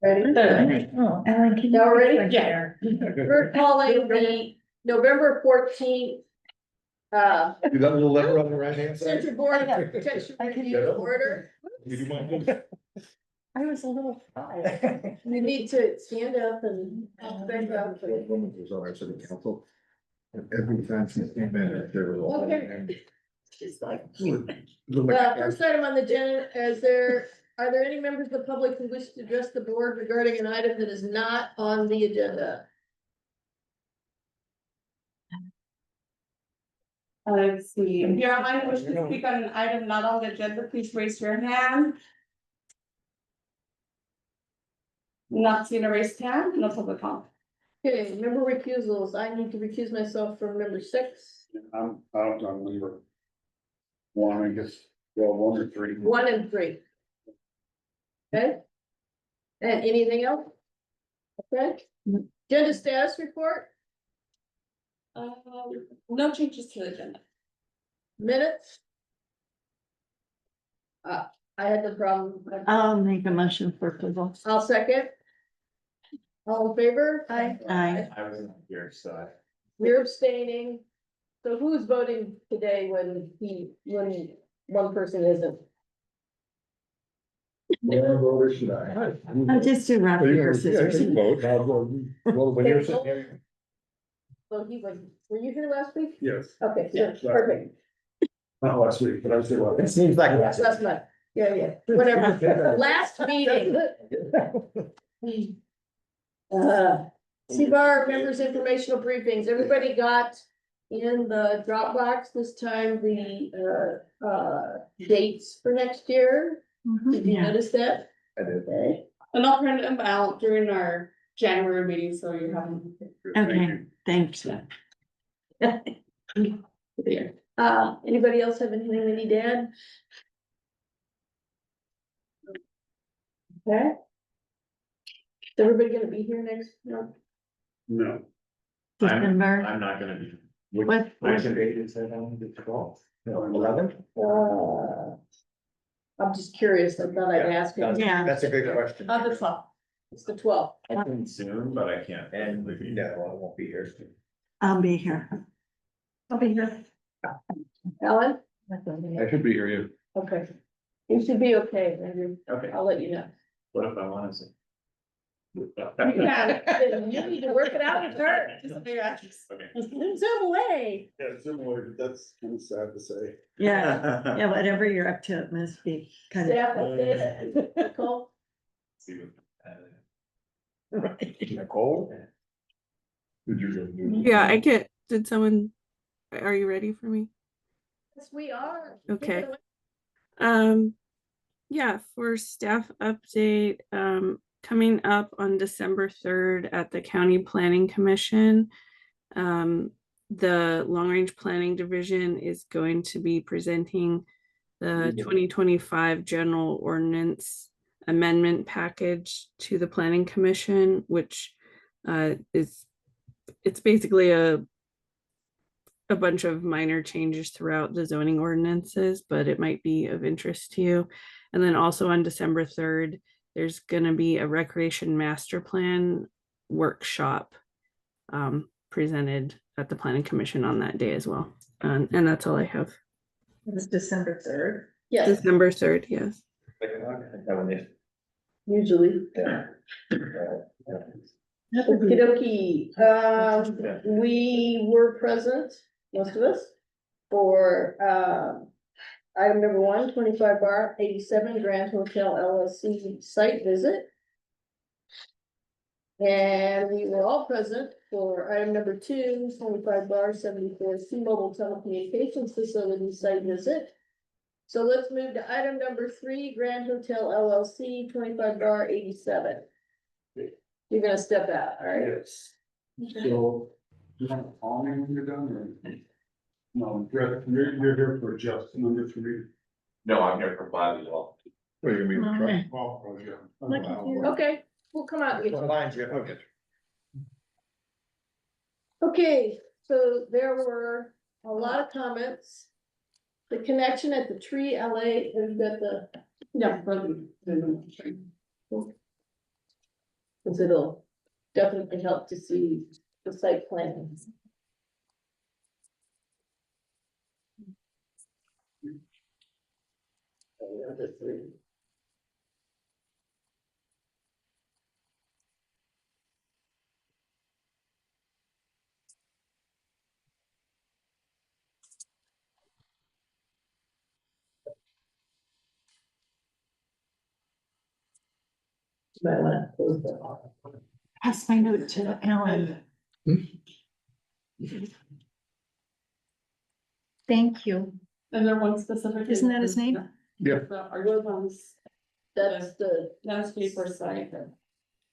Ready? Oh, Ellen, can you? Y'all ready? right Yeah. there? We're calling the November 14th. You got a little letter on the right hand side? Central Board of Protection I can- Review order. You do mind? I was a little shy. You need to stand up and. back up. Woman was on our city council. And every time she came in, there was. all- Okay. She's like. Little- Well, first item on the agenda, are there any members of the public who wish to address the board regarding an item that is not on the agenda? Let's see, if you're online, wish to speak on an item not on the agenda, please raise your hand. Not seeing a raised hand, no public comment. Okay, member recusals. I need to recuse myself from number 6, I don't remember. One, I guess, well, 1 or 3. 1 and 3. Okay? And anything else? Okay, agenda status report, No changes to the agenda. minutes. I had the problem. I'll make a motion for approval. I'll second. All in favor? Aye. I wasn't here, so We're abstaining. So who's voting today when one person isn't? Where voter should I? I'll just do rock, Well, you paper, can- yeah, you scissors. can vote. I'll go. Well, when you're sitting here. So he was, were you here last week? Yes. Okay, Yeah. perfect. Not last week, but I was there. It seems like. Last month. Yeah, whatever. Last meeting. CBAR members informational briefings. Everybody got in the Dropbox this time, the dates for next year. Did you Yeah. notice that? I did. Okay. And I'll print them out during our January meeting, so you have them. Okay, thanks. There. Anybody else have anything they need to add? Okay. Is everybody gonna be here next month? No, December, I'm not gonna be. what, Which date is that on the 12th? 11? I'm just curious, I thought I'd ask you. Yeah. That's a good question. The 12th. It's the 12th. I can soon, but I can't. And no, I won't be here. I'll be here. I'll be here. Alan? I should be here, you. Okay. You should be okay, Andrew. Okay, I'll let you know. what if I wanted to? You need to work it out with her. Just be address. Okay. Zoom away. yeah, similar, but that's kind of sad to say. Yeah, yeah, whatever you're up to, it must be kind Staff update. Nicole? See what- of. Right. Nicole? Did you? Yeah, I get, did someone, are you ready for me? Yes, we are. Okay. Yeah, for staff update, coming up on December 3rd at the County Planning Commission. The Long Range Planning Division is going to be presenting the 2025 General Ordinance Amendment Package to the Planning Commission, which it's basically a bunch of minor changes throughout the zoning ordinances, but it might be of interest to you. And then also on December 3rd, there's going to be a recreation master plan workshop presented at the Planning Commission on that day as well. And that's all I have. It's December 3rd. Yes, December 3rd, yes. usually. Okey-dokey. We were present, most of us, for item number 1, 25 bar 87 Grand Hotel LLC site visit. And we were all present for item number 2, 25 bar 74 C-Mobile Telecommunications Facility site visit. So let's move to item number 3, Grand Hotel LLC, 25 bar 87. You're gonna step out, all right? Yes. So, you want to call me when you're done, or? No, you're here for just number 3. No, I'm here for 5 as well. Well, you're gonna be in the Well, oh, yeah. Look at you. Okay, we'll come out and get truck. you. Lines, yeah, okay. Okay, so there were a lot of comments. The connection at the Tree LA, we've got the, Yeah. Cause it'll definitely help to see the site plan. Number 3. Might wanna close that off. Pass my note to Alan. Thank you. And there one specific. Isn't that his name? Yeah. Are those ones, That's the, landscaper site?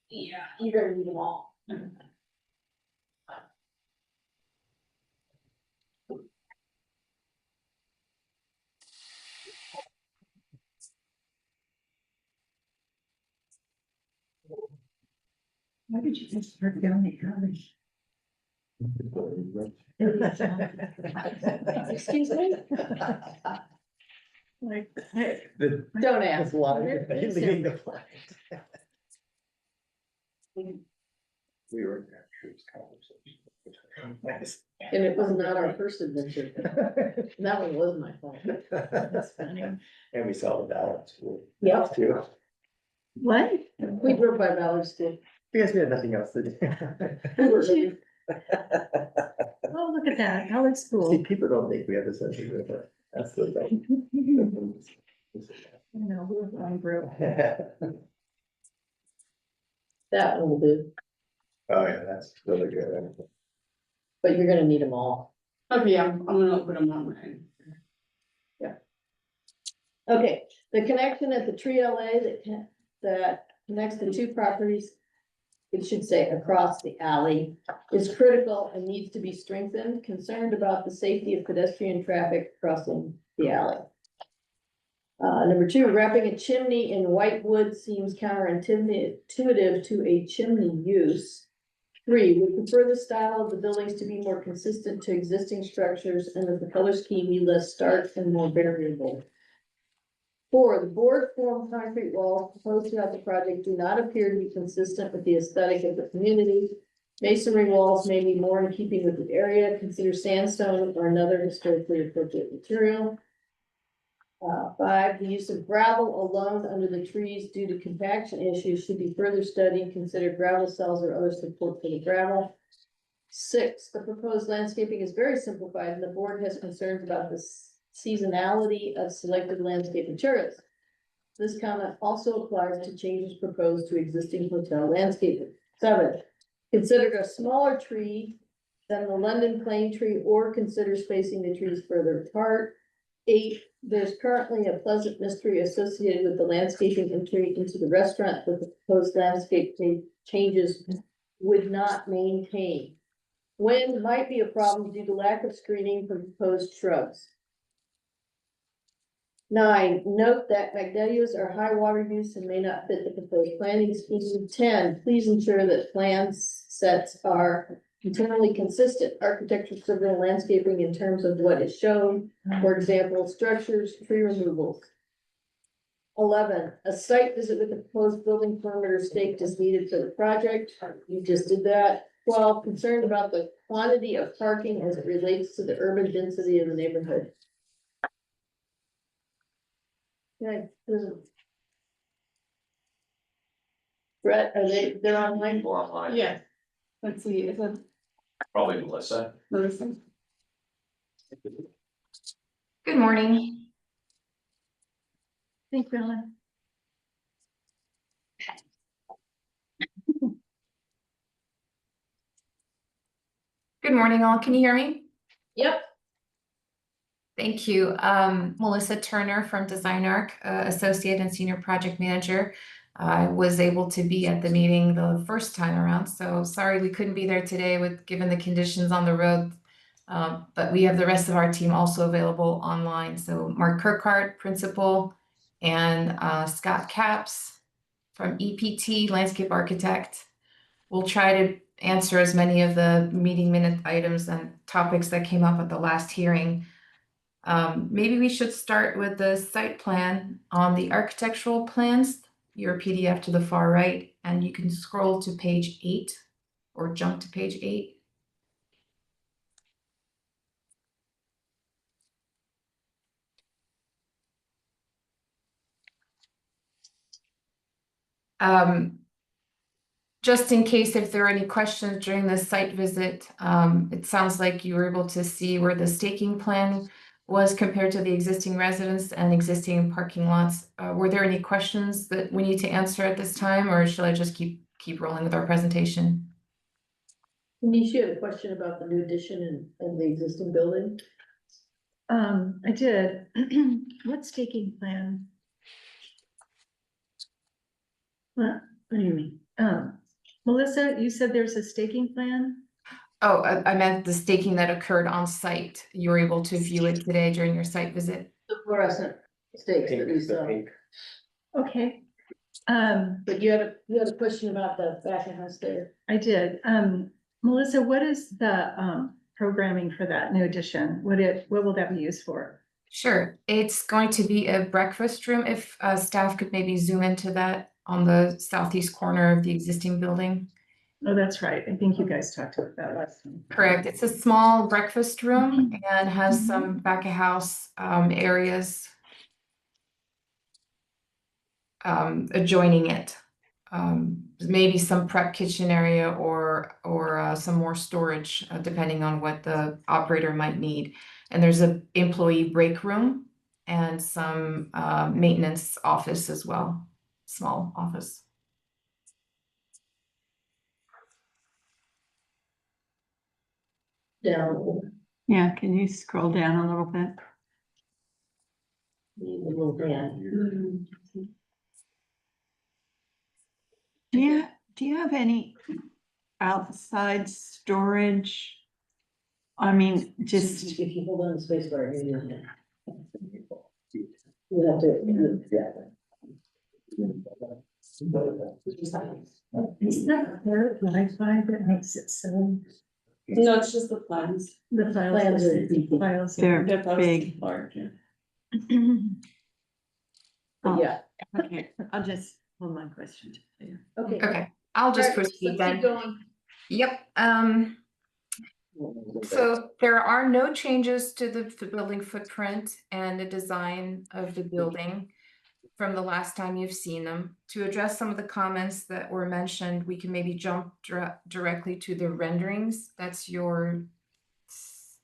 yeah, you're gonna need them all. Why did you just start down the alley? Excuse me? Like, hey, Don't ask. Leading the flag. We were in that truth conversation. And it was not our first adventure. That one was my fault. that's funny. And we saw the balance. Yep. Too. What? We drove by Ballard School. Because we had nothing else to do. We were looking- Oh, look at that, Howard See, School. people don't think we have a sense of humor. That's the thing. I know, we're on group. That one will do, Oh, yeah, that's really good. but you're gonna need them all. Okay, yeah, I'm gonna put them on mine. Okay, the connection at the Tree LA that connects the two properties. It should say across the alley is critical and needs to be strengthened, concerned about the safety of pedestrian traffic crossing the alley. Number 2, wrapping a chimney in white wood seems counterintuitive to a chimney use. 3, we prefer the style of the buildings to be more consistent to existing structures and that the color scheme be less stark and more variable. 4, the board formed concrete walls proposed throughout the project do not appear to be consistent with the aesthetic of the community. Masonry walls may be more in keeping with the area. Consider sandstone or another historically appropriate material. 5, the use of gravel alone under the trees due to compaction issues should be further studied. Consider gravel cells or other support for the gravel. 6, the proposed landscaping is very simplified and the board has concerns about the seasonality of selected landscape materials. This comment also applies to changes proposed to existing hotel landscaping. 7, consider a smaller tree than the London plane tree or consider spacing the trees further apart. 8, there's currently a pleasant mystery associated with the landscaping entry into the restaurant that the proposed landscape changes would not maintain. Wind might be a problem due to lack of screening from proposed shrubs. 9, note that magnolias are high water use and may not fit the proposed planting scheme. 10, please ensure that plan sets are internally consistent, architecture, civil, and landscaping in terms of what is shown. For example, structures, tree removals. 11, a site visit with the proposed building perimeter staked is needed for the project. You just did that. 12, concerned about the quantity of parking as it relates to the urban density of the neighborhood. Okay. Brett, they're online? People online. Yeah. Let's see, is it Probably Melissa. Melissa? Good morning. Thank you, Alan. Good morning, all. Can you hear me? Yep. Thank you. Melissa Turner from Design Arc, Associate and Senior Project Manager. I was able to be at the meeting the first time around, so sorry we couldn't be there today given the conditions on the road. But we have the rest of our team also available online. So Mark Kirkhart, Principal, and Scott Capps from EPT, Landscape Architect. We'll try to answer as many of the meeting minute items and topics that came up at the last hearing. Maybe we should start with the site plan on the architectural plans. your PDF to the far right, and you can scroll to page 8 or jump to page 8. Just in case if there are any questions during the site visit, it sounds like you were able to see where the staking plan was compared to the existing residence and existing parking lots. Were there any questions that we need to answer at this time, or shall I just keep rolling with our presentation? Denise, you had a question about the new addition and the existing building? I did. What staking plan? What do you mean? Melissa, you said there's a staking plan? Oh, I meant the staking that occurred on site. You were able to view it today during your site visit. The fluorescent stakes that we saw. Okay. But you had a question about the back of house there. I did. Melissa, what is the programming for that new addition? What will that be used for? Sure, it's going to be a breakfast room. If staff could maybe zoom into that on the southeast corner of the existing building. Oh, that's right. I think you guys talked about that last time. Correct. It's a small breakfast room and has some back of house areas adjoining it. Maybe some prep kitchen area or some more storage, depending on what the operator might need. And there's an employee break room and some maintenance office as well, small office. Down. Yeah, can you scroll down a little bit? A little bit. Do you have any outside storage? I mean, just, If you hold on to space bar, you have to, yeah. it's not their Wi-Fi that makes it so. No, it's just the plans. The Plans are- files. They're big. large, yeah. But yeah, Okay, I'll just hold my question to you. okay. Okay, I'll just Alright, proceed let's keep then. going. Yep, so there are no changes to the building footprint and the design of the building from the last time you've seen them. To address some of the comments that were mentioned, we can maybe jump directly to the renderings. That's your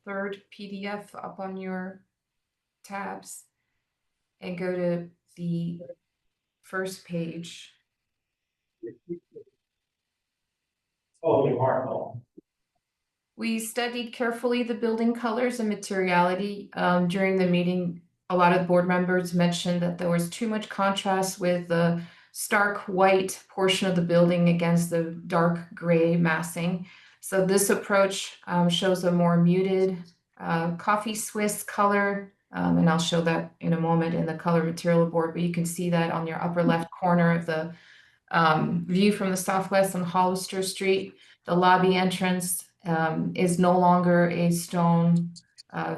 third PDF up on your tabs. And go to the first page. Oh, you are. We studied carefully the building colors and materiality. During the meeting, a lot of board members mentioned that there was too much contrast with the stark white portion of the building against the dark gray massing. So this approach shows a more muted coffee Swiss color, and I'll show that in a moment in the color material board, but you can see that on your upper left corner of the view from the southwest on Hollister Street. The lobby entrance is no longer a stone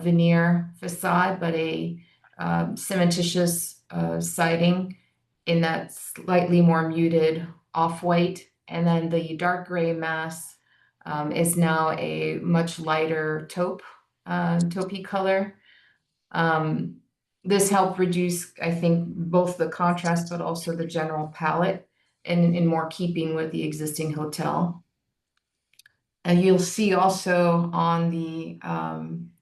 veneer facade, but a cementitious siding in that slightly more muted off-white. And then the dark gray mass is now a much lighter taupey color. This helped reduce, I think, both the contrast, but also the general palette and in more keeping with the existing hotel. And you'll see also on the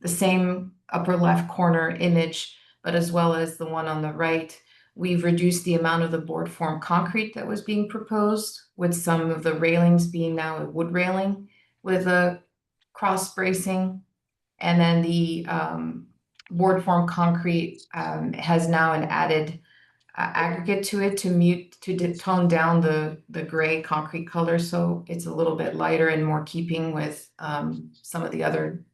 same upper left corner image, but as well as the one on the right, we've reduced the amount of the board form concrete that was being proposed, with some of the railings being now a wood railing with a cross bracing. And then the board form concrete has now an added aggregate to it to tone down the gray concrete color, so it's a little bit lighter and more keeping with some of the other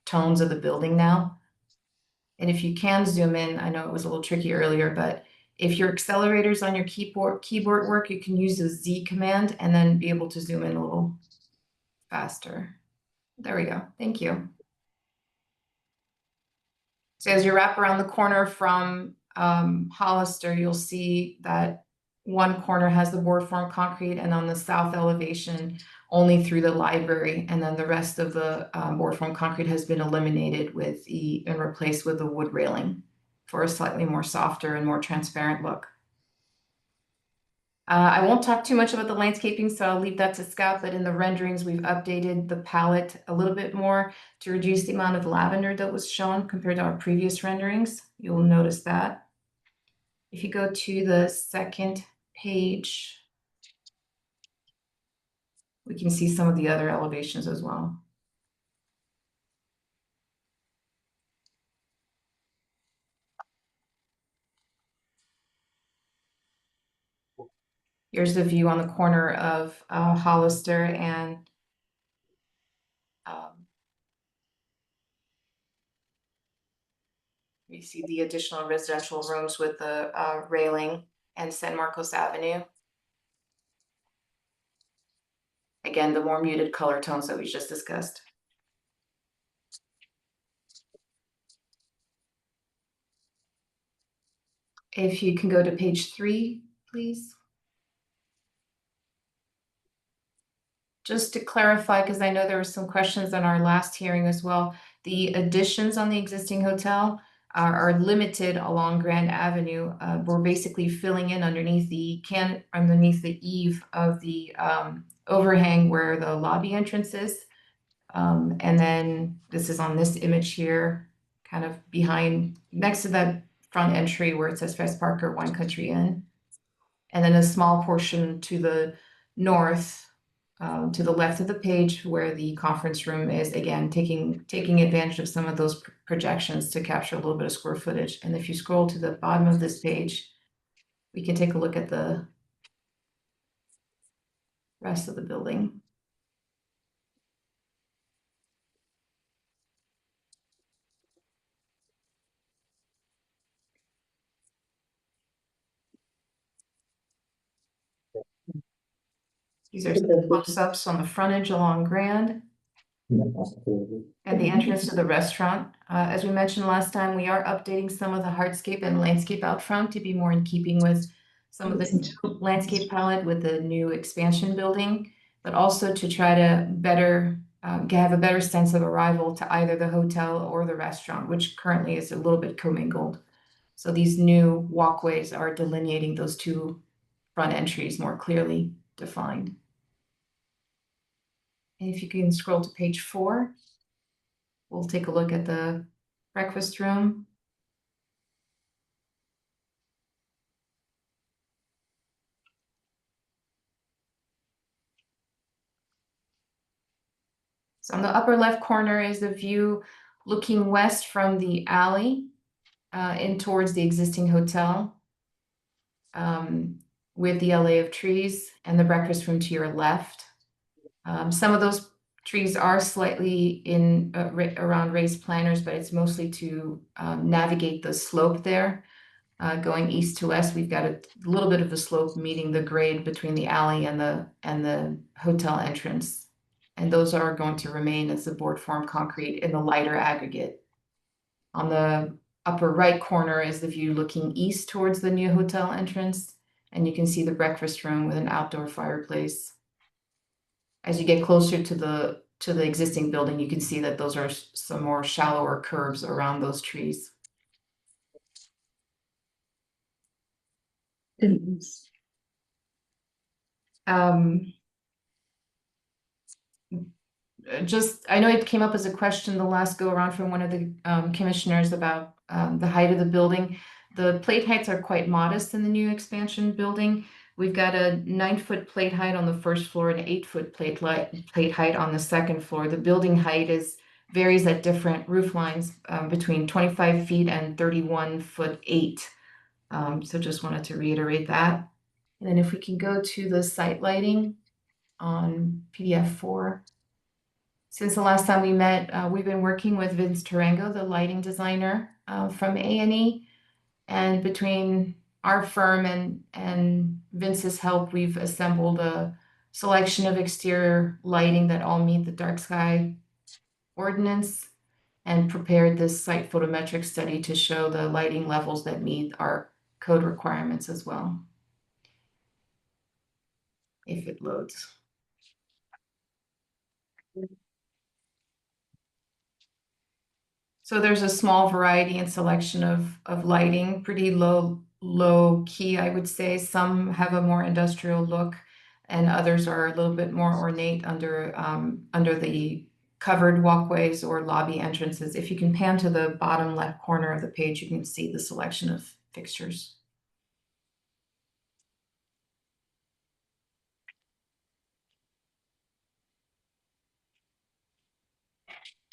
tones of the building now. And if you can zoom in, I know it was a little tricky earlier, but if your accelerator's on your keyboard work, you can use the Z command and then be able to zoom in a little faster. There we go. Thank you. So as you wrap around the corner from Hollister, you'll see that one corner has the board form concrete, and on the south elevation, only through the library, and then the rest of the board form concrete has been eliminated and replaced with the wood railing for a slightly more softer and more transparent look. I won't talk too much about the landscaping, so I'll leave that to Scout, but in the renderings, we've updated the palette a little bit more to reduce the amount of lavender that was shown compared to our previous renderings. You'll notice that. If you go to the second page, we can see some of the other elevations as well. Here's the view on the corner of Hollister and you see the additional residential rooms with the railing and San Marcos Avenue. Again, the more muted color tones that we just discussed. If you can go to page 3, please. Just to clarify, because I know there were some questions on our last hearing as well, the additions on the existing hotel are limited along Grand Avenue. We're basically filling in underneath the eave of the overhang where the lobby entrance is. And then this is on this image here, kind of behind, next to that front entry where it says Fest Parker Wine Country Inn. And then a small portion to the north, to the left of the page where the conference room is, again, taking advantage of some of those projections to capture a little bit of square footage. And if you scroll to the bottom of this page, we can take a look at the rest of the building. These are close-ups on the frontage along Grand and the entrance to the restaurant. As we mentioned last time, we are updating some of the hardscape and landscape out front to be more in keeping with some of the landscape palette with the new expansion building, but also to try to have a better sense of arrival to either the hotel or the restaurant, which currently is a little bit commingled. So these new walkways are delineating those two front entries more clearly defined. And if you can scroll to page 4, we'll take a look at the breakfast room. So on the upper left corner is the view looking west from the alley in towards the existing hotel with the alley of trees and the breakfast room to your left. Some of those trees are slightly in around raised planters, but it's mostly to navigate the slope there. Going east to west, we've got a little bit of the slope meeting the grade between the alley and the hotel entrance. And those are going to remain as the board form concrete in the lighter aggregate. On the upper right corner is the view looking east towards the new hotel entrance. And you can see the breakfast room with an outdoor fireplace. As you get closer to the existing building, you can see that those are some more shallower curves around those trees. I know it came up as a question the last go around from one of the commissioners about the height of the building. The plate heights are quite modest in the new expansion building. We've got a 9-foot plate height on the first floor and 8-foot plate height on the second floor. The building height varies at different roof lines between 25 feet and 31'8". So just wanted to reiterate that. And then if we can go to the site lighting on PDF 4. Since the last time we met, we've been working with Vince Tarango, the lighting designer from A&E. And between our firm and Vince's help, we've assembled a selection of exterior lighting that all meet the dark sky ordinance and prepared this site photometric study to show the lighting levels that meet our code requirements as well. if it loads. So there's a small variety and selection of lighting, pretty low key, I would say. Some have a more industrial look and others are a little bit more ornate under the covered walkways or lobby entrances. If you can pan to the bottom left corner of the page, you can see the selection of fixtures.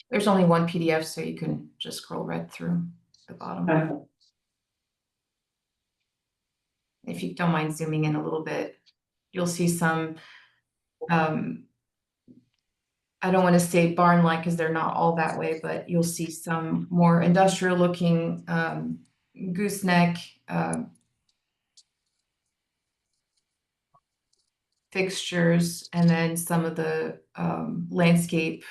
There's only one PDF, so you can just scroll right through the bottom. If you don't mind zooming in a little bit, you'll see some, I don't want to say barn-like because they're not all that way, but you'll see some more industrial looking gooseneck fixtures, and then some of the landscape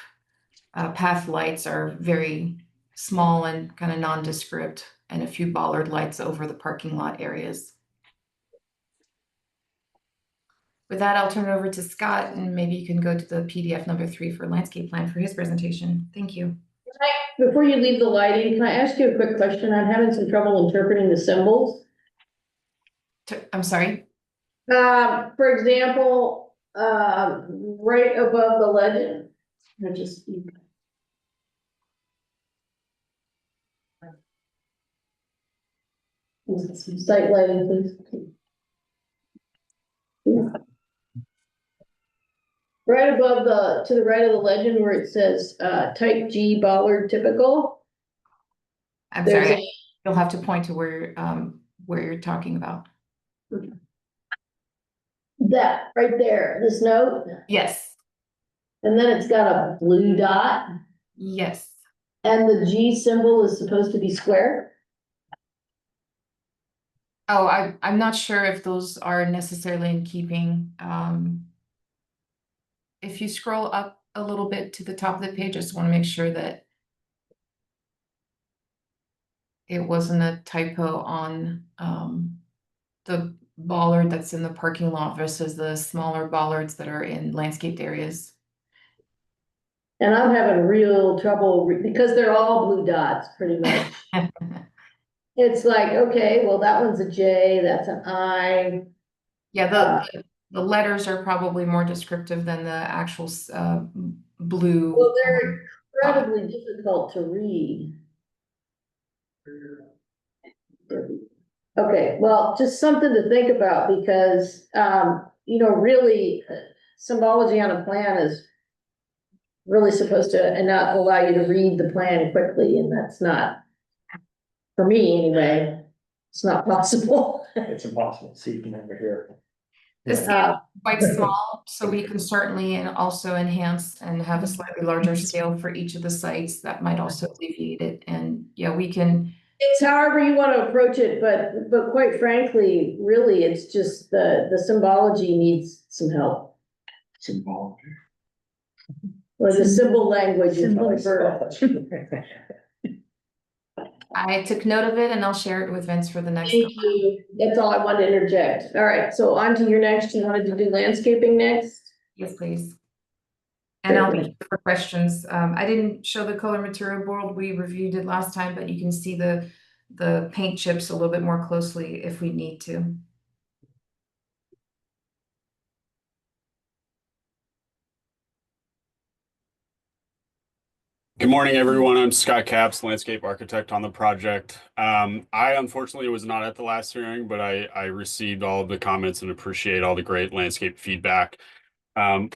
path lights are very small and kind of nondescript, and a few bollard lights over the parking lot areas. With that, I'll turn it over to Scott, and maybe you can go to the PDF number 3 for landscape plan for his presentation. Thank you. Before you leave the lighting, can I ask you a quick question? I'm having some trouble interpreting the symbols. I'm sorry. For example, right above the legend. I just. Some site lighting, please. Right above to the right of the legend where it says, type G bollard typical. I'm There's sorry. You'll have to point to where you're talking about. That right there, this note, Yes. and then it's got a blue dot, Yes. and the G symbol is supposed to be square. Oh, I'm not sure if those are necessarily in keeping. If you scroll up a little bit to the top of the page, I just want to make sure that it wasn't a typo on the bollard that's in the parking lot versus the smaller bollards that are in landscaped areas. And I'm having real trouble because they're all blue dots, pretty much. It's like, okay, well, that one's a J, that's an I. Yeah, the letters are probably more descriptive than the actual blue. Well, they're incredibly difficult to read. Okay, well, just something to think about because, you know, really symbology on a plan is really supposed to and not allow you to read the plan quickly, and that's not, for me anyway, it's not possible. It's impossible to see from over here. The scale is quite small, so we can certainly and also enhance and have a slightly larger scale for each of the sites that might also alleviate it. And yeah, we can. It's however you want to approach it, but quite frankly, really, it's just the symbology needs some help. Symbology. Or the symbol language is I took note of it and I'll share it with Vince for the next. Thank you. That's all I wanted to interject. All right, so on to your next. You wanted to do landscaping next? Yes, please. And I'll be here for questions. I didn't show the color material board. We reviewed it last time, but you can see the paint chips a little bit more closely if we need to. Good morning, everyone. I'm Scott Capps, landscape architect on the project. I unfortunately was not at the last hearing, but I received all of the comments and appreciate all the great landscape feedback.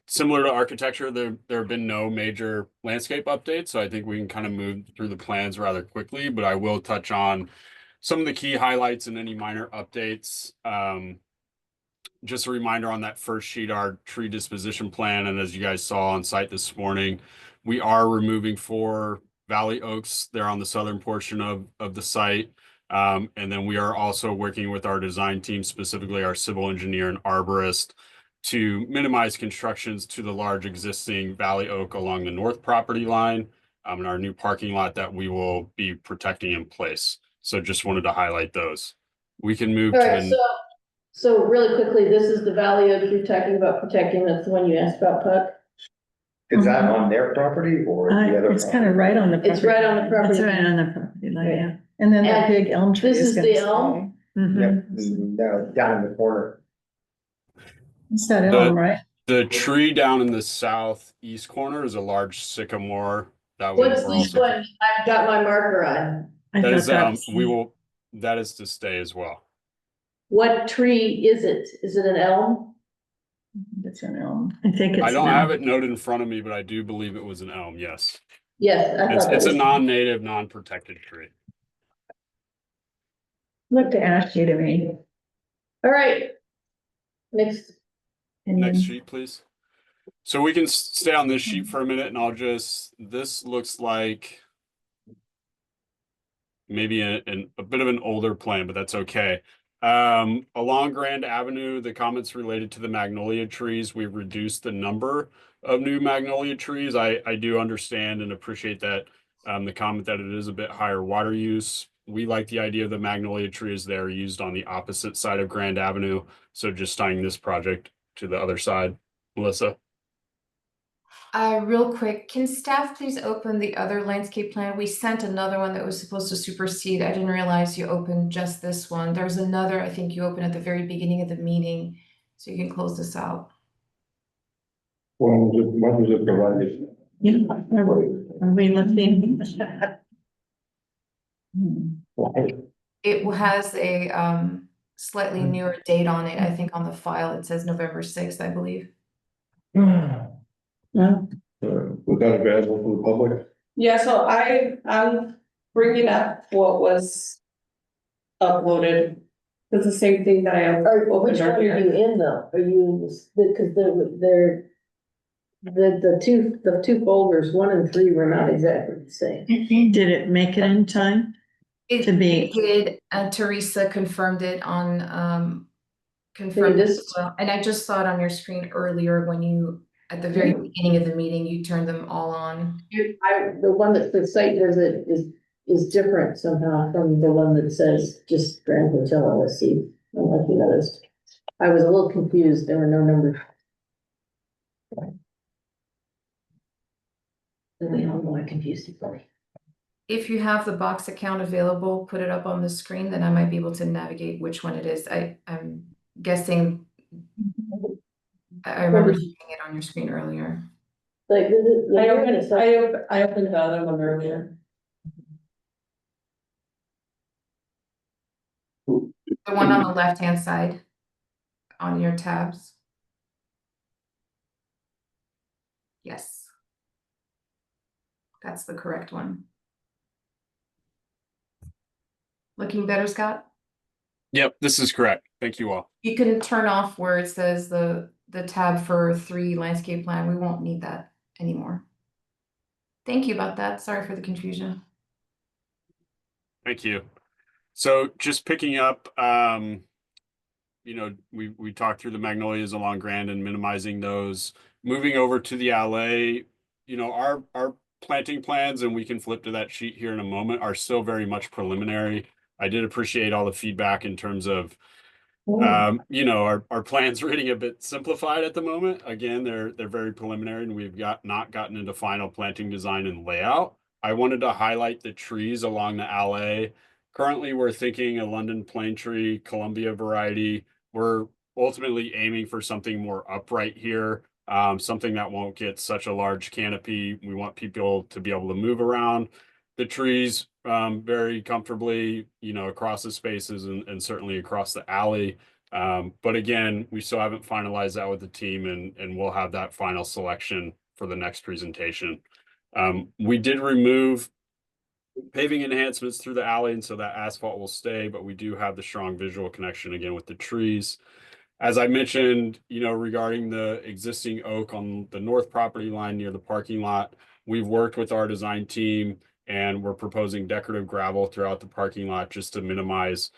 Similar to architecture, there have been no major landscape updates, so I think we can kind of move through the plans rather quickly, but I will touch on some of the key highlights and any minor updates. Just a reminder on that first sheet, our tree disposition plan, and as you guys saw on site this morning, we are removing 4 valley oaks there on the southern portion of the site. And then we are also working with our design team, specifically our civil engineer and arborist, to minimize constructions to the large existing valley oak along the north property line and our new parking lot that we will be protecting in place. So just wanted to highlight those. We can move All to right, the. so So really quickly, this is the valley oak you're talking about protecting, that's the one you asked about, Puck? Is that on their property or the other? It's kind of right on the. It's right on the line. property It's right line. on the property line, Right. yeah. And then that And big elm tree this is is gonna the stay. elm? Mhm. No, down in the corner. It's that elm, right? The tree down in the southeast corner is a large sycamore. That one What's we're this also, one I've got my marker on? I that thought is, that's- that is to stay as well. What tree is it? Is it an elm? It's an elm. I think it's. I don't an have elm. it noted in front of me, but I do believe it was an elm, yes. Yes, I It's, thought it it's a was. non-native, non-protected tree. Looked ashy to me. All right. Next, And Next then- sheet, please. So we can stay on this sheet for a minute and I'll just, this looks like maybe a bit of an older plan, but that's okay. Along Grand Avenue, the comments related to the magnolia trees, we've reduced the number of new magnolia trees. I do understand and appreciate that, the comment that it is a bit higher water use. We like the idea of the magnolia trees that are used on the opposite side of Grand Avenue. So just tying this project to the other side. Melissa? Real quick, can staff please open the other landscape plan? We sent another one that was supposed to supersede. I didn't realize you opened just this one. There's another, I think you opened at the very beginning of the meeting, so you can close this out. When was it provided? Yeah, are we looking? It has a slightly newer date on it. I think on the file it says November 6th, I believe. No, Was that available to the public? Yeah, so I'm bringing up what was uploaded. It's the same thing that I have. which one are you in though? Are you in this, because they're. The two folders, 1 and 3 were not exactly the same. did it make it in time? To be- It did, Teresa confirmed it on confirmed it this- as well. And I just saw it on your screen earlier when you, at the very beginning of the meeting, you turned them all on. The one that the site visit is different somehow from the one that says just Grand Hotel LSC, unlike the others. I was a little confused, there were no numbers. We all know I confused it for me. If you have the Box account available, put it up on the screen, then I might be able to navigate which one it is. I'm guessing. I remember seeing it on your screen earlier. Like, I opened the other one earlier. The one on the left-hand side on your tabs. Yes. That's the correct one. Looking better, Scott? Yep, this is correct. Thank you all. You can turn off where it says the tab for 3 landscape plan. We won't need that anymore. Thank you about that. Sorry for the confusion. Thank you. So just picking up, you know, we talked through the magnolias along Grand and minimizing those. Moving over to the alley, you know, our planting plans, and we can flip to that sheet here in a moment, are still very much preliminary. I did appreciate all the feedback in terms of, you know, our plans reading a bit simplified at the moment. Again, they're very preliminary and we've not gotten into final planting design and layout. I wanted to highlight the trees along the alley. Currently, we're thinking a London plane tree, Columbia variety. We're ultimately aiming for something more upright here, something that won't get such a large canopy. We want people to be able to move around the trees very comfortably, you know, across the spaces and certainly across the alley. But again, we still haven't finalized that with the team and we'll have that final selection for the next presentation. We did remove paving enhancements through the alley, and so that asphalt will stay, but we do have the strong visual connection again with the trees. As I mentioned, you know, regarding the existing oak on the north property line near the parking lot, we've worked with our design team and we're proposing decorative gravel throughout the parking lot just to minimize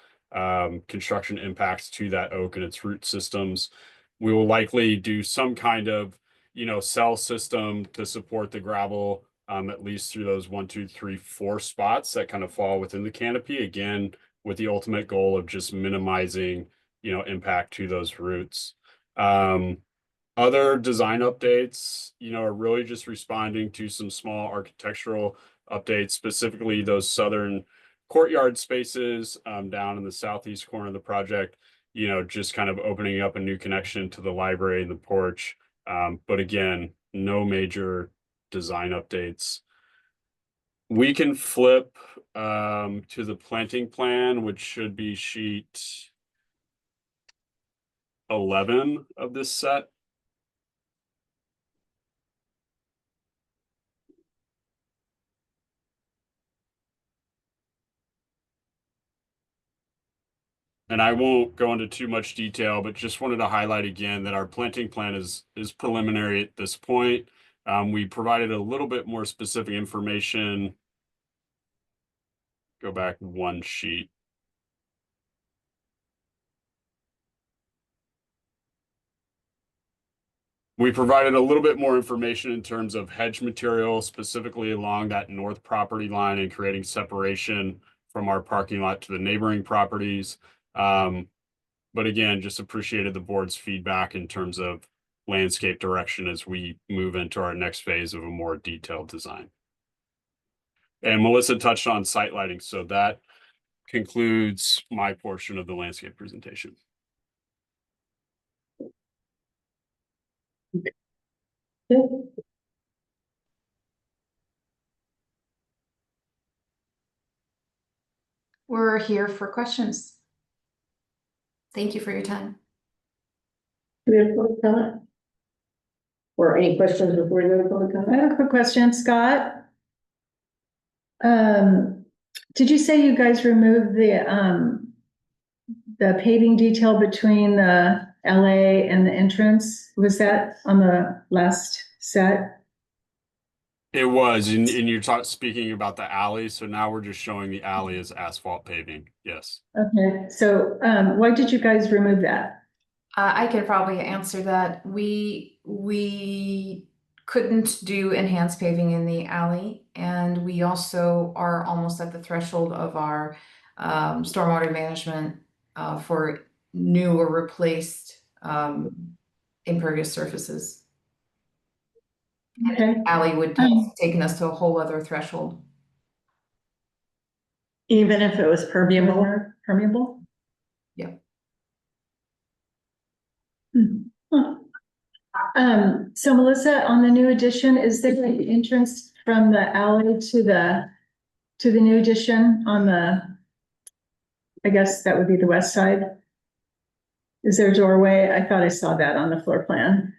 construction impacts to that oak and its root systems. We will likely do some kind of, you know, cell system to support the gravel, at least through those 1, 2, 3, 4 spots that kind of fall within the canopy, again, with the ultimate goal of just minimizing impact to those routes. Other design updates, are really just responding to some small architectural updates, specifically those southern courtyard spaces down in the southeast corner of the project, just kind of opening up a new connection to the library and the porch. But again, no major design updates. We can flip to the planting plan, which should be sheet 11 of this set. And I won't go into too much detail, but just wanted to highlight again that our planting plan is preliminary at this point. We provided a little bit more specific information. Go back one sheet. We provided a little bit more information in terms of hedge material, specifically along that north property line and creating separation from our parking lot to the neighboring properties. But again, just appreciated the board's feedback in terms of landscape direction as we move into our next phase of a more detailed design. And Melissa touched on site lighting, so that concludes my portion of the landscape presentation. We're here for questions. Thank you for your time. Do we have public comment? Or any questions before we go to public I comment? have a quick question, Scott. Did you say you guys removed the paving detail between the LA and the entrance? Was that on the last set? It was, and you're speaking about the alley, so now we're just showing the alley as asphalt paving, yes. Okay, so why did you guys remove that? I could probably answer that. We couldn't do enhanced paving in the alley, and we also are almost at the threshold of our stormwater management for new or replaced impervious surfaces. Okay. Alley would have taken us to a whole other threshold. Even if it was permeable? Permeable? Yeah. Huh. So Melissa, on the new addition, is there an entrance from the alley to the new addition on the, I guess that would be the west side? Is there a doorway? I thought I saw that on the floor plan.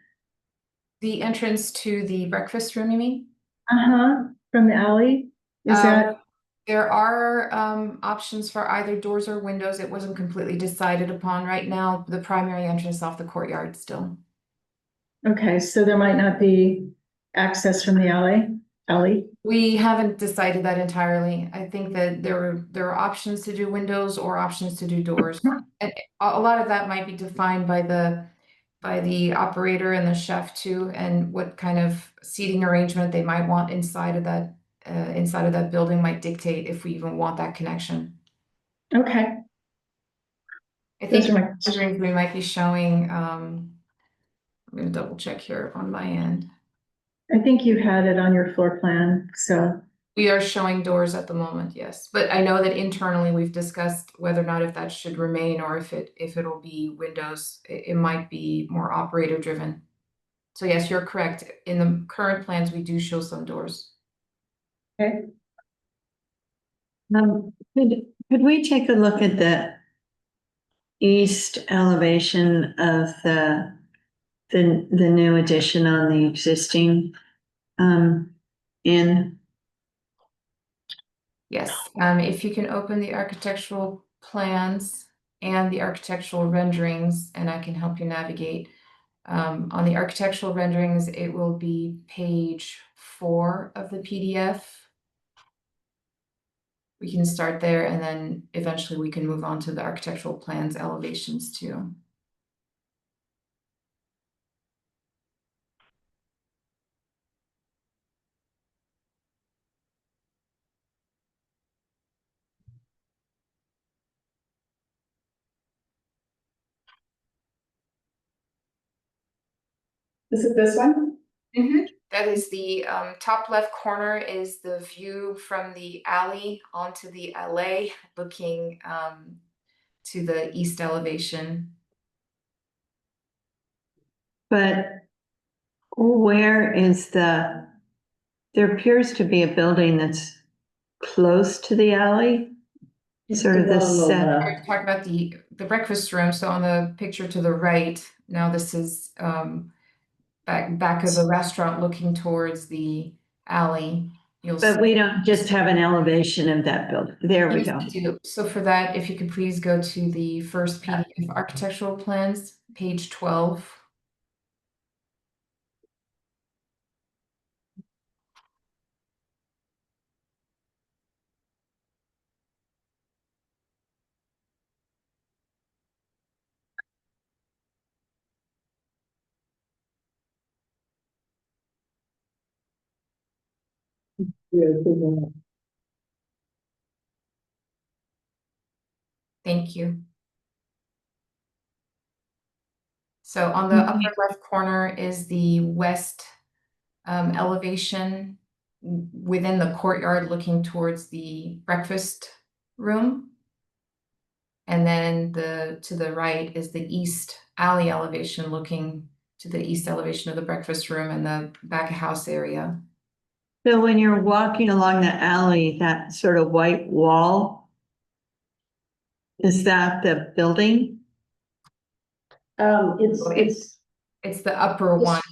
The entrance to the breakfast room, you mean? Uh-huh, from the alley? Is that, There are options for either doors or windows. It wasn't completely decided upon right now. The primary entrance off the courtyard still. okay, so there might not be access from the alley? We haven't decided that entirely. I think that there are options to do windows or options to do doors. And a lot of that might be defined by the operator and the chef too, and what kind of seating arrangement they might want inside of that building might dictate if we even want that connection. Okay. I think Those are my questions. we might be showing, I'm gonna double check here on my end. I think you had it on your floor plan, so. We are showing doors at the moment, yes, but I know that internally we've discussed whether or not if that should remain or if it'll be windows. It might be more operator driven. So yes, you're correct. In the current plans, we do show some doors. Okay. Could we take a look at the east elevation of the new addition on the existing inn? Yes, if you can open the architectural plans and the architectural renderings, and I can help you navigate. On the architectural renderings, it will be page 4 of the PDF. We can start there and then eventually we can move on to the architectural plans elevations too. Is it this one? That is the top left corner is the view from the alley onto the LA, looking to the east elevation. But where is there appears to be a building that's close to the alley, sort of the center. We're talking about the breakfast room, so on the picture to the right, now this is back of the restaurant looking towards the alley. You'll But see. we don't just have an elevation of that building. There we Yes, go. we do. So for that, if you could please go to the first PDF architectural plans, page 12. Thank you. So on the upper left corner is the west elevation within the courtyard looking towards the breakfast room. And then to the right is the east alley elevation looking to the east elevation of the breakfast room and the back of house area. So when you're walking along the alley, that sort of white wall, is that the building? It's the upper one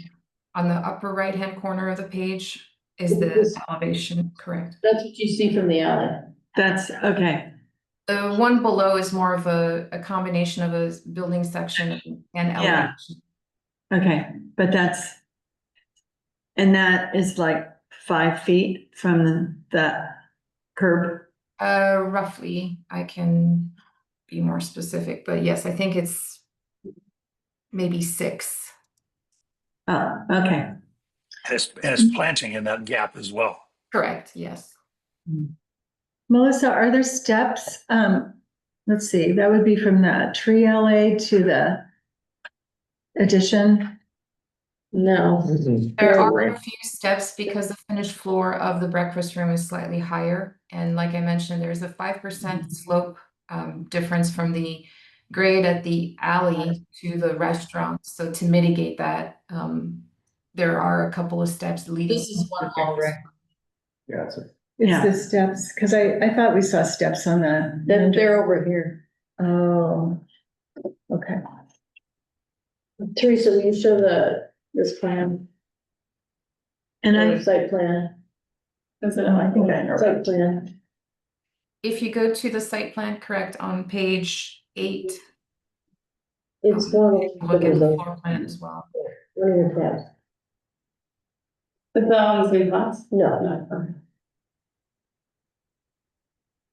on the upper right hand corner of the page is the elevation, correct? That's what you see from the alley. That's okay. The one below is more of a combination of a building section and Yeah. elevation. Okay, but and that is like 5 feet from the curb. Roughly, I can be more specific, but yes, I think it's maybe 6. Oh, okay. And it's planting in that gap as well. Correct, yes. Melissa, are there steps? Let's see, that would be from the tree alley to the addition. No. There are a few steps because the finished floor of the breakfast room is slightly higher. And like I mentioned, there's a 5% slope difference from the grade at the alley to the restaurant. So to mitigate that, there are a couple of steps leading. This is one hall, right? Yeah, it's It's the steps, because I thought we saw steps on the. They're over here. Oh, okay. Teresa, will you show this plan? And Or site plan? I think I know. Site plan. If you go to the site plan, correct, on page 8, It's one. look at the floor plan as well. What are your tabs? Is that on the same class? No.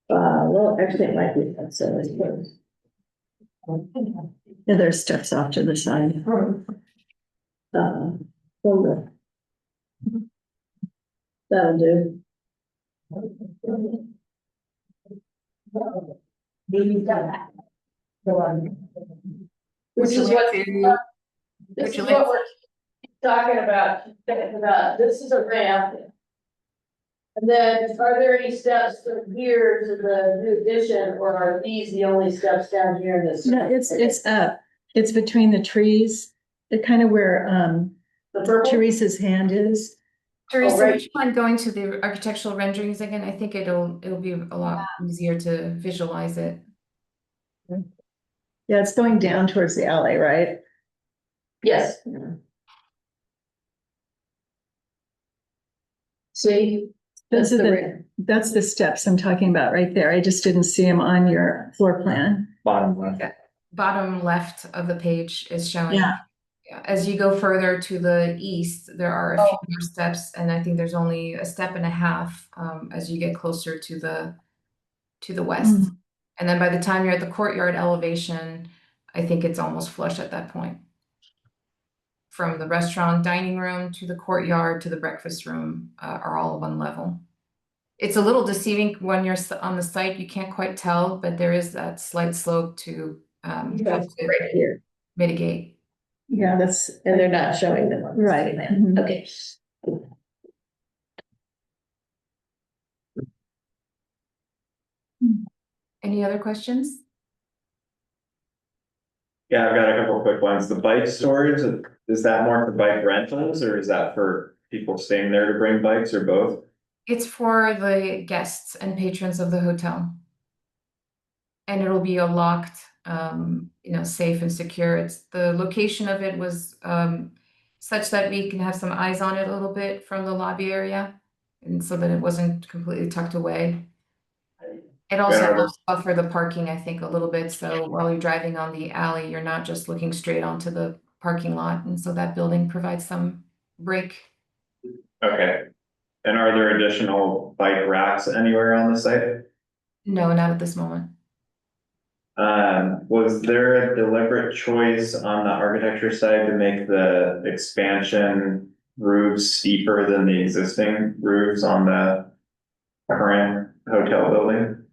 Well, actually, it might be that, so I suppose. yeah, there's steps off to the side. Hold on. That'll do. This is what, this is what we're talking about, this is a ramp. And then are there any steps from here to the new addition, or are these the only steps down here in this? No, it's up. It's between the trees. It kind of where The purple? Teresa's hand is. Teresa, right. would you mind going to the architectural renderings again? I think it'll be a lot easier to visualize it. Yeah, it's going down towards the alley, right? Yes. See? Those are the the, ramp. that's the steps I'm talking about right there. I just didn't see them on your floor plan. bottom left. Bottom left of the page is showing. Yeah. As you go further to the east, there are a few more steps, and I think there's only a step and a half as you get closer to the west. Mhm. And then by the time you're at the courtyard elevation, I think it's almost flush at that point. From the restaurant dining room to the courtyard to the breakfast room are all one level. It's a little deceiving when you're on the site, you can't quite tell, but there is that slight slope to Right here. mitigate. Yeah, that's. and they're not showing them on the Right. plan. Mhm. Okay. Any other questions? Yeah, I've got a couple quick ones. The bike storage, is that more for bike rentals or is that for people staying there to bring bikes or both? It's for the guests and patrons of the hotel. And it'll be a locked, safe and secure. It's the location of it was such that we can have some eyes on it a little bit from the lobby area. And so that it wasn't completely tucked away. It also Yeah. helps buffer the parking, I think, a little bit. So while you're driving on the alley, you're not just looking straight onto the parking lot. And so that building provides some break. Okay. And are there additional bike racks anywhere on the site? No, not at this moment. Was there a deliberate choice on the architecture side to make the expansion roofs steeper than the existing roofs on the current hotel building?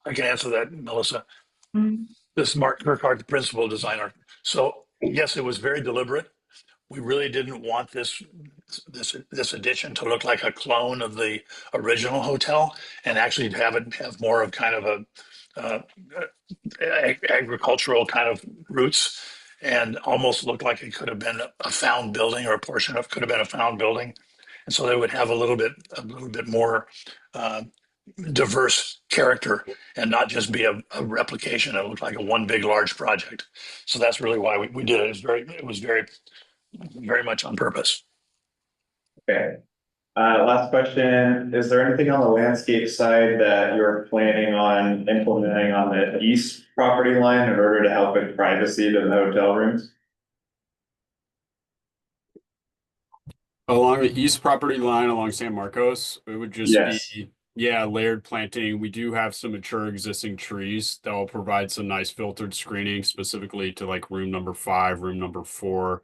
I can answer that, Melissa. Mhm. This is Mark Kirkhardt, the principal designer. So yes, it was very deliberate. We really didn't want this addition to look like a clone of the original hotel and actually have more of kind of a agricultural kind of roots and almost look like it could have been a found building or a portion of could have been a found building. And so they would have a little bit more diverse character and not just be a replication. It looked like a one big large project. So that's really why we did it. It was very much on purpose. Okay. Last question, is there anything on the landscape side that you're planning on implementing on the east property line in order to help with privacy to the hotel rooms? Along the east property line along San Marcos, it would just Yes. be, yeah, layered planting. We do have some mature existing trees that will provide some nice filtered screening specifically to like room number 5, room number 4,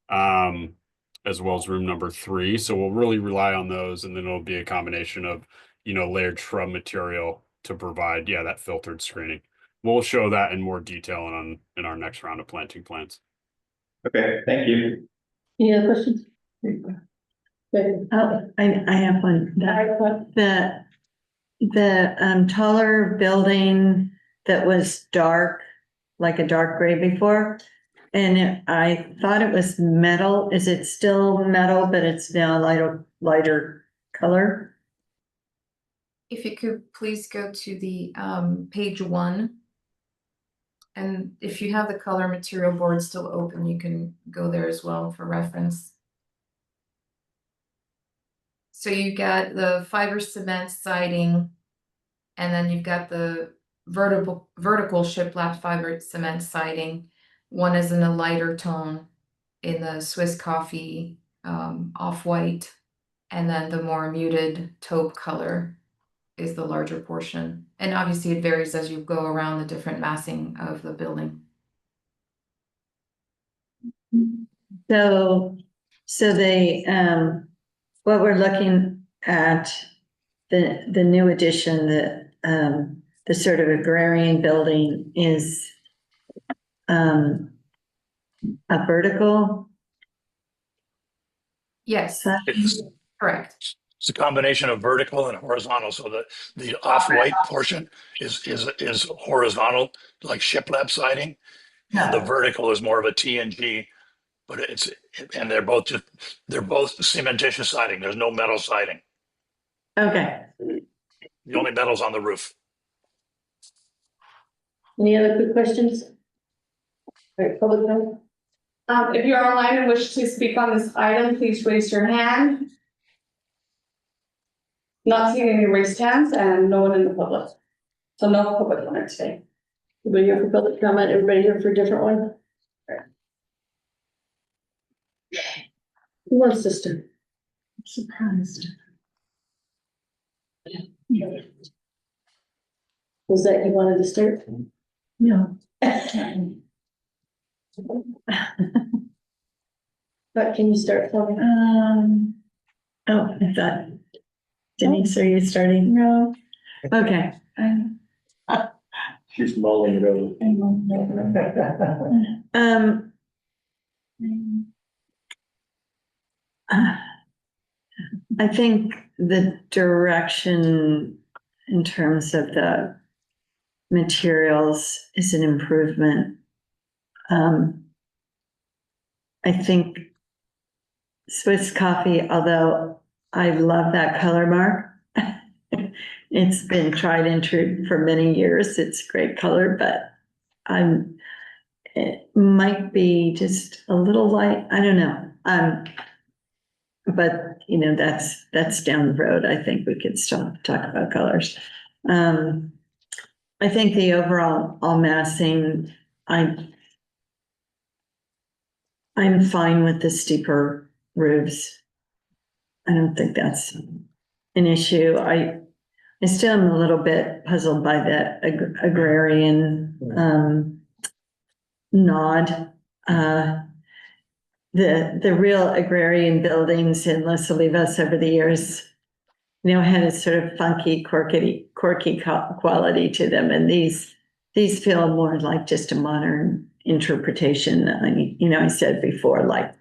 as well as room number 3. So we'll really rely on those, and then it'll be a combination of, layered shrub material to provide, yeah, that filtered screening. We'll show that in more detail in our next round of planting plans. Okay, thank you. Any other questions? Good. Oh, I have one. The taller building that was dark, like a dark gray before. And I thought it was metal. Is it still metal, but it's now lighter color? If you could please go to the page 1. And if you have the color material board still open, you can go there as well for reference. So you got the fiber cement siding, and then you've got the vertical shiplap fiber cement siding. One is in a lighter tone in the Swiss coffee off-white, and then the more muted taupe color is the larger portion. And obviously it varies as you go around the different massing of the building. So they, what we're looking at, the new addition, the sort of agrarian building is a vertical. Yes, It's correct. a combination of vertical and horizontal. So the off-white portion is horizontal, like shiplap siding. And the vertical is more of a TNG, but they're both cementitious siding. There's no metal siding. Okay. The only metal's on the roof. Any other quick questions? All right, public comment? If you're online and wish to speak on this item, please raise your hand. Not seeing any raised hands and no one in the public. So no public comment today. Everybody here for public comment? Everybody here for a different one? All right. Who wants to start? I'm surprised. Was that you wanted to start? No. But can you start for me? Oh, I thought, Denise, are you starting? No. Okay. She's mulling it over. I think the direction in terms of the materials is an improvement. I think Swiss coffee, although I love that color mark, it's been tried and true for many years. It's great color, but it might be just a little light. I don't know. But you know, that's down the road. I think we could still talk about colors. I think the overall all massing, I'm fine with the steeper roofs. I don't think that's an issue. I still am a little bit puzzled by that agrarian nod. The real agrarian buildings in Los Olivos over the years, you know, had a sort of funky, quirky quality to them, and these feel more like just a modern interpretation. I said before, like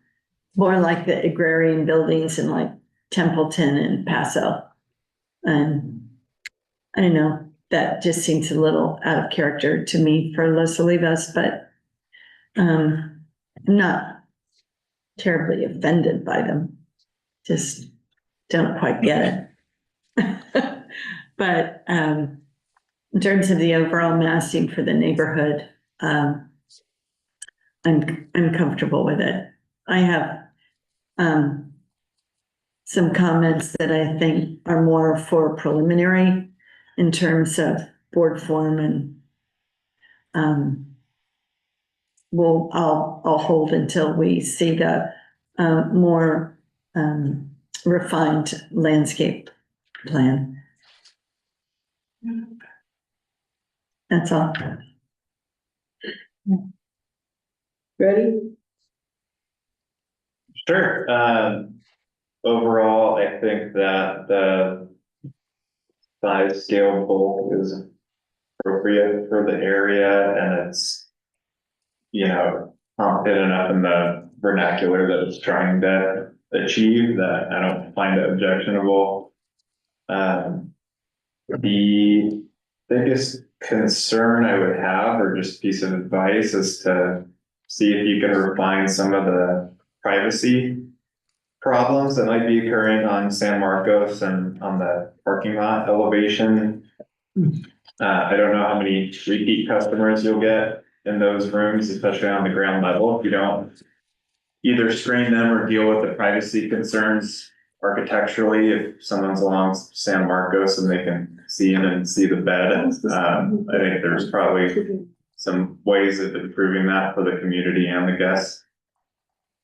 more like the agrarian buildings in like Templeton and Paso, and I don't know. That just seems a little out of character to me for Los Olivos, but I'm not terribly offended by them. Just don't quite get it. But in terms of the overall massing for the neighborhood, I'm comfortable with it. I have some comments that I think are more for preliminary in terms of board form, and I'll hold until we see the more refined landscape plan. That's all. Ready? Sure. Overall, I think that the size scale bulk is appropriate for the area, and it's, you know, confident enough in the vernacular that it's trying to achieve that I don't find it objectionable. The biggest concern I would have, or just piece of advice, is to see if you can refine some of the privacy problems that might be occurring on San Marcos and on the parking lot elevation. I don't know how many repeat customers you'll get in those rooms, especially on the ground level, if you don't either screen them or deal with the privacy concerns architecturally. If someone's along San Marcos and they can see in and see the bed, I think there's probably some ways of improving that for the community and the guests,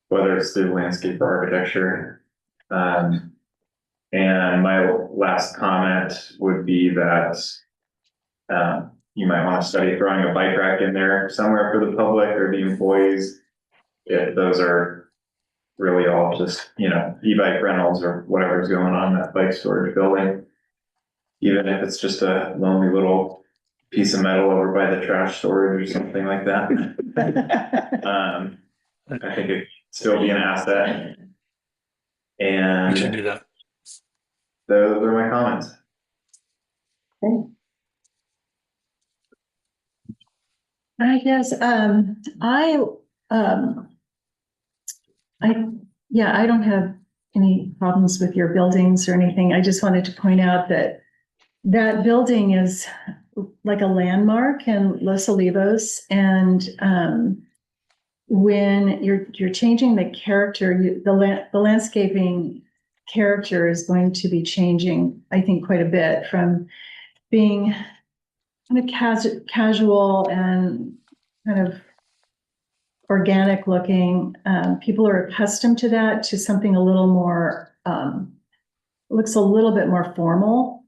whether it's through landscape or architecture. And my last comment would be that you might want to study throwing a bike rack in there somewhere for the public or the employees, if those are really all just, you know, e-bike rentals or whatever's going on in that bike storage building. Even if it's just a lonely little piece of metal over by the trash storage or something like that. I think it'd still be an asset. And We should do that. those are my comments. I guess, I don't have any problems with your buildings or anything. I just wanted to point out that that building is like a landmark in Los Olivos, and when you're changing the character, the landscaping character is going to be changing, I think, quite a bit from being kind of casual and kind of organic looking. People are accustomed to that, to something a little more, looks a little bit more formal.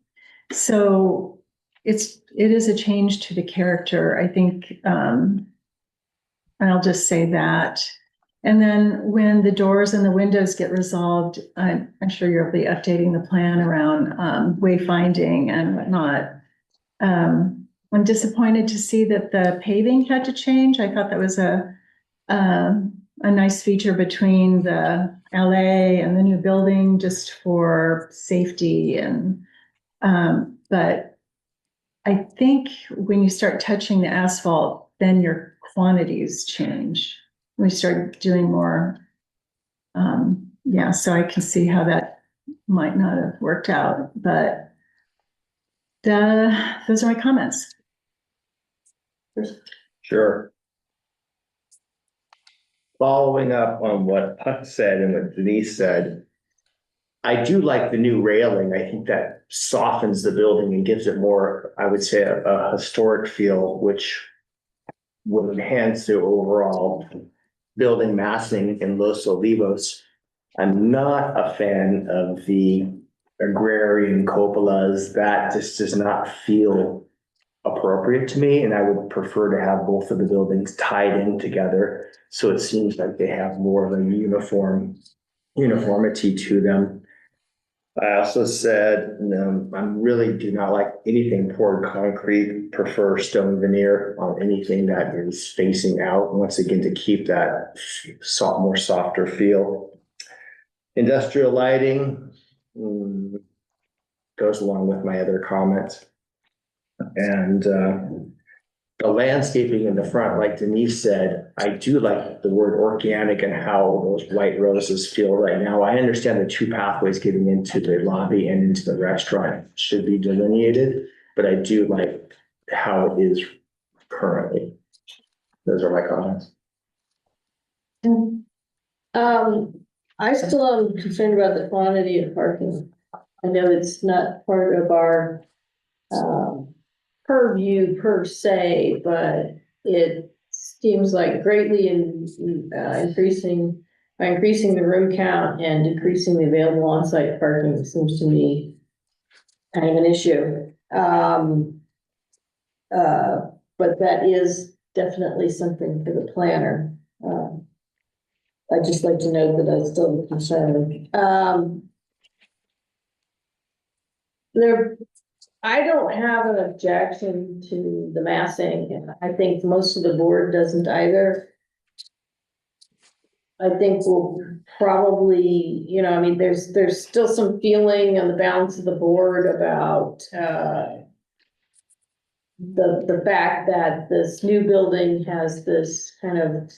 So it is a change to the character, I think. I'll just say that. And then when the doors and the windows get resolved, I'm sure you'll be updating the plan around wayfinding and whatnot. I'm disappointed to see that the paving had to change. I thought that was a a nice feature between the LA and the new building just for safety and, but I think when you start touching the asphalt, then your quantities change. We start doing more. Yeah, so I can see how that might not have worked out, but those are my comments. Sure. Following up on what Huck said and what Denise said, I do like the new railing. I think that softens the building and gives it more, I would say, a historic feel, which would enhance the overall building massing in Los Olivos. I'm not a fan of the agrarian cupolas. That just does not feel appropriate to me, and I would prefer to have both of the buildings tied in together, so it seems like they have more of a uniformity to them. I also said, I really do not like anything poured concrete, prefer stone veneer on anything that is facing out, once again, to keep that more softer feel. Industrial lighting goes along with my other comments. And the landscaping in the front, like Denise said, I do like the word organic and how those white roses feel right now. I understand the two pathways getting into the lobby and into the restaurant should be delineated, but I do like how it is currently. Those are my comments. I still am concerned about the quantity of parking. I know it's not part of our purview per se, but it seems like greatly increasing the room count and decreasing the available on-site parking seems to me kind of an issue. But that is definitely something for the planner. I'd just like to note that I still am concerned. I don't have an objection to the massing, and I think most of the board doesn't either. I think we'll probably, I mean, there's still some feeling on the balance of the board about the fact that this new building has this kind of,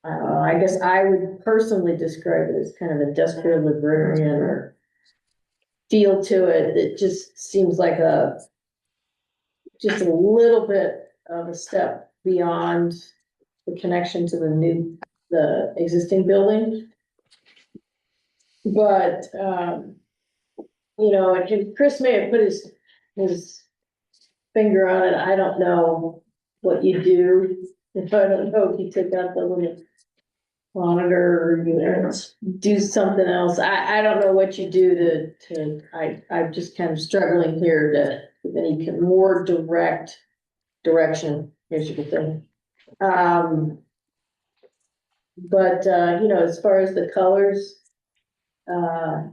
I guess I would personally describe it as kind of industrial librarian or feel to it. It just seems like just a little bit of a step beyond the connection to the existing building. But, and Chris may have put his finger on it. I don't know what you do. I don't know if you took out the little monitor or do something else. I don't know what you do I'm just kind of struggling here to give any more direct direction, here's your thing. But as far as the colors, I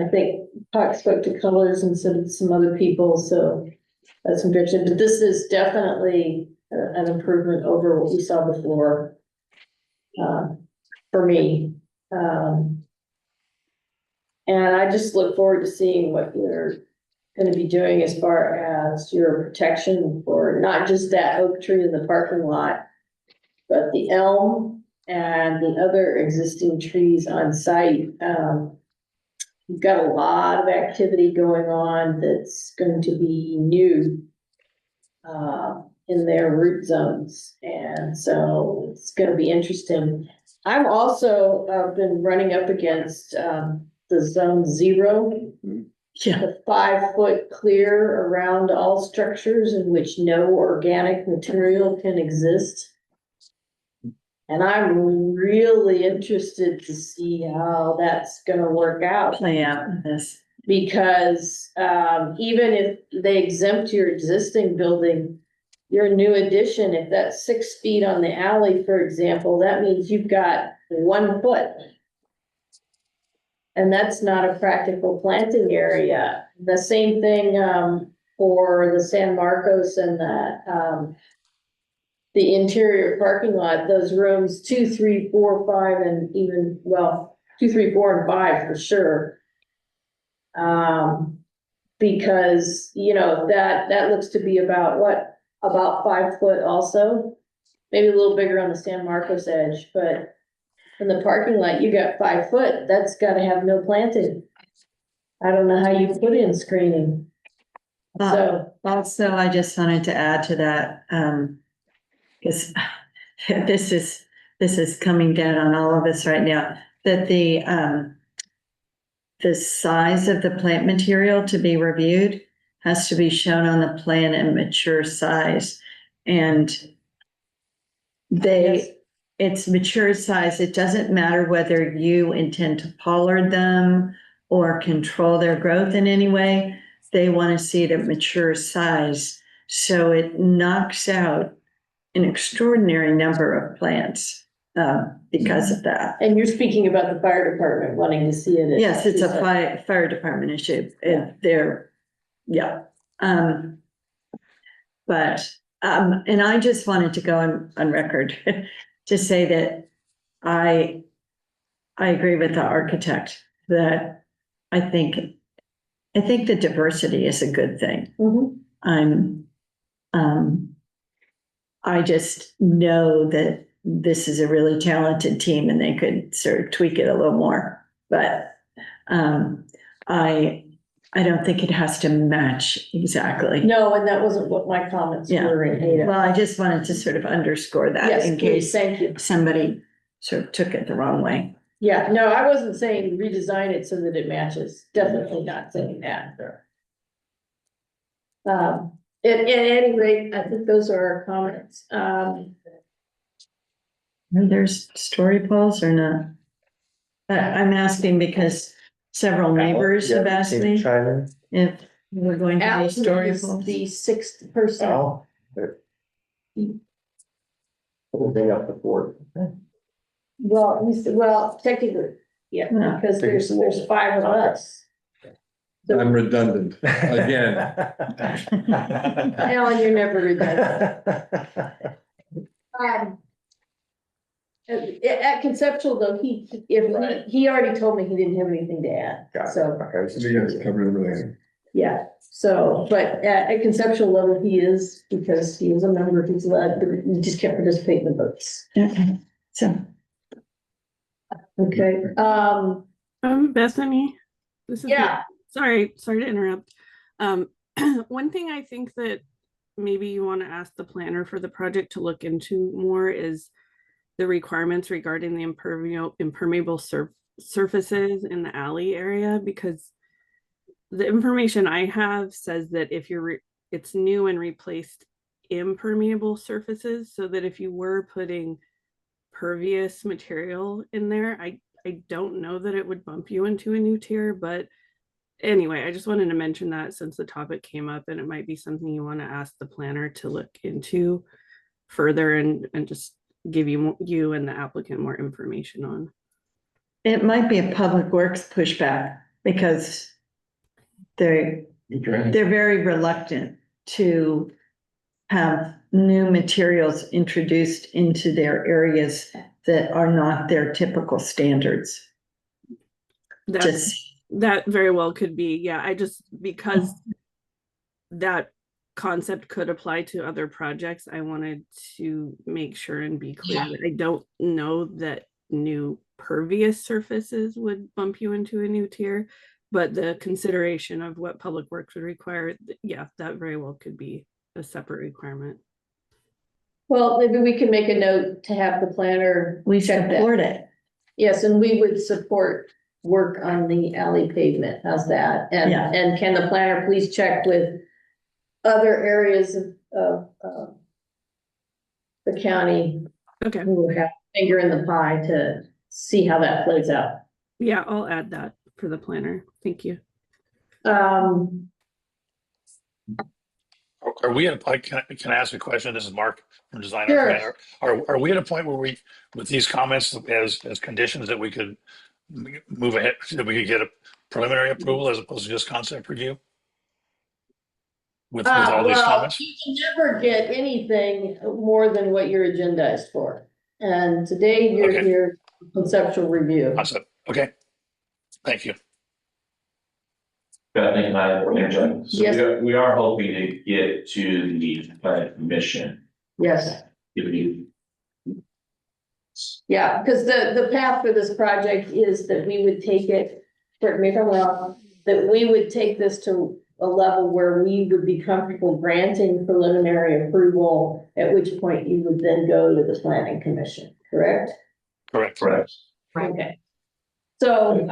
think Puck spoke to colors and some other people, so that's some direction. But this is definitely an improvement over what we saw before. For me, and I just look forward to seeing what you're going to be doing as far as your protection for not just that oak tree in the parking lot, but the elm and the other existing trees on site. You've got a lot of activity going on that's going to be new in their root zones, and so it's going to be interesting. I'm also been running up against the zone 0, the 5-foot clear around all structures in which no organic material can exist. And I'm really interested to see how that's going to work out. Play out in this. Because even if they exempt your existing building, your new addition, if that's 6 feet on the alley, for example, that means you've got 1 foot. And that's not a practical planting area. The same thing for the San Marcos and the the interior parking lot, those rooms 2, 3, 4, 5, and even, well, 2, 3, 4, and 5 for sure. Because, you know, that looks to be about what, about 5 foot also? Maybe a little bigger on the San Marcos edge, but in the parking lot, you got 5 foot, that's gotta have no planting. I don't know how you put in screening. So, Also, I just wanted to add to that, because this is coming down on all of us right now, that the size of the plant material to be reviewed has to be shown on the plan in mature size. And Yes. it's mature size. It doesn't matter whether you intend to pollard them or control their growth in any way. They want to see it at mature size. So it knocks out an extraordinary number of plants because of that. and you're speaking about the fire department wanting to see it. Yes, it's a fire department issue. They're, yeah. But, and I just wanted to go on record to say that I agree with the architect that I think the diversity is a good thing. Mhm. I just know that this is a really talented team and they could sort of tweak it a little more, but I don't think it has to match exactly. No, and that wasn't what my comments Yeah. were in Ada. Well, I just wanted to sort of underscore that Yes, in please, case thank you. somebody sort of took it the wrong way. Yeah, no, I wasn't saying redesign it so that it matches, definitely not saying that. At any rate, I think those are our comments. There's story polls or not? I'm asking because several neighbors have asked me if we're going to be Allison story is polls. the 6th person. Oh. We'll bring up the board. Well, technically, yeah, Yeah. because there's 5 of us. I'm redundant again. Alan, you're never redundant. At conceptual though, he already told me he didn't have anything to add, Got it. so, Okay. So you guys covered everything. yeah. So, but at conceptual level, he is, because he was a member, he's led, but he just can't participate in the votes. Okay, so. Okay, Bethany, this is yeah, sorry to interrupt. One thing I think that maybe you want to ask the planner for the project to look into more is the requirements regarding the impermeable surfaces in the alley area, because the information I have says that if it's new and replaced impermeable surfaces, so that if you were putting pervious material in there, I don't know that it would bump you into a new tier, but anyway, I just wanted to mention that since the topic came up, and it might be something you want to ask the planner to look into further and just give you and the applicant more information on. It might be a public works pushback because they're very reluctant to have new materials introduced into their areas that are not their typical standards. That very well could be, yeah. Because that concept could apply to other projects, I wanted to make sure and be clear that I don't know that new pervious surfaces would bump you into a new tier, but the consideration of what public works would require, yeah, that very well could be a separate requirement. well, maybe we can make a note to have the planner. We check that. support it. Yes, and we would support work on the alley pavement, how's that? Yeah. And can the planner please check with other areas of the county Okay, who have a finger in the pie to see how that plays out? yeah, I'll add that for the planner. Thank you. Are we at a point, can I ask a question? This is Mark from Design Sure. Planner. Are we at a point where we, with these comments as conditions that we could move ahead, that we could get a preliminary approval as opposed to just concept review? with all these Well, comments? you can never get anything more than what you're agendized for. And today you're Okay. here for conceptual review. Awesome. Okay. Thank you. I think I interject. So Yes. we are hoping to get to the planning commission. Yes. If you, Yeah, because the path for this project is that we would take it, correct me if I'm wrong, that we would take this to a level where we would be comfortable granting preliminary approval, at which point you would then go to the planning commission, correct? Correct. correct. Okay. So,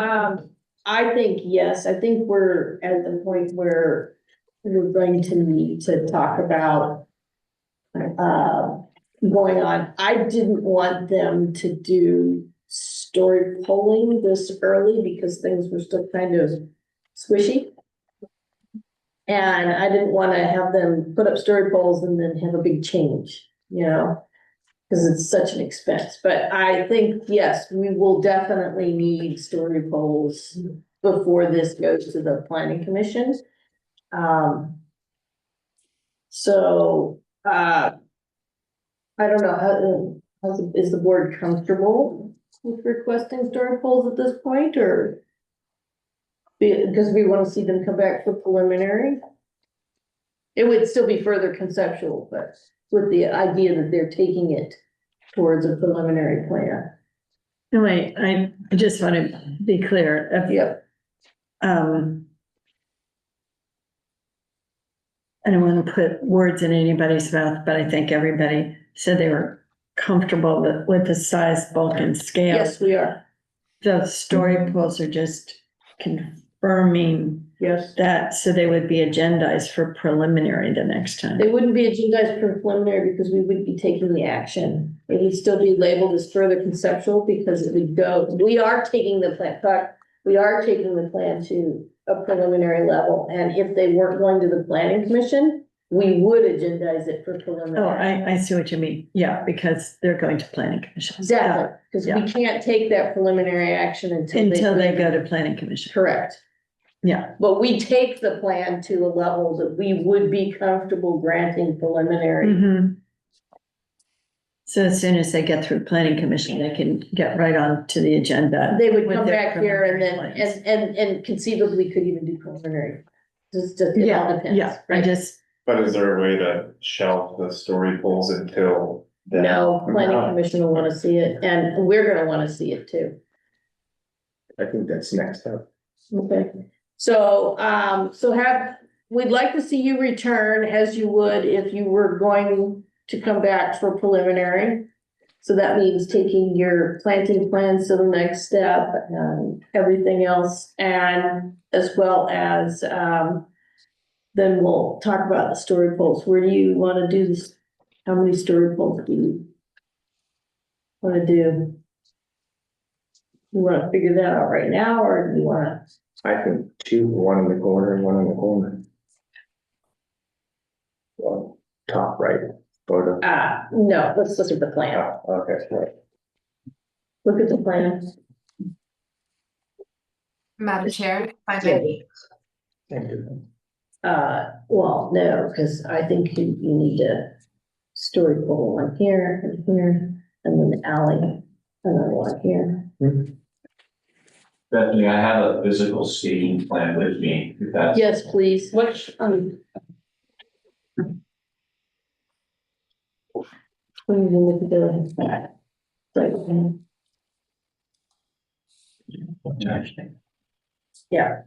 I think, yes, I think we're at the point where we're going to need to talk about going on. I didn't want them to do story polling this early because things were still kind of squishy. And I didn't want to have them put up story polls and then have a big change, you know? Because it's such an expense, but I think, yes, we will definitely need story polls before this goes to the planning commission. So, I don't know, is the board comfortable with requesting story polls at this point, or? Because we want to see them come back for preliminary. It would still be further conceptual, but with the idea that they're taking it towards a preliminary plan. No, wait, I just want to be clear. Yep. I don't want to put words in anybody's mouth, but I think everybody said they were comfortable with the size, bulk, and scale. Yes, we are. The story polls are just confirming Yes. that, so they would be agendized for preliminary the next time. They wouldn't be agendized for preliminary because we would be taking the action. It would still be labeled as further conceptual because it would go, we are taking the plan to a preliminary level. And if they weren't going to the planning commission, we would agendize it for Oh, preliminary. I see what you mean. Yeah, because they're going to planning commission. Exactly, because Yeah. we can't take that preliminary action Until they go to planning commission. Correct. Yeah, But we take the plan to a level that we would be comfortable granting preliminary. mhm. So as soon as they get through planning commission, they can get right on to the agenda. They would with come their back here and then, preliminary plans. and conceively could even do preliminary. Just, it all Yeah, depends. yeah, I right? just, But is there a way to shelve the story polls until then? No, planning No. commission will wanna see it, and we're gonna wanna see it too. I think that's next up. Okay, so, we'd like to see you return as you would if you were going to come back for preliminary. So that means taking your planting plans to the next step and everything else, and as well as, then we'll talk about the story polls. Where do you wanna do this? How many story polls do you wanna do? You wanna figure that out right now, or do you wanna? I think two, one in the corner and one in the corner. Well, top right photo. No, let's look at the plan. Oh, okay, right. Look at the plan. Madam Chair, if I may. Thank you. Well, no, because I think you need to story pole one here and here, and then the alley, another one here. Bethany, I have a physical staging plan with me, if that's. Yes, please. Which, When you look at the. Right. Yeah.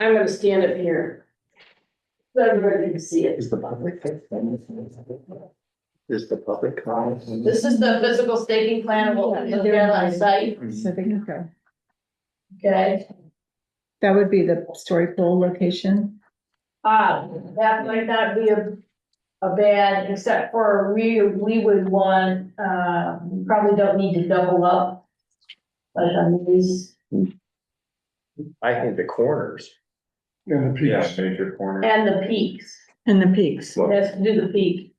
I'm gonna stand up here. So everybody can see it. Is the public? Is the public comment? This is the physical staking plan of what we look at on site, So they can go. okay? That would be the story pole location. That might not be a bad, except for we would want, probably don't need to double up. Like on these, I think the corners. And the Yeah, peaks. major corner. and the peaks, and the peaks. Well, let's do the peak.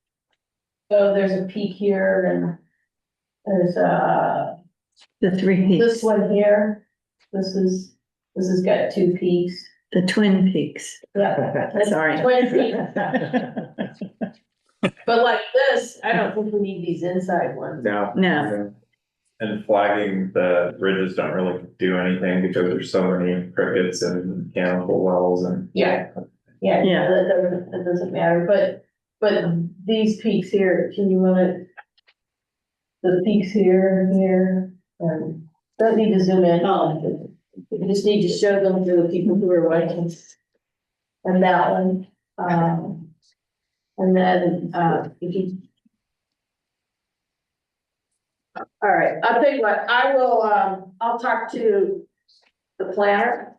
So there's a peak here and there's, The three this peaks, one here, this has got two peaks. The Twin Peaks. Yeah. that's Sorry. 20 feet. But like this, I don't think we need these inside ones. No. No. And flagging the bridges don't really do anything because there's so many crickets and mechanical wells and. Yeah. Yeah, Yeah. that doesn't matter, but these peaks here, can you run it? The peaks here and here, don't need to zoom in on. You just need to show them to the people who are watching. And that one, and then, if you. All right, I'll tell you what, I will, I'll talk to the planner.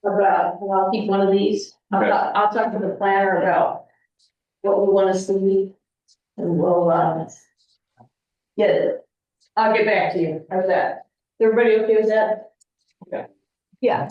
About, and I'll keep one of these, Okay. I'll talk to the planner about what we wanna see. And we'll, get it. I'll get back to you, how's that? Is everybody okay with that? Okay. Yeah.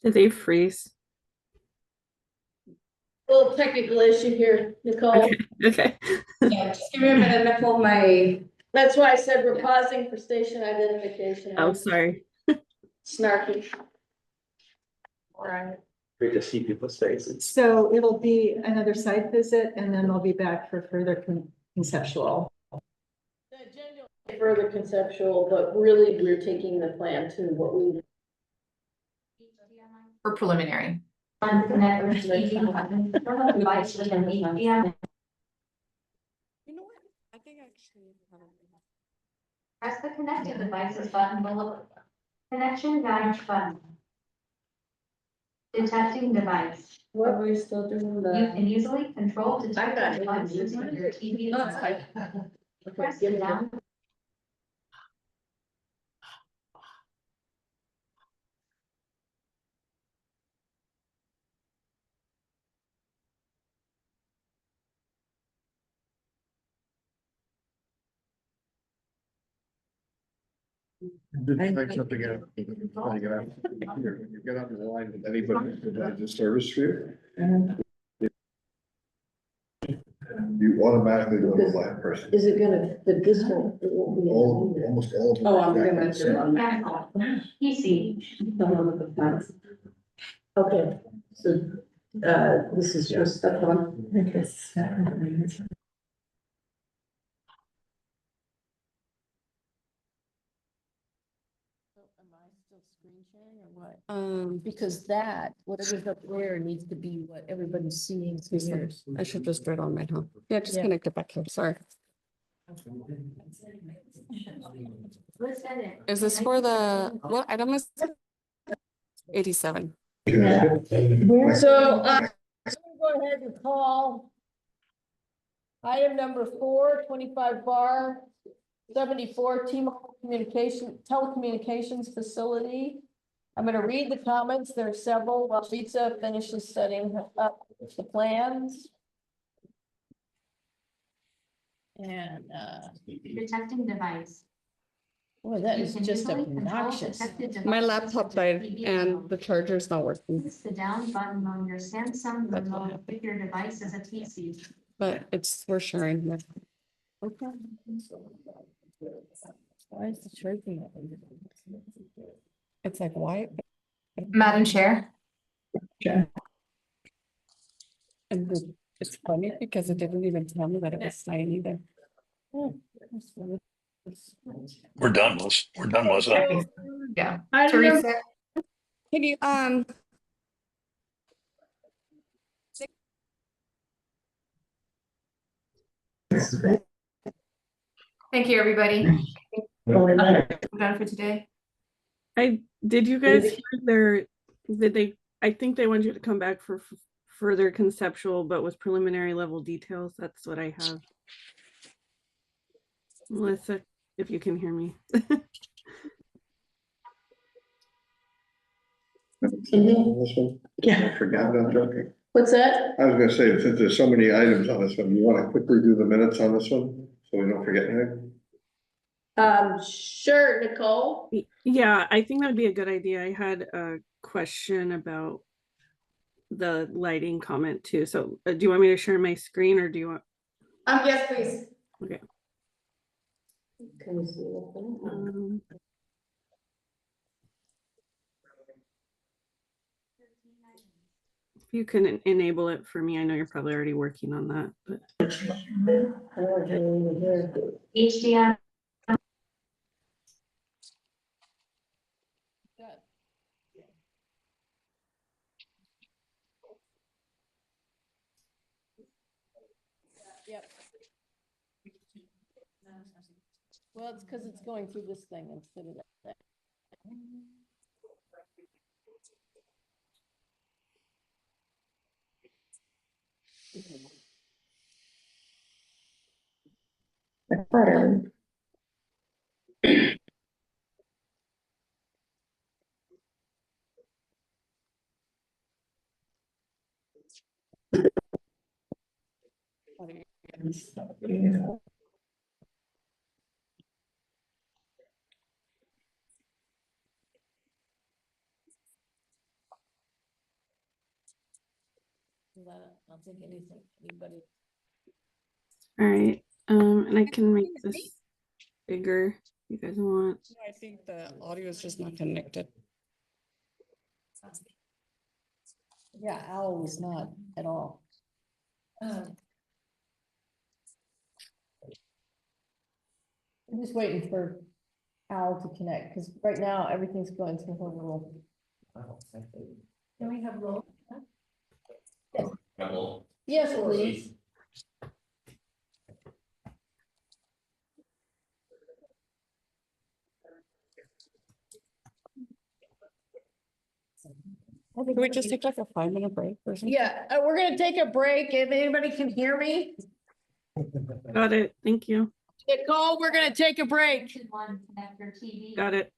Did they freeze? Little technical issue here, Nicole. Okay. Yeah, just give me a minute to pull my. That's why I said we're pausing for station identification. Oh, sorry. Snarky. All right. Great to see people's faces. So it'll be another site visit and then they'll be back for further conceptual. The agenda will be further conceptual, but really we're taking the plan to what we. For preliminary. Press the connected devices button below. Connection managed button. Detecting device. What are we still doing You the? can easily control I got detected it. devices with your TV. Oh, it's fine. Press the down. Did pick something up. Trying to get out. Here, you get on the line with anybody who provides a service for you. You automatically go to the live person. Is it gonna, but this one, it won't be. Almost all of them. Oh, I'm gonna do it on that. PC. Okay, so, this is just stuff on. Because that, whatever's up there needs to be what everybody's seeing. I should just do it on my phone. Yeah, just Yeah. connect it back here, sorry. Is this for the, what item is it? 87. So, I'm gonna go ahead and call item number 4, 25 bar 74 T-Mobile telecommunications facility. I'm gonna read the comments. There are several while Lisa finishes setting up the plans. And, Detecting device. boy, that You is can just easily control obnoxious. detected My devices laptop with your died TV and remote. the charger's not working, Press the down button on your Samsung That's what remote happened. if your device is a PC. but we're sharing. that. Okay. Why is the charging? It's like, why? Madam Chair, And it's funny because it didn't even tell me that it was signed either. We're done, Melissa. We're done, Melissa. yeah. Item number Teresa, Can you, thank you, everybody. I'm done for today. Did you guys hear I think they want you to come back for further conceptual, but with preliminary level details. That's what I have. Melissa, if you can hear me. This one? Yeah. I forgot about joking. What's that? I was gonna say, since there's so many items on this one, you wanna quickly do the minutes on this one, so we don't forget anything? Sure, Nicole. Yeah, I think that'd be a good idea. I had a question about the lighting comment too. So do you want me to share my screen or do you want? Yes, please. Okay. Can we see the thing? If you can enable it for me, I know you're probably already working on that, but. HDM. Yep. Well, it's because it's going through this thing instead of that. I don't think anybody. All right, and I can make this bigger if you guys want. I think the audio is just not connected. Yeah, Owl was not at all. I'm just waiting for Owl to connect, because right now everything's going through her little. Can we have roll? Yes, please. Can we just take like a 5-minute break or something? Yeah, we're gonna take a break. If anybody can hear me. Got it. Thank you. Nicole, we're gonna take a break. One connector TV. Got it.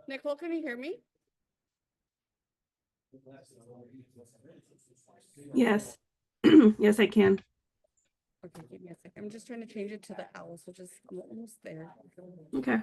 Nicole, can you hear me? Yes. Yes, I can. Okay, give me a second. I'm just trying to change it to the owl, so just, I'm almost there. Okay.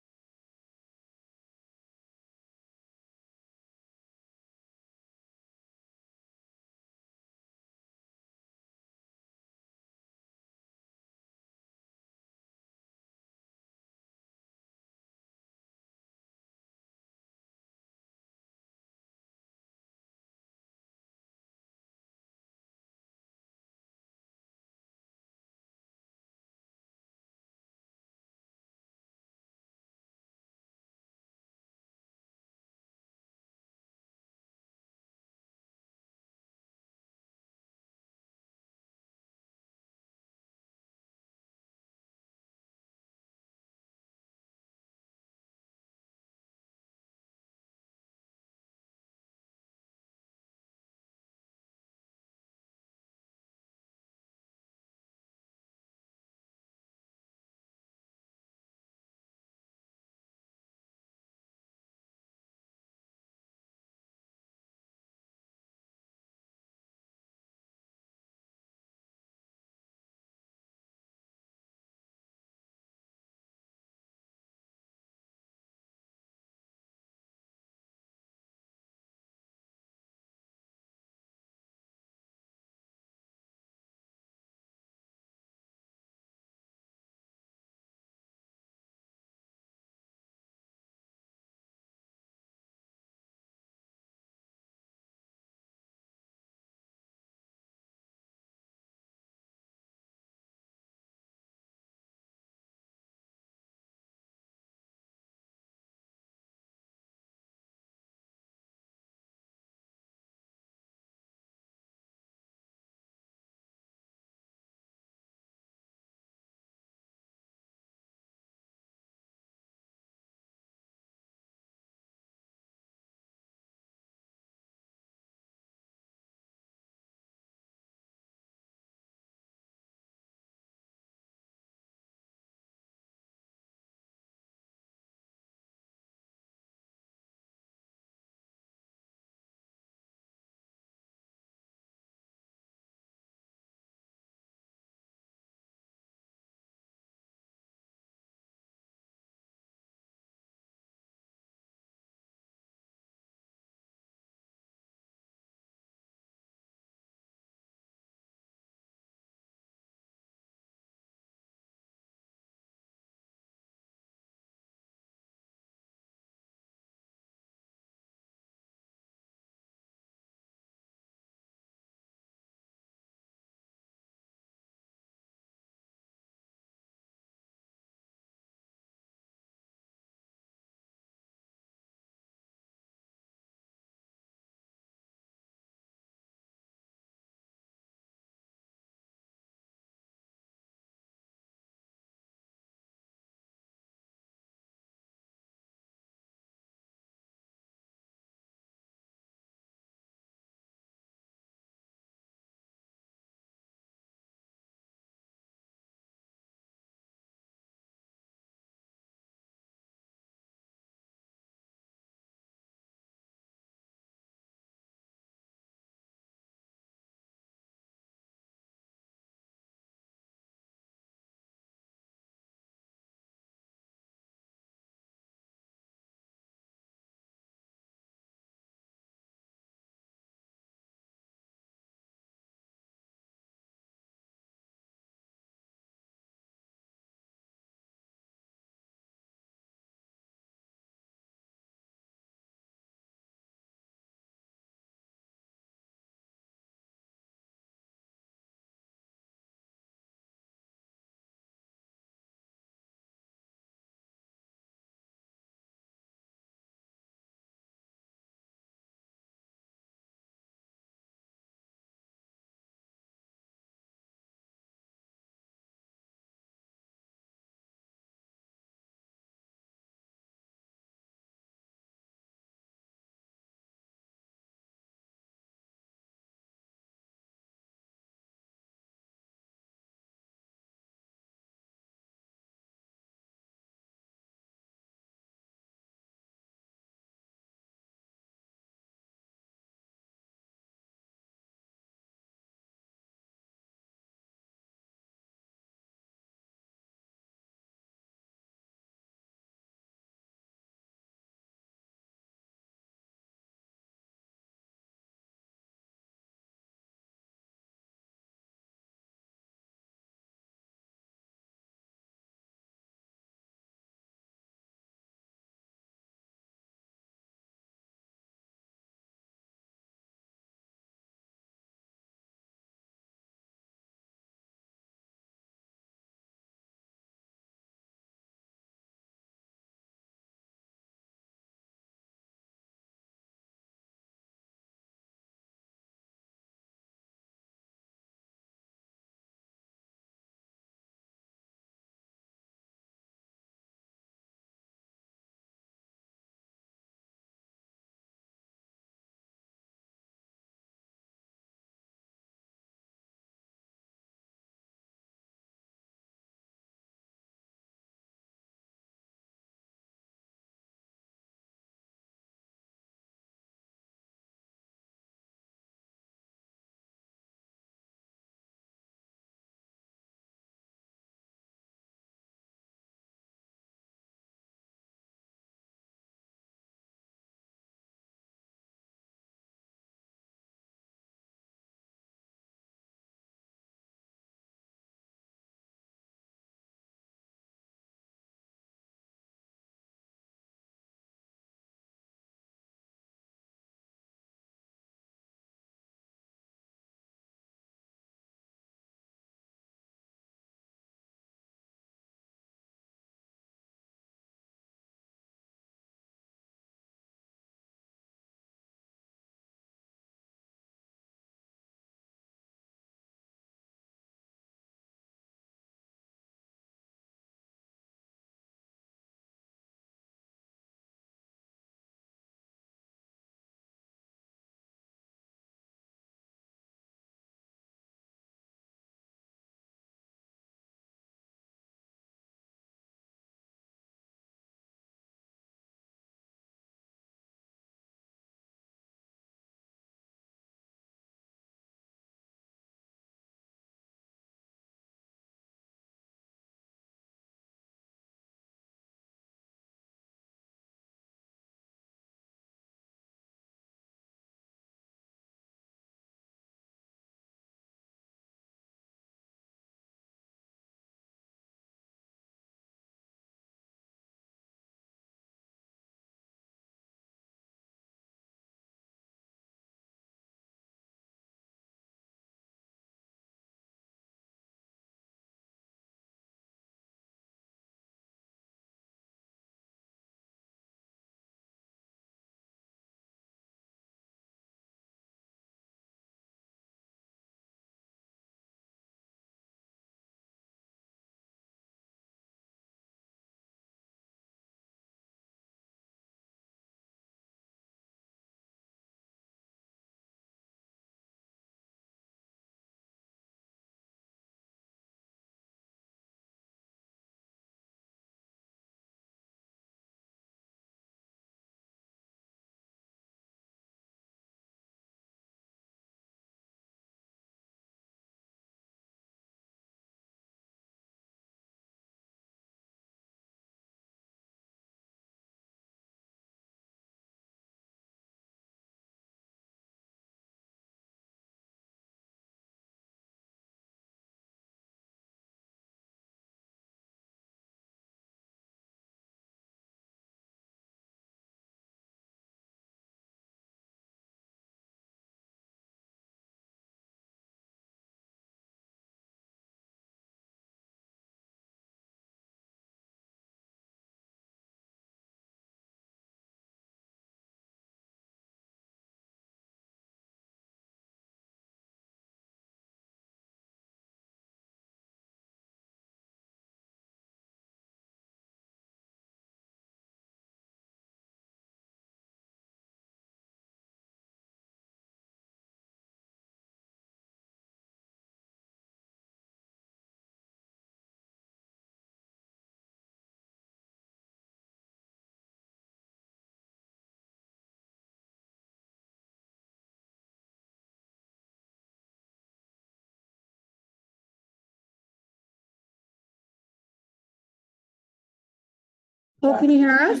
Oh, can you hear us?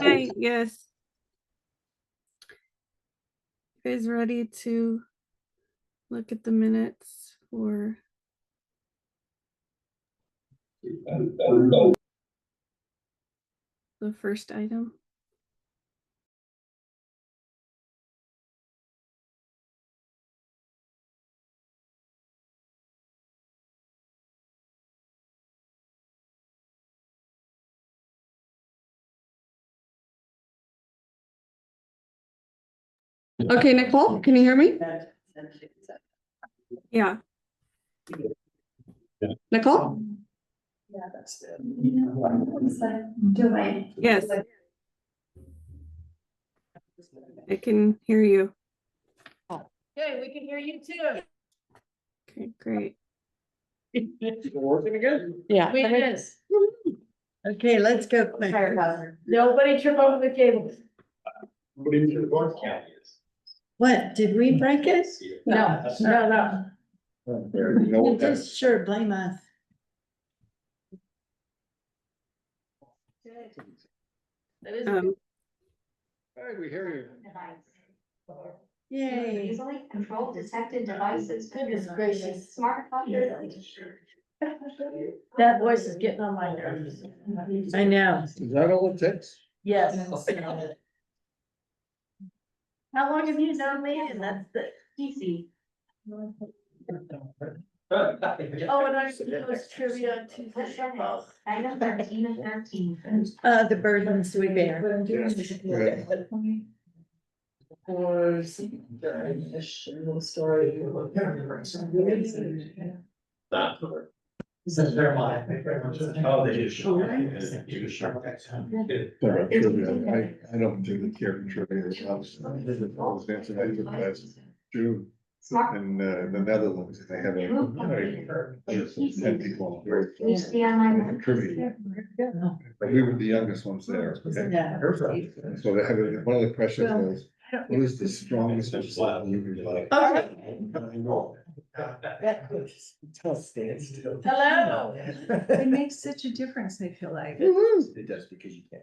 Hi, yes. You guys ready to look at the minutes for the first item? Okay, Nicole, can you hear me? Yeah, Nicole? yes. I can hear you. Okay, we can hear you too. Okay, great. Working again? Yeah. We did. Okay, let's go. quick. Nobody trip over the cables. What, did we break it? No, no. You just sure blame us. That is. Um, All right, we hear you. Yay. Easily control detected devices. Goodness gracious. Smart home. That voice is getting on my nerves. I know. Is that all it takes? Yes. How long have you known me? And that's the DC. Oh, and I suppose trivia on Tuesday. Oh. Item 13 and 13. The burdens we bear. Oh, they do. I don't really care for trivia. I was dancing in last June in the Netherlands. They have there's 10 people on board. Trivia. We were the youngest ones there. Okay? So they have, one of the questions was, what is the strongest result you can like? Hello. It makes such a difference, I feel like. It does because you can't.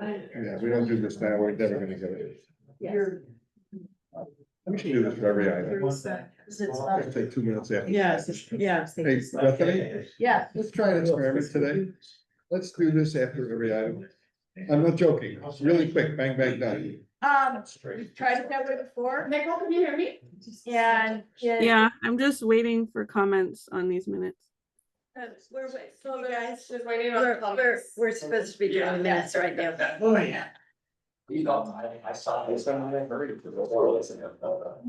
Yeah, we don't do this now, we're never gonna get it. You're. We should do this for every item. It's Let's take 2 minutes after. Yes, yeah. Hey, Bethany, Yeah. let's try an experiment today. Let's do this after every item. I'm not joking, really quick, bang, bang, done. We've tried it that way before. Nicole, can you hear me? And. yeah, I'm just waiting for comments on these minutes. We're, so You guys, guys just waiting on comments. We're supposed to be doing the minutes right now. Oh, yeah. You know, I saw this when I heard it before.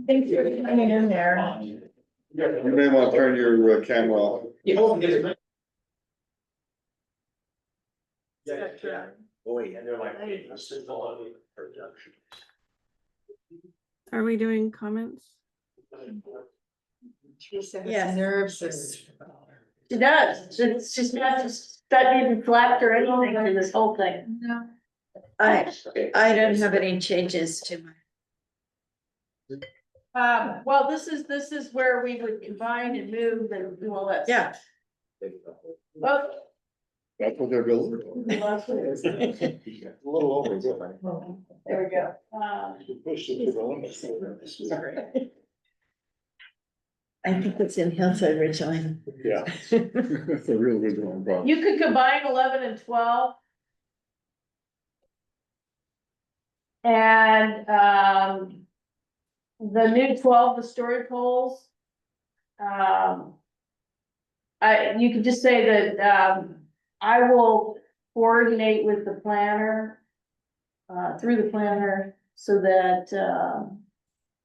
thank you for hanging in there. You may want to turn your camera off. Yeah. Boy, and they're like, hey, this is all of Are we doing comments? Yes. Nerves. She does. She's not studied and flapped or anything in this whole thing. No. I don't have any changes to my. Well, this is where we would combine and move and do all that. Yeah. Well. That's what they're building. There A little over, different. we go. Push it to the limit. I think it's in Hillside Ridgeline. Yeah. That's a real good one, bro. You could combine 11 and 12. And, the new 12, the story poles. You could just say that, I will coordinate with the planner. Through the planner, so that,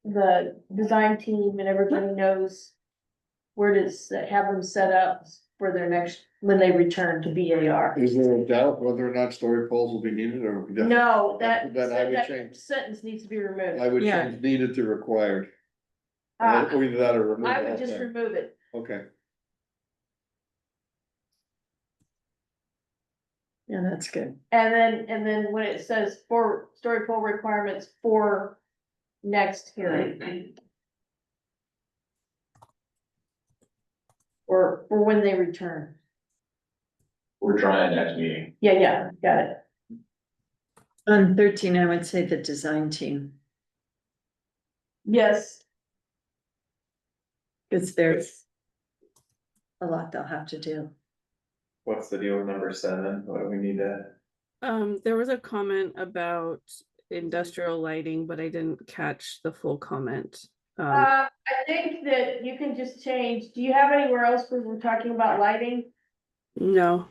the design team and everybody knows where to have them set up for their next, when they return to BAR. Is there a doubt whether or not story poles will be needed or? No, that Then I would change, sentence needs to be removed. I would Yeah. change needed to required. Ah. Or either that or remove. I the would whole just thing. remove it. Okay, Yeah, that's good. And then when it says for story pole requirements for next hearing. Or when they return. We're trying next meeting. Yeah, got it. On 13, I would say the design team, Yes, because there's a lot they'll have to do. What's the deal with number 7? What do we need to? There was a comment about industrial lighting, but I didn't catch the full comment. I think that you can just change, do you have anywhere else where we're talking about lighting? No,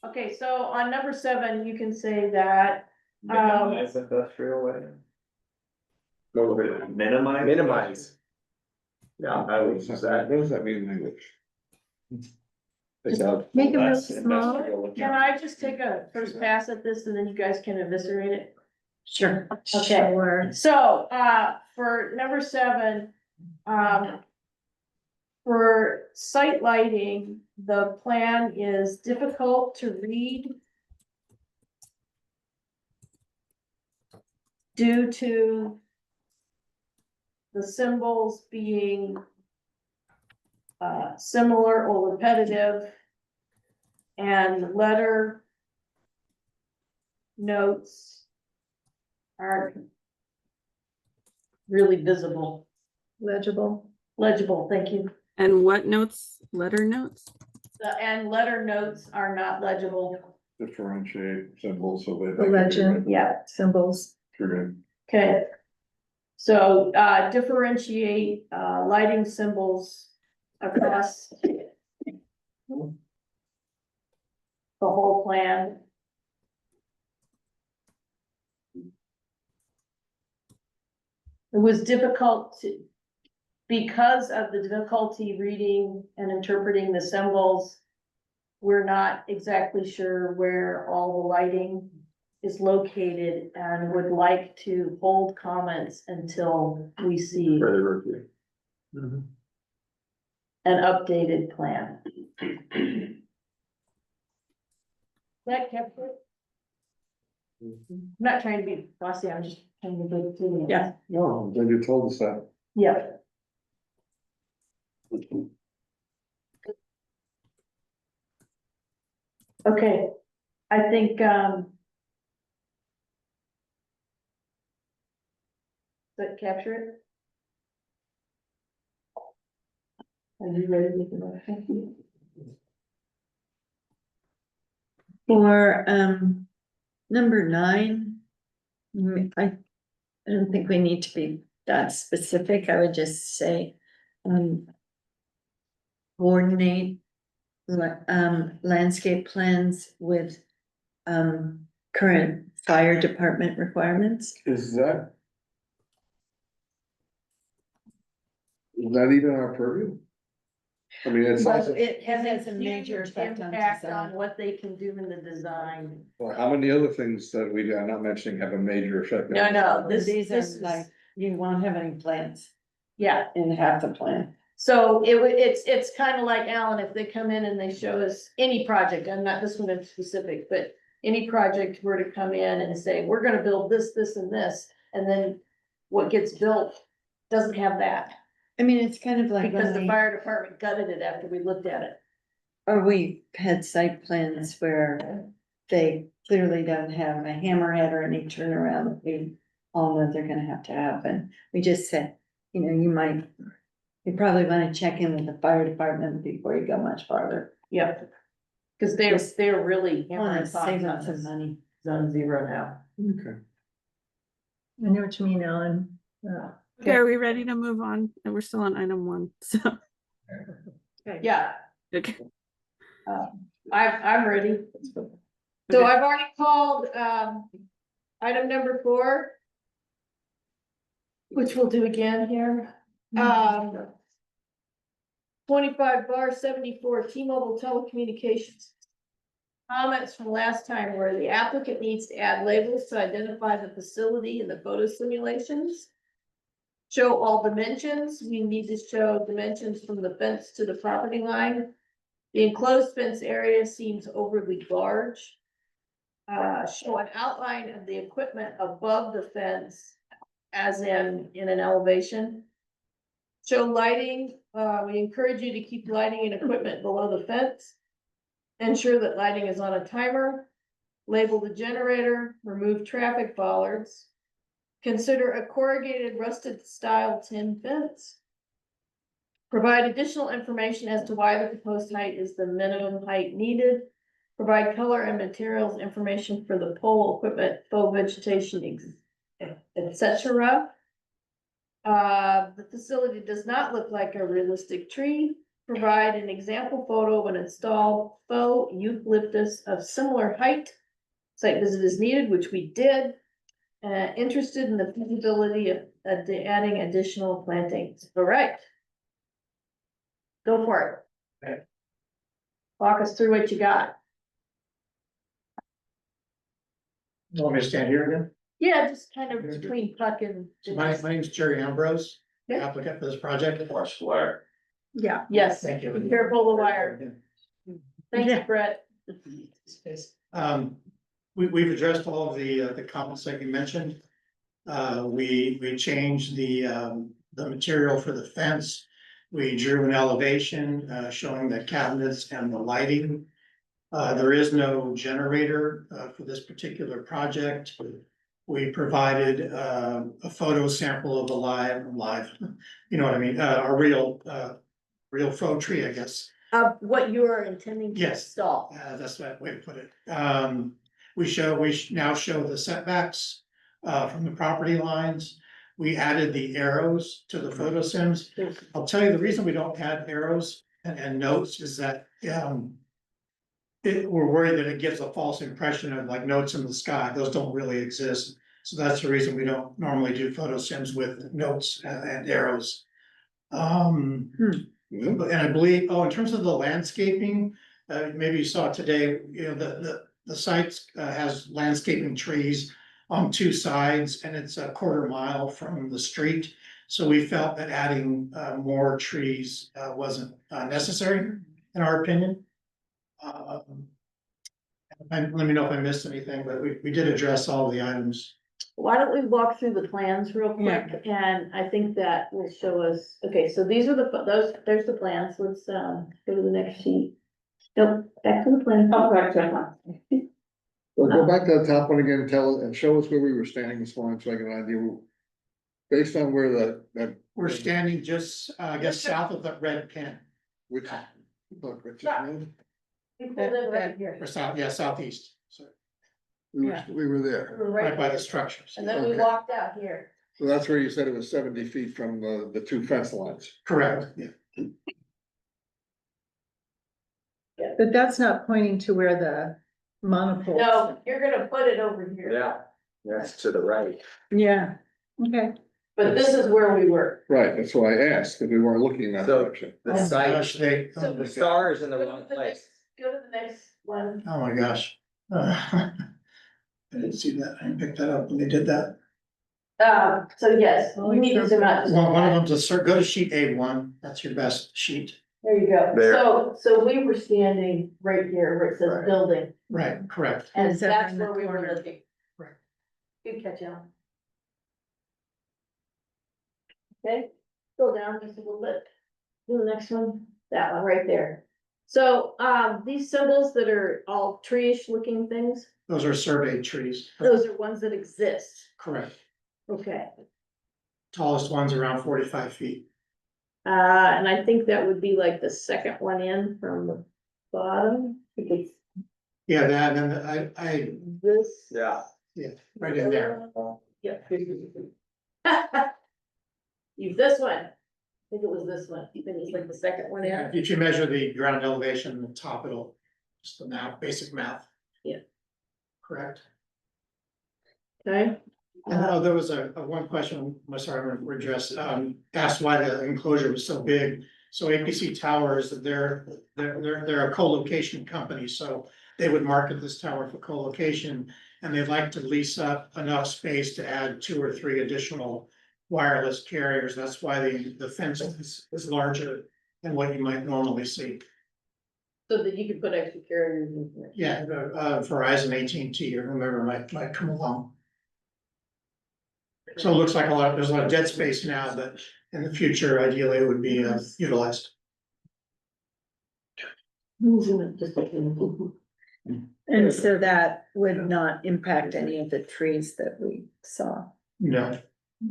Okay, so on number 7, you can say that, Minimize industrial lighting? Go with it, minimize? Minimize. Yeah, I would use What that. does that mean in English? Take out make it real Less small. industrial. can I just take a first pass at this and then you guys can eviscerate it? Sure. Okay. Sure. So, for number 7, for site lighting, the plan is difficult to read due to the symbols being similar or repetitive, and letter notes aren't really visible. Legible, thank you. And what notes? Letter notes? And letter notes are not legible. Differentiate symbols so they. The legend. Yeah. Symbols. Correct. Okay. So, differentiate, lighting symbols across the whole plan. It was difficult to, because of the difficulty reading and interpreting the symbols, we're not exactly sure where all the lighting is located and would like to hold comments until we see Further review. an updated plan. That kept it? I'm not trying to be bossy, I'm just trying to go through it. Yeah. No, then you told us that. Yeah. Okay, I think, that capture it? Are you ready to make a motion? For, number 9, I don't think we need to be that specific. I would just say, coordinate landscape plans with, current fire department requirements. Is that even our purview? I mean, it's, Well, it has a a major huge effect on impact design. on what they can do in the design. well, how many other things that we are not mentioning have a major effect? on No, no, design? this These is, are like, you won't have any plans yeah, in half the plan. so it's kind of like Alan, if they come in and they show us any project, I'm not this one in specific, but any project were to come in and say, we're gonna build this, this, and this, and then what gets built doesn't have that, I mean, it's kind of like, because the fire department gutted it after we looked at it. or we had site plans where they clearly don't have a hammerhead or any turnaround. We all know they're gonna have to happen. We just said, you know, you probably wanna check in with the fire department before you go much farther. Yep. Cause they're really Wanna hammering save thoughts up on some this. money. Zone 0 now. Okay. I know what you mean, Ellen. Okay, are we ready to move on? And we're still on item 1, so. Yeah, Okay. I'm ready. So Okay. I've already called, item number 4. Which we'll do again here. 25/74 T-Mobile Telecommunications. Comments from last time where the applicant needs to add labels to identify the facility in the photo simulations. Show all dimensions. We need to show dimensions from the fence to the property line. The enclosed fence area seems overly large. Show an outline of the equipment above the fence, as in an elevation. Show lighting. We encourage you to keep lighting and equipment below the fence. ensure that lighting is on a timer, label the generator, remove traffic bollards, consider a corrugated rusted style tin fence, provide additional information as to why the proposed height is the minimum height needed, provide color and materials information for the pole equipment, faux vegetation, etc. The facility does not look like a realistic tree. Provide an example photo of an installed faux eucalyptus of similar height. Site visit is needed, which we did. Interested in the feasibility of adding additional plantings. All right. Go for it. Okay. Walk us through what you got. You want me to stand here again? Yeah, just kind of between Puck and. So my name's Jerry Ambrose, Yeah. applicant for this project. Yeah, yes. Thank you. Be careful of the wire. Thank you, Brett. We've addressed all of the comments that you mentioned. We changed the material for the fence. We drew an elevation, showing the cabinets and the lighting. There is no generator, for this particular project. We provided, a photo sample of the live, you know what I mean, a real faux tree, I guess. Of what you are intending to Yes. install. That's the way to put it. We now show the setbacks, from the property lines. We added the arrows to the photo sims. I'll tell you, the reason we don't add arrows and notes is that, we're worried that it gives a false impression of like notes in the sky. Those don't really exist. So that's the reason we don't normally do photo sims with notes and arrows. And I believe, in terms of the landscaping, maybe you saw today, you know, the site has landscaping trees on two sides and it's a quarter mile from the street. So we felt that adding more trees wasn't necessary, in our opinion. And let me know if I missed anything, but we did address all the items. Why don't we walk through the plans real quick, and I think that will show us, okay, so these are there's the plans, let's, go to the next sheet. Nope, back to the plan. Oh, back to Well, go back to the top one again, and show us where we were standing this morning, so I get an idea. Based on where that. We're standing just, I guess, south of the red pin, Which, look, what's his name? We pulled it right here, or southeast, sorry, We were there. we were right right by the there, structures. and then we Okay. walked out here. So that's where you said it was 70 feet from the two fence lines. Correct, yeah. But that's not pointing to where the monopole. No, you're gonna put it over here. Yeah, that's to the right. Yeah, okay. But this is where we were. Right, that's why I asked, because we weren't looking in that So- direction. The Oh, site, gosh, So- the star is in the Go to wrong the place. next- Go to the next one. Oh my gosh. I didn't see that, I didn't pick that up when they did that. So yes, we need to zoom out. One of them's go to sheet A1, that's your best sheet. There you go. There. So we were standing right here where it says Right. building, Right, correct. and It's over that's in the where we were corner. looking. Right. Good catch, Alan. Okay, go down just a little bit. Do the next one, that one right there. So, these symbols that are all tree-ish looking things, Those are surveyed trees. those are ones that exist. Correct. Okay, Tallest one's around 45 feet. and I think that would be like the second one in from the bottom. Because Yeah, that, and I, this. Yeah. right in there. Yeah. Use this one. I think it was this one. I think it was like the second one Yeah, in. if you measure the ground elevation on the top, it'll, just the math, basic math. Yeah. Correct. Okay. And there was a one question, I'm sorry, I'm gonna address, asked why the enclosure was so big. So APC Towers, they're a co-location company, so they would market this tower for co-location. And they'd like to lease up enough space to add 2 or 3 additional wireless carriers. That's why the fence is larger than what you might normally see. So that you could put extra carriers in there. Yeah, Verizon, AT&T, or whomever might come along. So it looks like there's a lot of dead space now, but in the future, ideally, it would be utilized. And so that would not impact any of the trees that we saw. No,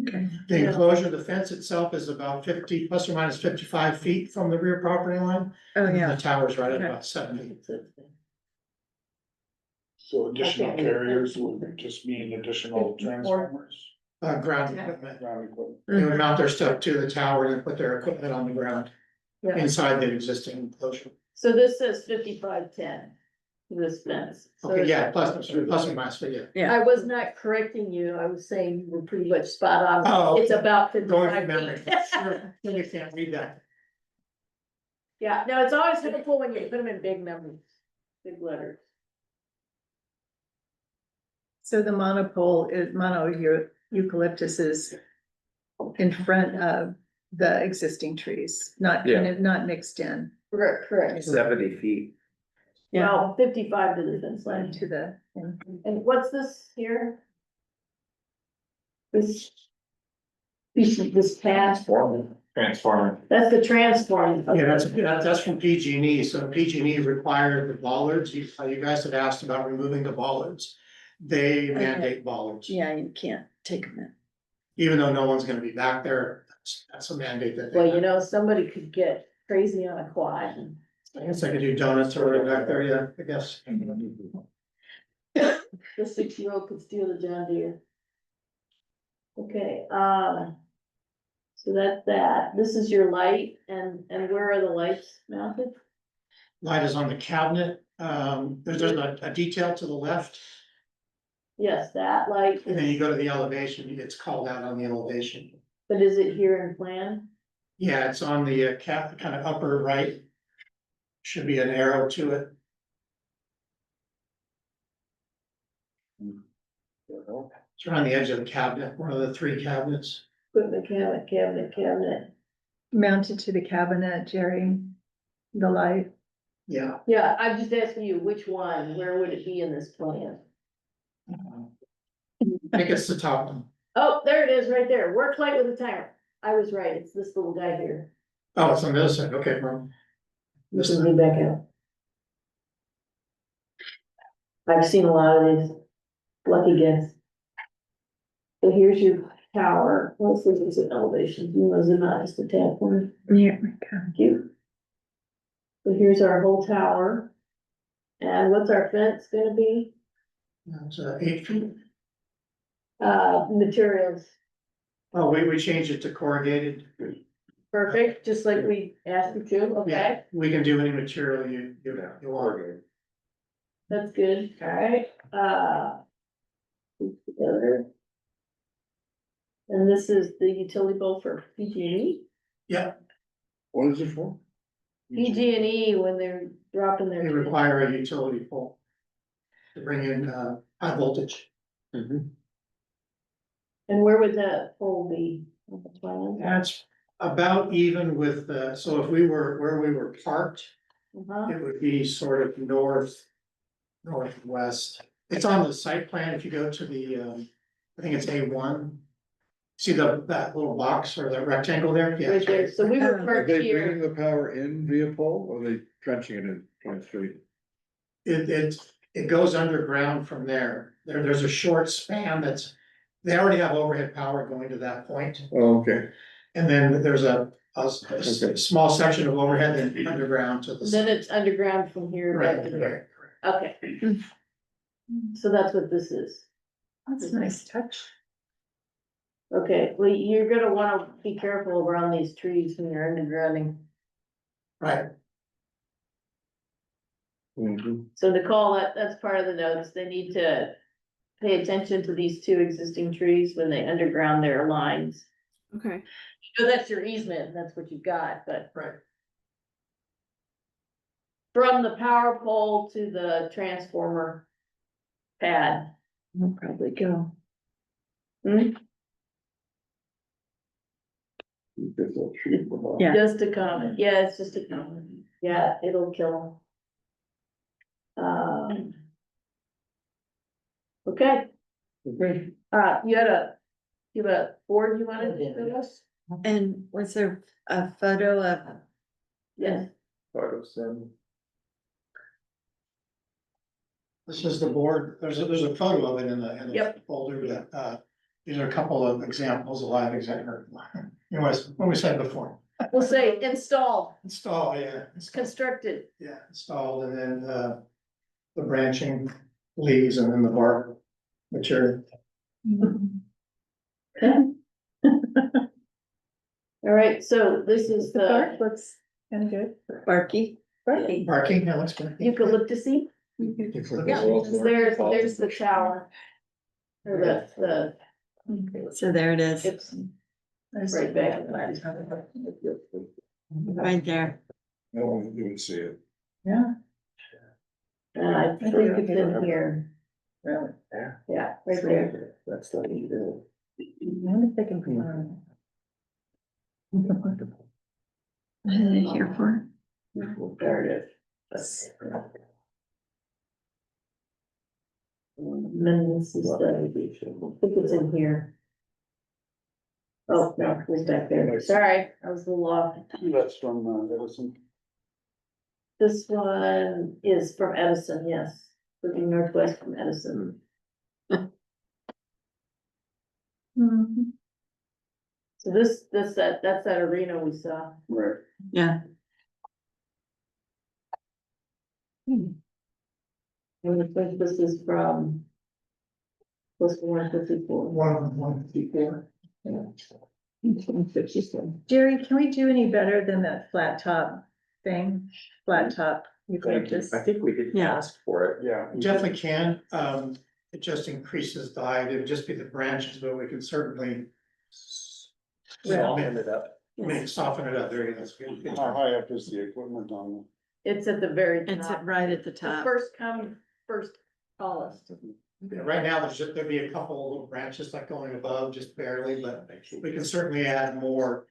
Okay. the enclosure, the fence itself is about 50 plus or minus 55 feet from the rear property line. Oh, And yeah. the tower's right at Okay. about 70. So additional Okay. carriers would just mean additional transformers. Ground equipment. Ground equipment. They would mount their stuff to the tower and put their equipment on the ground Yeah. inside the existing enclosure. So this says 5510, this fence. So Okay, it's- yeah, plus or minus, but yeah. I was not correcting you, I was saying you were pretty much spot on. Oh, It's about Going 55 from memory. feet. Sure, you can't read that. Yeah, no, it's always helpful when you put them in big numbers, big letters. So the monopole is, eucalyptus is in front of the existing trees, not, Yeah. not mixed in. Correct. 70 feet. Well, 55 to the fence line. To the, And what's this here? This path, Transformer. that's the transform. Yeah, that's from PG&E. So PG&E required the bollards. You guys had asked about removing the bollards. They mandate bollards, Yeah, you can't take them in. even though no one's gonna be back there. That's a mandate that. they Well, you have. know, somebody could get crazy on a quad. I guess I could do donuts or whatever back there, yeah, I guess. The 6-year-old could steal the John Deere. Okay, so that's that. This is your light and where are the lights mounted? Light is on the cabinet. There's a detail to the left. Yes, that light, And then is- you go to the elevation, it's called out on the elevation. but is it here in plan? Yeah, it's on the kind of upper right. Should be an arrow to it. It's around the edge of the cabinet, one of the 3 cabinets. Equipment cabinet. mounted to the cabinet, Jerry, the light. Yeah. Yeah, I'm just asking you, which one, where would it be in this plan? I think it's the top one. Oh, there it is, right there. Work light with a timer. I was right. It's this little guy here. Oh, it's on the other side, okay, wrong. This is me back out. I've seen a lot of these. Lucky guess. So here's your tower. What's this is an elevation? You know, zoom out just a tad for me. Yeah. Thank you. So here's our whole tower. And what's our fence gonna be? It's 8 feet. Materials. Oh, we changed it to corrugated. Perfect, just like we asked you to, okay? Yeah, we can do any material you want. That's good, alright, together. And this is the utility bill for PG&E? Yeah, What is it for? PG&E, when they're dropping they their. require a utility pole to bring in high voltage. And where would that pole be on the plan? That's about even with, so if we were, where we were parked, Uh-huh. it would be sort of northwest. It's on the site plan, if you go to the, I think it's A1. See that little box or that rectangle there? Yeah. Right there, so we were Are parked they bringing here, the power in via pole or are they trenching it in Pine Street? It goes underground from there. There's a short span they already have overhead power going to that point. Oh, okay. And then there's a small section of overhead then underground to the. then it's underground from here back to there, okay. So that's what this is. That's a nice touch. Okay, well, you're gonna wanna be careful around these trees when you're undergrounding. Right. So Nicole, that's part of the notes, they need to pay attention to these 2 existing trees when they underground their lines. Okay. So that's your easement, that's what you've got, but Right. from the power pole to the transformer pad. We'll probably go. Yeah. Just a comment, yeah, it's just a comment, yeah, it'll kill them. Okay. Okay. You had a board you wanted to show us? And was there a photo of? Yes, Part of some. This is the board, there's a photo of it in the Yep. folder, but, these are a couple of examples, a live example. Anyways, what we said before, We'll say installed, install, yeah, constructed. yeah, installed, and then, the branching leaves and then the bark material. All right, so this is The the bark looks kind of good. Barky. Barky. Barking, yeah, looks good. eucalyptusy. Yeah, there's the tower. Or the, So there it is, it's right back. right there. No one would see it. Yeah. I think it's in here. Really? Yeah, right there. That's not easy. I wonder if they can. What is it here for? There it is. And then this is the, I think it's in here. Oh, no, it was back there. Sorry, I was a little off. That's from, Edison. This one is from Edison, yes, looking northwest from Edison. Mhm. So that's that arena we saw. Right. Yeah. And I think this is from. Plus 154. 154. Jerry, can we do any better than that flat top thing? Flat top eucalyptus? I think we did Yeah. ask for it. Yeah. We definitely can, it just increases the height, it would just be the branches, but we can certainly. Soften it up. Soften it up, there you go, that's good. Good How term. high up is the equipment on It's at the very top. It's right at the The top. first come, first tallest. Yeah, right now, there'd be a couple of little branches like going above, just barely, but we can certainly add more,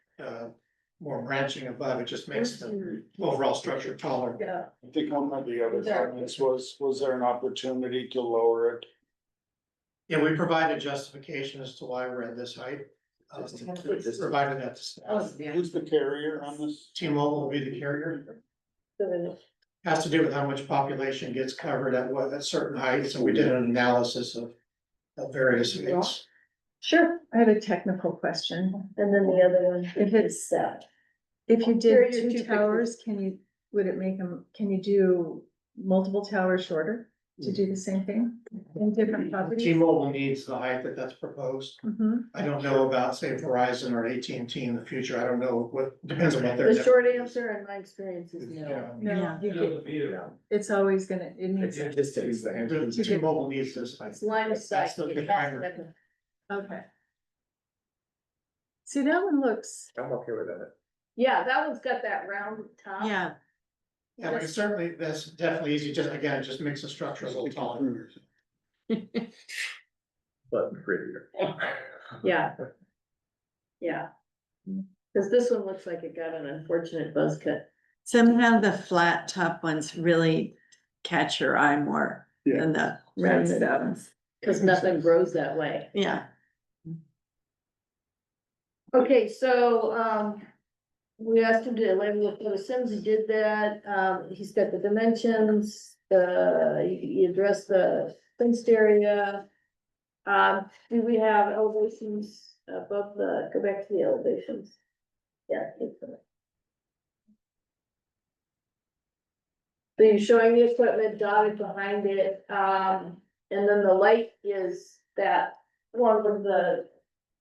more branching above, it just makes the overall structure taller. Yeah. I think one of the other There. comments was there an opportunity to lower it? Yeah, we provided justification as to why we're at this height. Provided that to staff. Who's the carrier on this? T-Mobile will be the carrier. Has to do with how much population gets covered at certain heights, and we did an analysis of various heights. Sure, I have a technical question. And then the other one. If it's that. If you Here are did your two two pictures. towers, would it make them, can you do multiple towers shorter to do the same thing in different properties? T-Mobile needs the height that's proposed. Mhm. I don't know about, say, Verizon or AT&T in the future. I don't know depends on what they're. The short answer in my experience is no. Yeah. No, you get- it's always gonna, it needs. Just is the answer. T-Mobile needs this height. It's line of sight. That's the It has timer. to- Okay. See, that one looks, I'm okay with that. Yeah, that one's got that round top. Yeah, Yeah, we can certainly, that's definitely easy. Just again, it just makes the structure a little taller. But prettier. Yeah. Yeah. Cause this one looks like it got an unfortunate buzz cut. somehow the flat top ones really catch your eye more than the rounded out ones. Cause nothing grows that way. Yeah, Okay, so, we asked him to label the photo sims, he did that, he's got the dimensions, he addressed the fenced area. Do we have elevations above go back to the elevations? Yeah. it's in it. So you're showing the equipment dotted behind it, and then the light is that one with the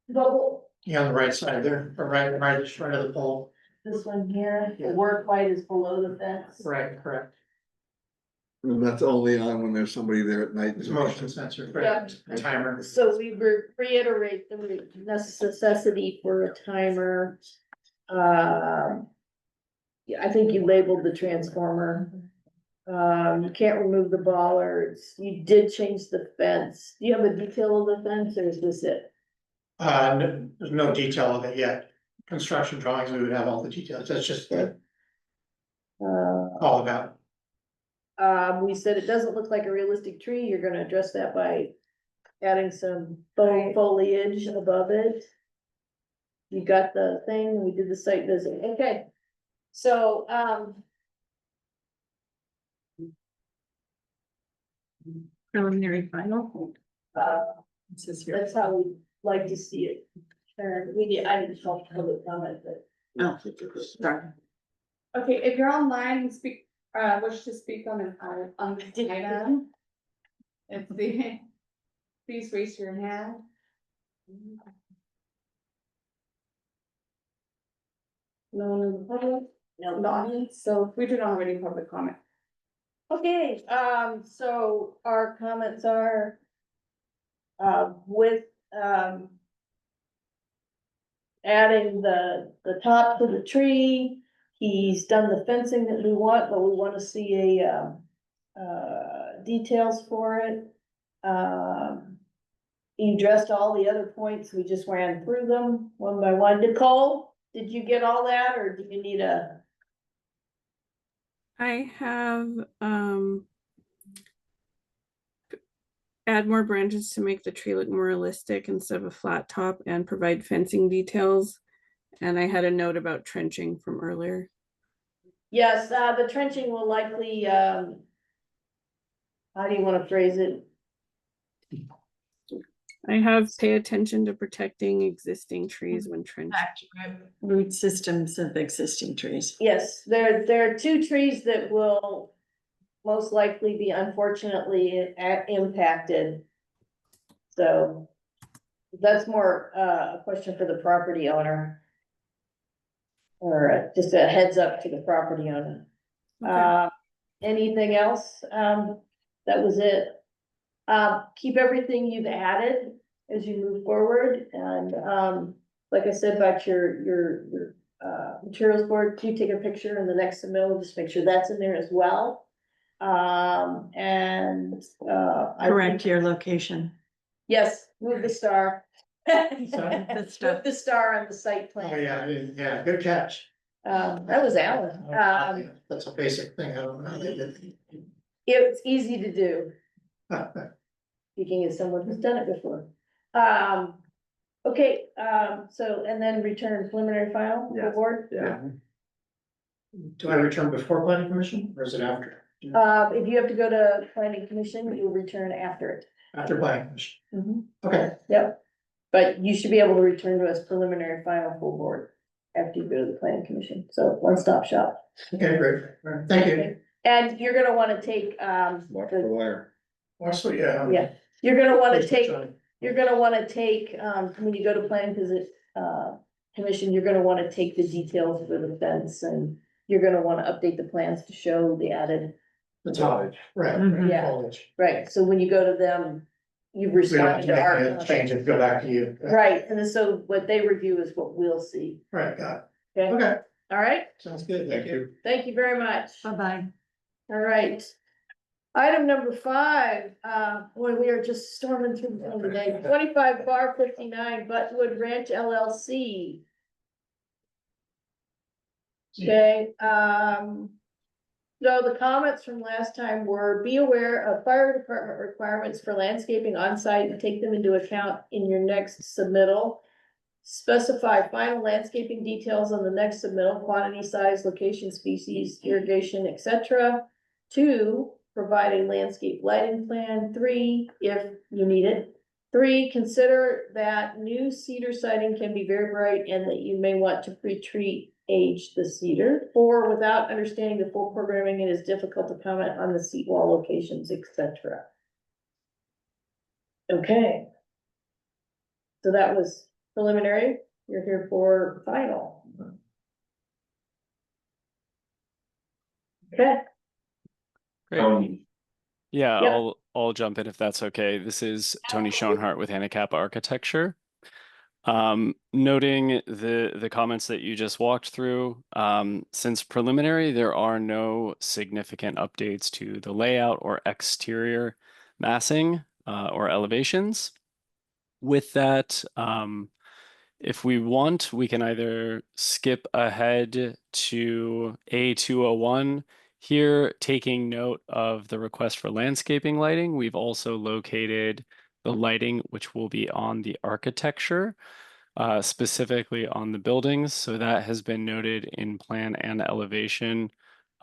bubble. Yeah, on the right side there, or right of the pole. This one here, the work light is below the fence. Right, correct. And that's only on when there's somebody there at night. It's motion sensor, correct, a timer. So we reiterate the necessity for a timer. Yeah, I think you labeled the transformer. You can't remove the bollards. You did change the fence. Do you have a detail of the fence or is this it? There's no detail of it yet. Construction drawings, we would have all the details. That's just all about. We said it doesn't look like a realistic tree. You're gonna address that by adding some foliage above it. You got the thing, we did the site visit. Okay. So, Preliminary final. That's how we like to see it. I didn't help public comment, but. Oh, sorry. Okay, if you're online and speak, wish to speak on the item. It's the, please raise your hand. No one in the public? No, the audience, so we do not have any public comment. Okay, so our comments are, with, adding the top to the tree. He's done the fencing that we want, but we want to see details for it. He addressed all the other points, we just ran through them one by one. Nicole, did you get all that, or do you need a? I have add more branches to make the tree look more realistic instead of a flat top, and provide fencing details. And I had a note about trenching from earlier. Yes, the trenching will likely, how do you want to phrase it? I have pay attention to protecting existing trees when trenching. Root systems of existing trees. Yes, there are two trees that will most likely be unfortunately impacted. So that's more a question for the property owner. Or just a heads up to the property owner. Okay. Anything else? That was it. Keep everything you've added as you move forward, and like I said, about your materials board, do take a picture in the next submittal, just make sure that's in there as well. Correct your location. Yes, move the star. Sorry? Put the star on the site plan. Oh, yeah, good catch. That was Alan. That's a basic thing, I don't know. It's easy to do, speaking as someone who's done it before. Okay, so, and then return preliminary file to the board. Yeah. Do I return before planning commission, or is it after? If you have to go to planning commission, you'll return after it. After planning commission, Mhm. okay. Yep, but you should be able to return to us preliminary final full board after you go to the planning commission, so one-stop shop. Okay, great, all right, thank you. And you're gonna wanna take, Watch the wire. Actually, yeah. yeah, you're gonna wanna take, when you go to planning commission, you're gonna wanna take the details for the fence, and you're gonna wanna update the plans to show the added. The top, right. Mhm. Yeah. Foliage. Right, so when you go to them, you've We don't have responded to to our. make a change and go back to you. Right, and then so what they review is what we'll see, Right, got okay? it, okay, All right, sounds good, thank you. thank you very much. Bye-bye. All right. Item number 5, boy, we are just storming through them today. 25 bar 59 Buttonwood Ranch LLC. Okay, so the comments from last time were, be aware of fire department requirements for landscaping on site and take them into account in your next submittal. Specify final landscaping details on the next submittal, quantity, size, location, species, irrigation, etc. 2, provide a landscape lighting plan. 3, if you need it. 3, consider that new cedar siding can be very bright and that you may want to pre-treat age the cedar. 4, without understanding the full programming, it is difficult to comment on the seat wall locations, etc. Okay. So that was preliminary. You're here for final. Okay. Yeah, Yep. I'll jump in if that's okay. This is Tony Schoenhart with Handicap Architecture. Noting the comments that you just walked through, since preliminary, there are no significant updates to the layout or exterior massing or elevations. With that, if we want, we can either skip ahead to A201. Here, taking note of the request for landscaping lighting, we've also located the lighting which will be on the architecture, specifically on the buildings. So that has been noted in plan and elevation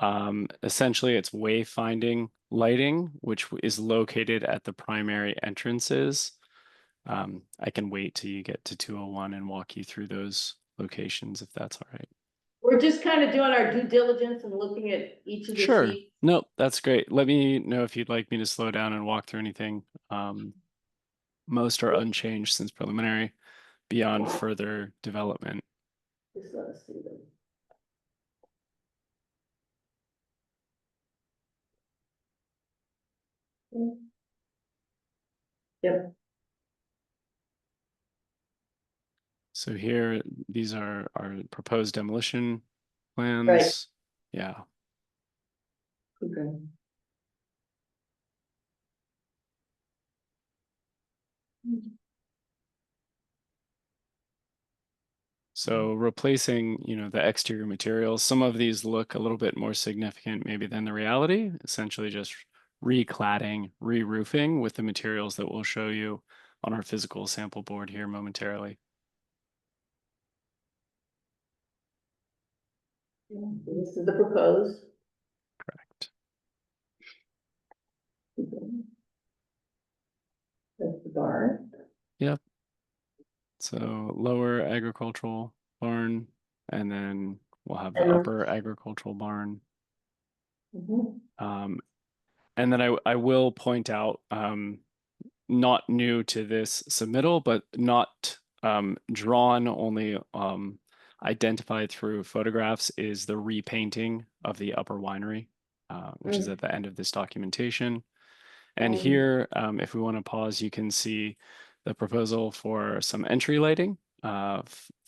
Essentially, it's wayfinding lighting, which is located at the primary entrances. I can wait till you get to 201 and walk you through those locations if that's all right. We're just kind of doing our due diligence and looking at each of the Sure. seats. No, that's great. Let me know if you'd like me to slow down and walk through anything. Most are unchanged since preliminary, beyond further development. Just let us see them. Yep. So here, these are our proposed demolition plans. Right. Yeah. Okay. So replacing, the exterior materials, some of these look a little bit more significant maybe than the reality, essentially just recladding, re-roofing with the materials that we'll show you on our physical sample board here momentarily. This is the proposed. Correct. That's the barn. Yep. So lower agricultural barn, and then we'll have the upper agricultural barn. Mm-hmm. And then I will point out, not new to this submittal, but not drawn, only identified through photographs, is the repainting of the upper winery, which is at the end of this documentation. And here, if we want to pause, you can see the proposal for some entry lighting,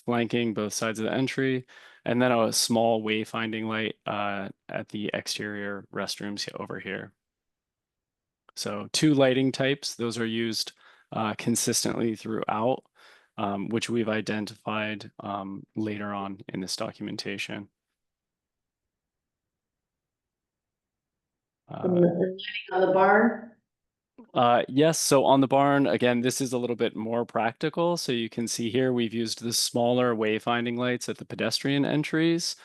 flanking both sides of the entry, and then a small wayfinding light at the exterior restrooms over here. So 2 lighting types, those are used consistently throughout, which we've identified later on in this documentation. On the barn? Yes, so on the barn, again, this is a little bit more practical. So you can see here, we've used the smaller wayfinding lights at the pedestrian entries,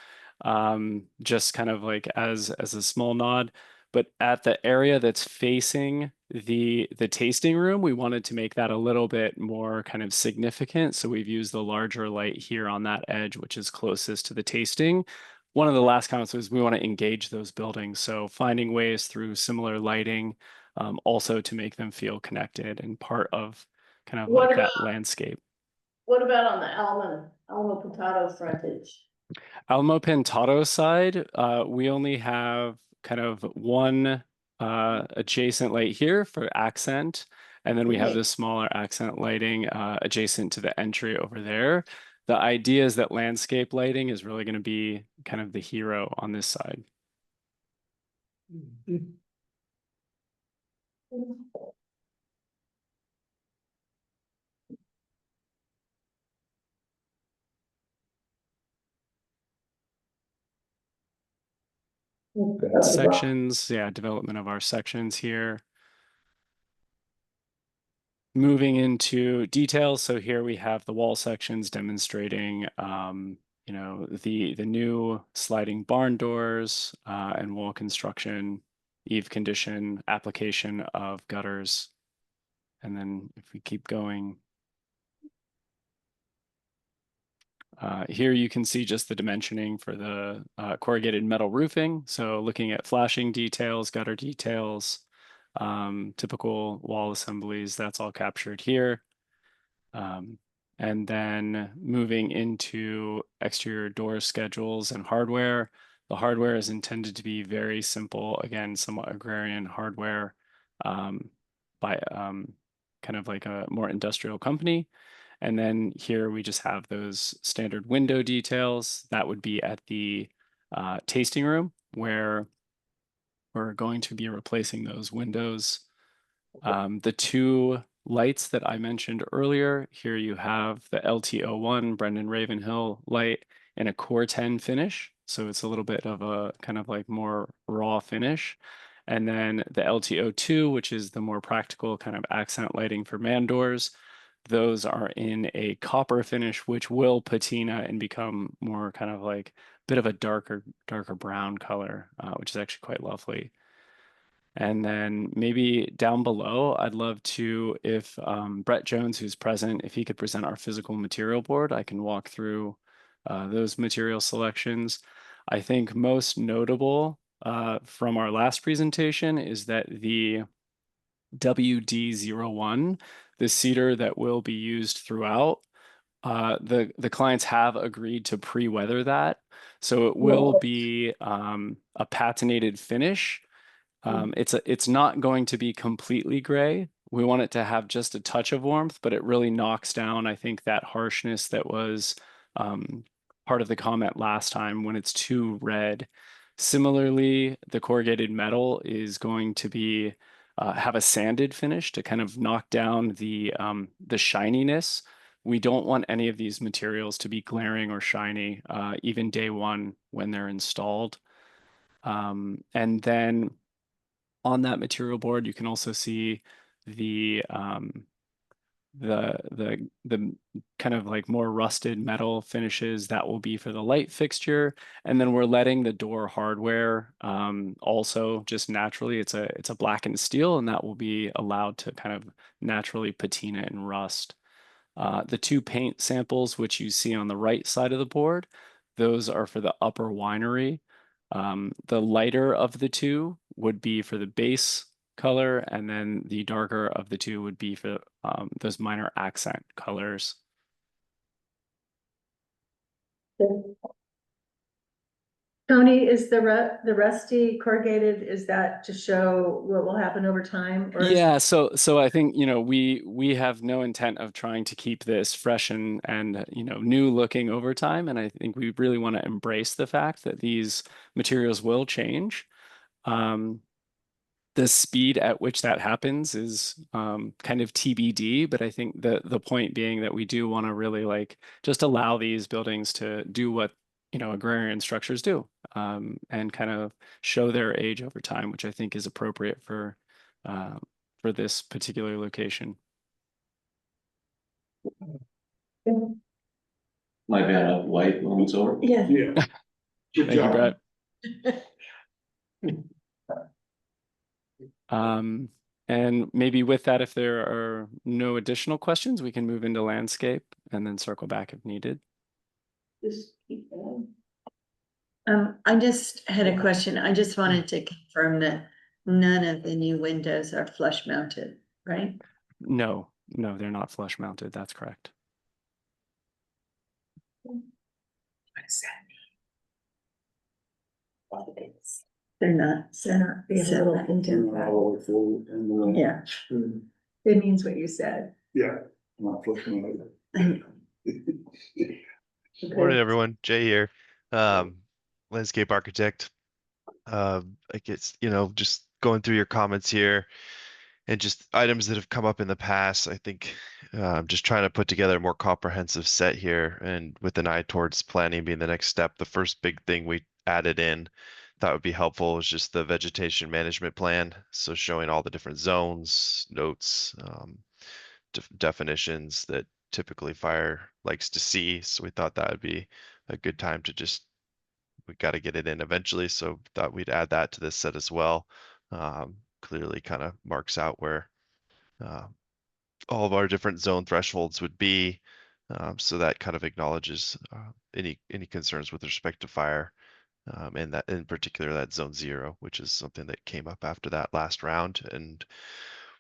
just kind of like as a small nod. But at the area that's facing the tasting room, we wanted to make that a little bit more kind of significant. So we've used the larger light here on that edge, which is closest to the tasting. One of the last comments was we want to engage those buildings. So finding ways through similar lighting, also to make them feel connected and part of kind of like that landscape. What about on the Alamo Pintado frontage? Alamo Pintado side, we only have kind of one adjacent light here for accent, and then we have this smaller accent lighting adjacent to the entry over there. The idea is that landscape lighting is really going to be kind of the hero on this side. Sections, yeah, development of our sections here. Moving into details, so here we have the wall sections demonstrating, the new sliding barn doors and wall construction, eave condition, application of gutters. And then if we keep going, here you can see just the dimensioning for the corrugated metal roofing. So looking at flashing details, gutter details, typical wall assemblies, that's all captured here. And then moving into exterior door schedules and hardware. The hardware is intended to be very simple, again, somewhat agrarian hardware by kind of like a more industrial company. And then here we just have those standard window details. That would be at the tasting room, where we're going to be replacing those windows. The 2 lights that I mentioned earlier, here you have the LT01 Brendan Ravenhill light in a Core 10 finish. So it's a little bit of a kind of like more raw finish. And then the LT02, which is the more practical kind of accent lighting for man doors. Those are in a copper finish, which will patina and become more kind of like bit of a darker brown color, which is actually quite lovely. And then maybe down below, I'd love to, if Brett Jones, who's present, if he could present our physical material board, I can walk through those material selections. I think most notable from our last presentation is that the WD01, the cedar that will be used throughout, the clients have agreed to pre-weather that. So it will be a patinated finish. It's not going to be completely gray. We want it to have just a touch of warmth, but it really knocks down, I think, that harshness that was part of the comment last time when it's too red. Similarly, the corrugated metal is going to be have a sanded finish to kind of knock down the shininess. We don't want any of these materials to be glaring or shiny, even day one when they're installed. And then on that material board, you can also see the kind of like more rusted metal finishes that will be for the light fixture. And then we're letting the door hardware also just naturally, it's a blackened steel, and that will be allowed to kind of naturally patina and rust. The two paint samples, which you see on the right side of the board, those are for the upper winery. The lighter of the two would be for the base color, and then the darker of the two would be for those minor accent colors. Tony, is the rusty corrugated, is that to show what will happen over time? Or Yeah, so I think, you know, we have no intent of trying to keep this fresh and you know, new looking over time. And I think we really want to embrace the fact that these materials will change. The speed at which that happens is kind of TBD, but I think the point being that we do want to really like just allow these buildings to do what, you know, agrarian structures do, and kind of show their age over time, which I think is appropriate for this particular location. Might be on a white when it's over. Yeah. Yeah. Good Thank you, job. Brett. And maybe with that, if there are no additional questions, we can move into landscape and then circle back if needed. Just keep going. I just had a question. I just wanted to confirm that none of the new windows are flush mounted, right? No, they're not flush mounted. That's correct. What does that mean? They're not. Be a little indent back. Yeah. It means what you said. Yeah, not flipping it. Morning, everyone. Jay here, landscape architect. I guess, you know, just going through your comments here and just items that have come up in the past. I think I'm just trying to put together a more comprehensive set here, and with an eye towards planning being the next step. The first big thing we added in thought would be helpful is just the vegetation management plan. So showing all the different zones, notes, definitions that typically fire likes to see. So we thought that would be a good time to just, we got to get it in eventually. So thought we'd add that to this set as well. Clearly kind of marks out where all of our different zone thresholds would be. So that kind of acknowledges any concerns with respect to fire. And that in particular, that zone 0, which is something that came up after that last round. And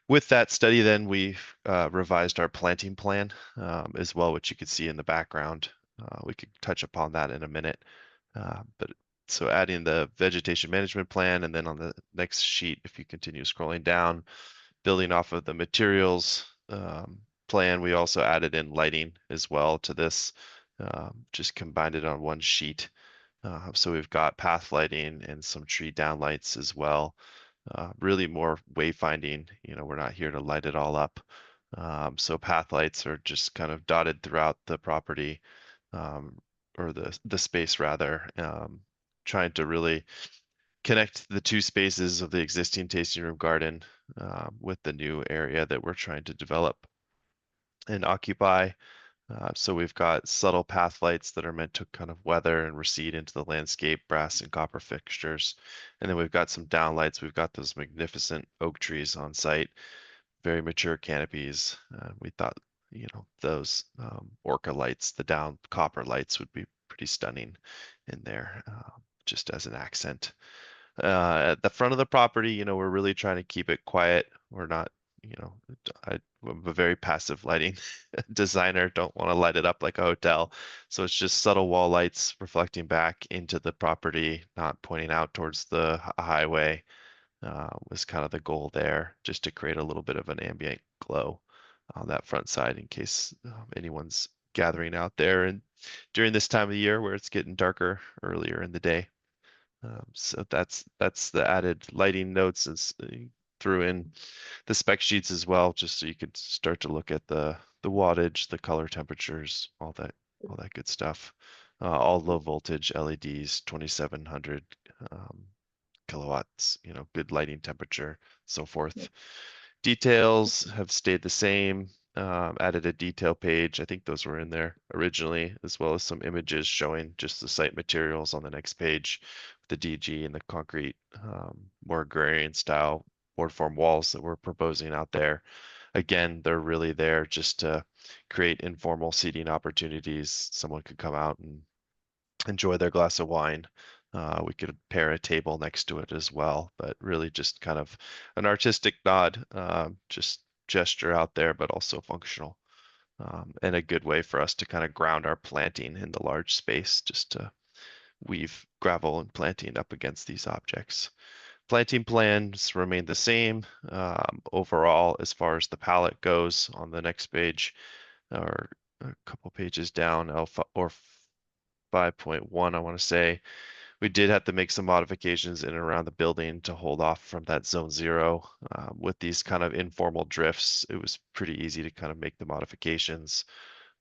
with that study, then we revised our planting plan as well, which you could see in the background. We could touch upon that in a minute. But so adding the vegetation management plan, and then on the next sheet, if you continue scrolling down, building off of the materials plan, we also added in lighting as well to this, just combined it on one sheet. So we've got path lighting and some tree downlights as well. Really more wayfinding, you know, we're not here to light it all up. So path lights are just kind of dotted throughout the property, or the space rather, trying to really connect the two spaces of the existing tasting room garden with the new area that we're trying to develop and occupy. So we've got subtle path lights that are meant to kind of weather and recede into the landscape, brass and copper fixtures. And then we've got some downlights. We've got those magnificent oak trees on site, very mature canopies. We thought, you know, those orca lights, the down copper lights would be pretty stunning in there, just as an accent. At the front of the property, you know, we're really trying to keep it quiet. We're not, you know, I'm a very passive lighting designer, don't want to light it up like a hotel. So it's just subtle wall lights reflecting back into the property, not pointing out towards the highway, was kind of the goal there, just to create a little bit of an ambient glow on that front side in case anyone's gathering out there and during this time of the year where it's getting darker earlier in the day. So that's the added lighting notes, and threw in the spec sheets as well, just so you could start to look at the wattage, the color temperatures, all that good stuff. All low voltage LEDs, 2700 kilowatts, you know, good lighting temperature, so forth. Details have stayed the same. Added a detail page. I think those were in there originally, as well as some images showing just the site materials on the next page, the DG and the concrete, more agrarian style board form walls that we're proposing out there. Again, they're really there just to create informal seating opportunities. Someone could come out and enjoy their glass of wine. We could pair a table next to it as well, but really just kind of an artistic nod, just gesture out there, but also functional. And a good way for us to kind of ground our planting in the large space, just to weave gravel and planting up against these objects. Planting plans remain the same. Overall, as far as the palette goes, on the next page, or a couple pages down, or 5.1, I want to say, we did have to make some modifications in and around the building to hold off from that zone 0. With these kind of informal drifts, it was pretty easy to kind of make the modifications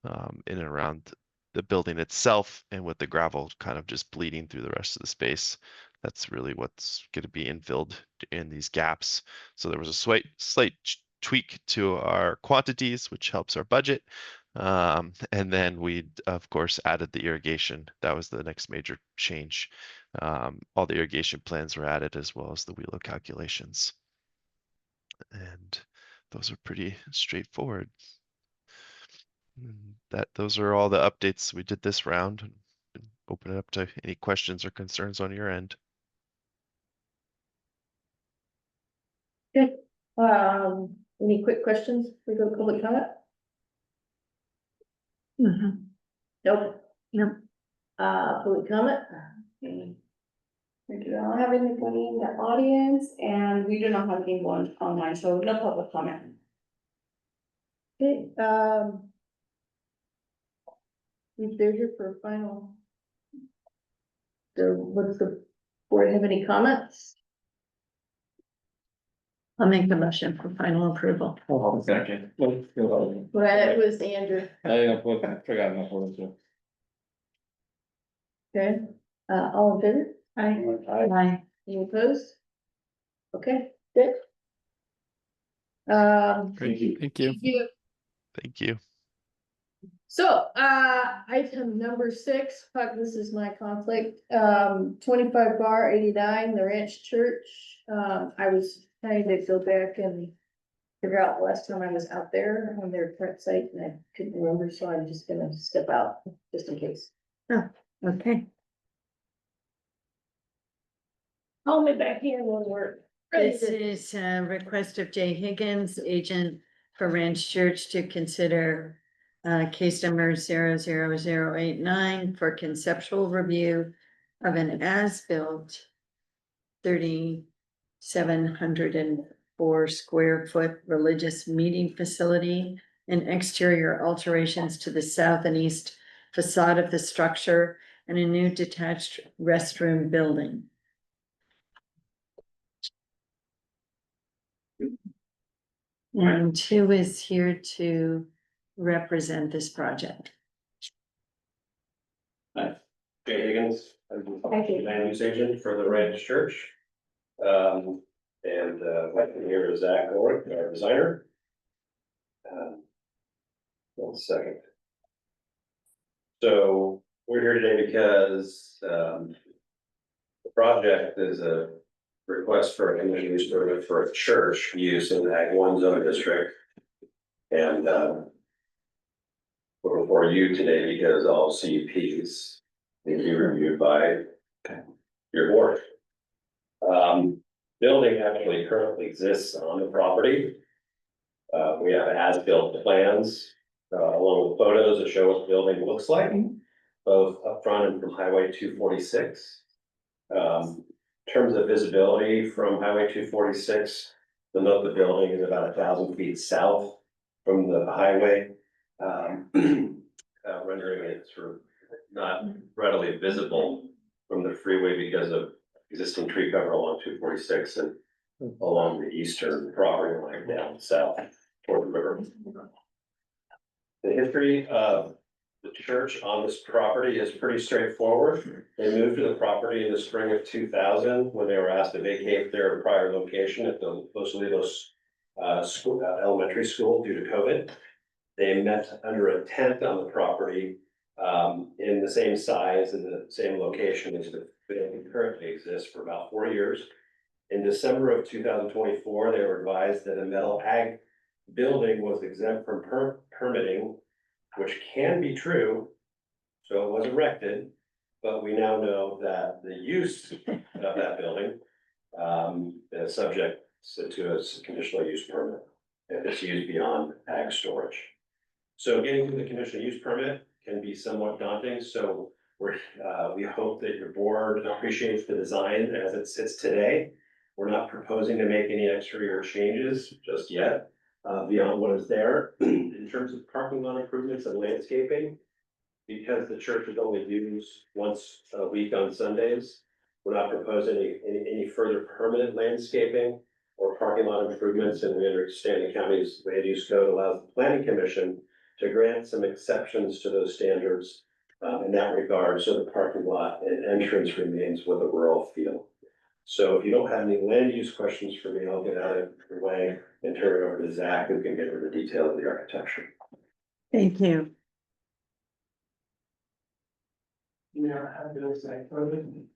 in and around the building itself, and with the gravel kind of just bleeding through the rest of the space. That's really what's going to be infilled in these gaps. So there was a slight tweak to our quantities, which helps our budget. And then we, of course, added the irrigation. That was the next major change. All the irrigation plans were added, as well as the WELO calculations. And those are pretty straightforward. Those are all the updates we did this round. And open it up to any questions or concerns on your end. Good. Any quick questions? We go to public comment? Nope. Nope. Public comment? We do not have anybody in the audience, and we do not have anyone online, so no public comment. Okay, if they're here for a final. So what's the board have any comments? I'll make the motion for final approval. Oh, second. Well, it was Andrew. I forgot my phone too. Okay, all in favor? Aye. Any opposed? Okay, good. Great, thank you. Thank you. So, item number 6, fuck, this is my conflict, 25 bar 89, the Ranch Church. I was trying to go back and figure out the last time I was out there on their current site, and I couldn't remember, so I'm just gonna step out, just in case. Okay. Hold me back here when we're ready This to. is a request of Jay Higgins, agent for Ranch Church, to consider case number 00089 for conceptual review of an as-built 3,704 square foot religious meeting facility and exterior alterations to the south and east facade of the structure and a new detached restroom building. And who is here to represent this project? Jay Higgins, I'm the Thank you. land use agent for the Ranch Church. And with me here is Zach Gorick, our designer. 1 second. So we're here today because, the project is a request for an conditional use permit for a church use in the Ag 1 zone district. And, we're before you today because all CUPs need to be reviewed by your board. Building actually currently exists on the property. We have as-built plans, along with photos that show what the building looks like, both up front and from Highway 246. In terms of visibility from Highway 246, the note the building is about 1,000 feet south from the highway. Rendering it sort of not readily visible from the freeway because of existing tree cover along 246 and along the eastern property line down south toward the river. The history of the church on this property is pretty straightforward. They moved to the property in the spring of 2000 when they were asked to vacate their prior location at the Los Olivos elementary school due to COVID. They met under a tent on the property in the same size and the same location as the building currently exists for about 4 years. In December of 2024, they were advised that a metal ag building was exempt from permitting, which can be true. So it was erected, but we now know that the use of that building is subject to a conditional use permit if it's used beyond ag storage. So getting to the conditional use permit can be somewhat daunting, so we hope that your board appreciates the design as it sits today. We're not proposing to make any exterior changes just yet, beyond what is there. In terms of parking lot improvements and landscaping, because the church is only used once a week on Sundays, we're not proposing any further permanent landscaping or parking lot improvements, and we understand the county's land use code allows the planning commission to grant some exceptions to those standards in that regard, so the parking lot and entrance remains with a rural feel. So if you don't have any land use questions for me, I'll get out of your way and turn it over to Zach, who can get into the detail of the architecture. Thank you. Yeah, I feel like,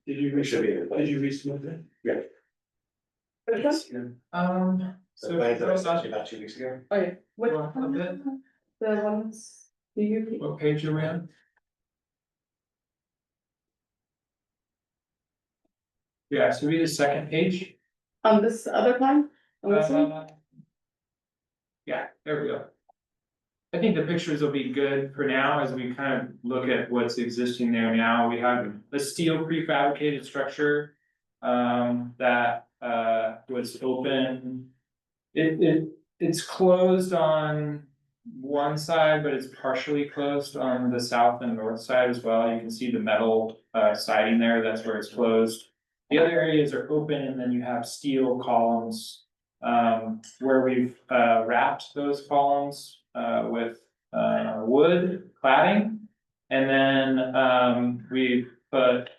did you resubmit it? Yeah. So The plans that I sent you about 2 weeks ago. Oh, yeah. Which Well, a one? bit. The ones, do you? What page you're in? Yeah, so read the second page. On this other plan? On this one? Yeah, there we go. I think the pictures will be good for now as we kind of look at what's existing there now. We have a steel prefabricated structure that was open. It's closed on one side, but it's partially closed on the south and north side as well. You can see the metal siding there, that's where it's closed. The other areas are open, and then you have steel columns where we've wrapped those columns with wood cladding. And then we've put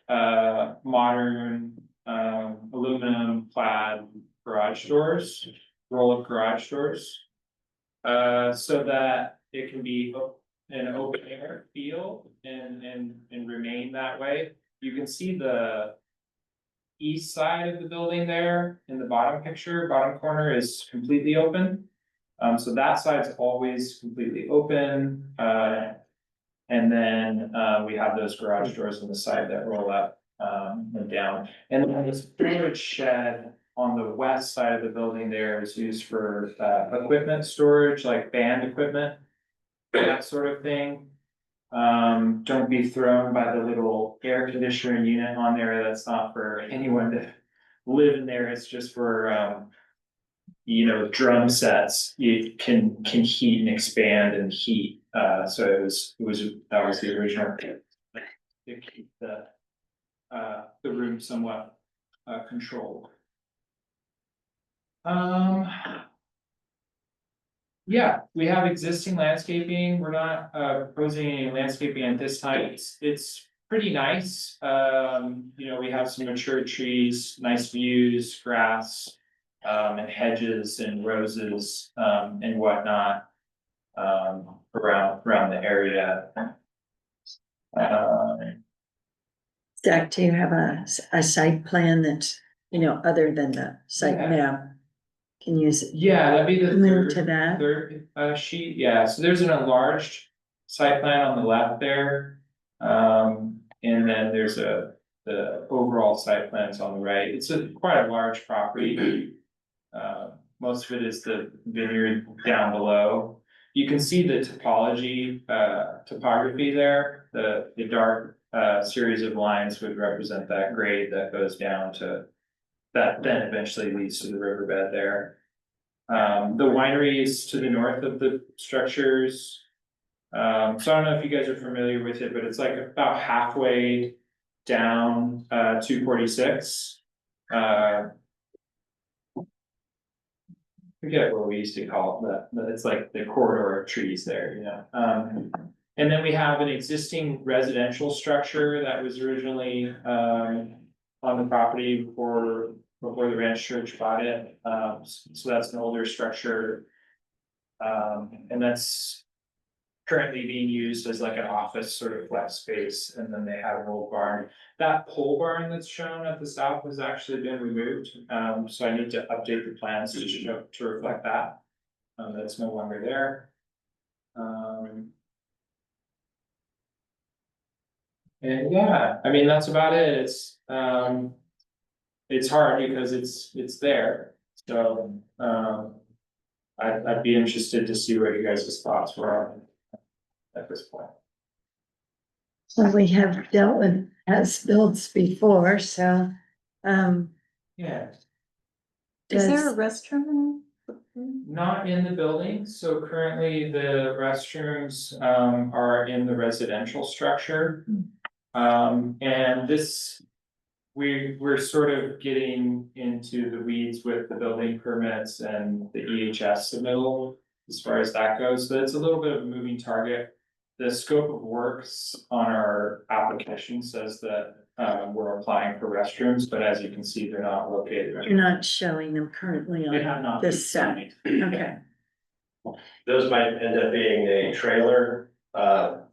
modern aluminum clad garage doors, roll-up garage doors. So that it can be an open air feel and remain that way. You can see the east side of the building there in the bottom picture, bottom corner is completely open. So that side's always completely open. And then we have those garage doors on the side that roll up and down. And then the storage shed on the west side of the building there is used for equipment storage, like band equipment, that sort of thing. Don't be thrown by the little air conditioner unit on there. That's not for anyone to live in there. It's just for drum sets. It can heat and expand and heat. So that was the original to keep the room somewhat controlled. Yeah, we have existing landscaping. We're not proposing any landscaping at this time. It's pretty nice. We have some mature trees, nice views, grass, and hedges and roses and whatnot around the area. Zach, do you have a site plan that's, other than the site Yeah. map? Can you Yeah, that'd be the move to that? third sheet, yeah, so there's an enlarged site plan on the left there. And then there's the overall site plans on the right, it's quite a large property. Most of it is the vineyard down below. You can see the topography there, the dark series of lines would represent that grade that goes down to. That then eventually leads to the riverbed there. The winery is to the north of the structures. So I don't know if you guys are familiar with it, but it's like about halfway down 246. Forget what we used to call it, but it's like the corridor of trees there, and then we have an existing residential structure that was originally on the property before the Ranch Church bought it. So that's an older structure. And that's currently being used as like an office sort of flex space, and then they have an old barn. That pole barn that's shown at the south has actually been removed, so I need to update the plans to reflect that. That's no longer there. And yeah, I mean, that's about it, it's hard because it's there, so, I'd be interested to see what you guys' thoughts were at this point. So we have dealt with as-builts before, so, Yeah. Is there a restroom? Not in the building, so currently the restrooms are in the residential structure. And this, we're sort of getting into the weeds with the building permits and the EHS submittal as far as that goes, so it's a little bit of a moving target. The scope of works on our application says that we're applying for restrooms, but as you can see, they're not located. you're not showing them currently They have on not been this site. Okay. Those might end up being a trailer,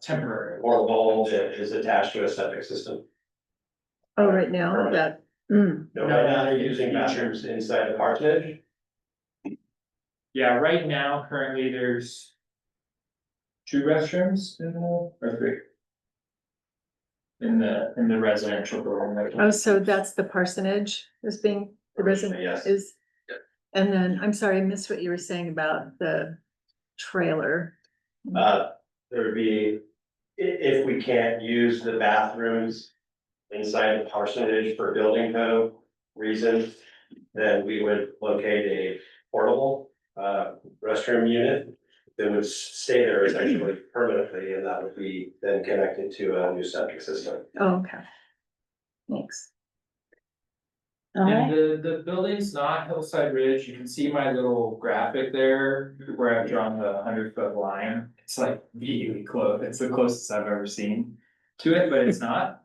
Temporary. or a bowl that is attached to a septic system. Oh, right now, that, No, right now they're using bathrooms inside the parsonage. Yeah, right now, currently, there's 2 restrooms in the, or 3. In the residential building. oh, so that's the parsonage is being, the resident Yes. is. And then, I'm sorry, I missed what you were saying about the trailer. There would be, if we can't use the bathrooms inside the parsonage for building code reasons, then we would locate a portable restroom unit that would stay there essentially permanently, and that would be then connected to a new septic system. Oh, okay. Thanks. All And right, the building's not Hillside Ridge, you can see my little graphic there where I've drawn the 100-foot line. It's like really close, it's the closest I've ever seen to it, but it's not.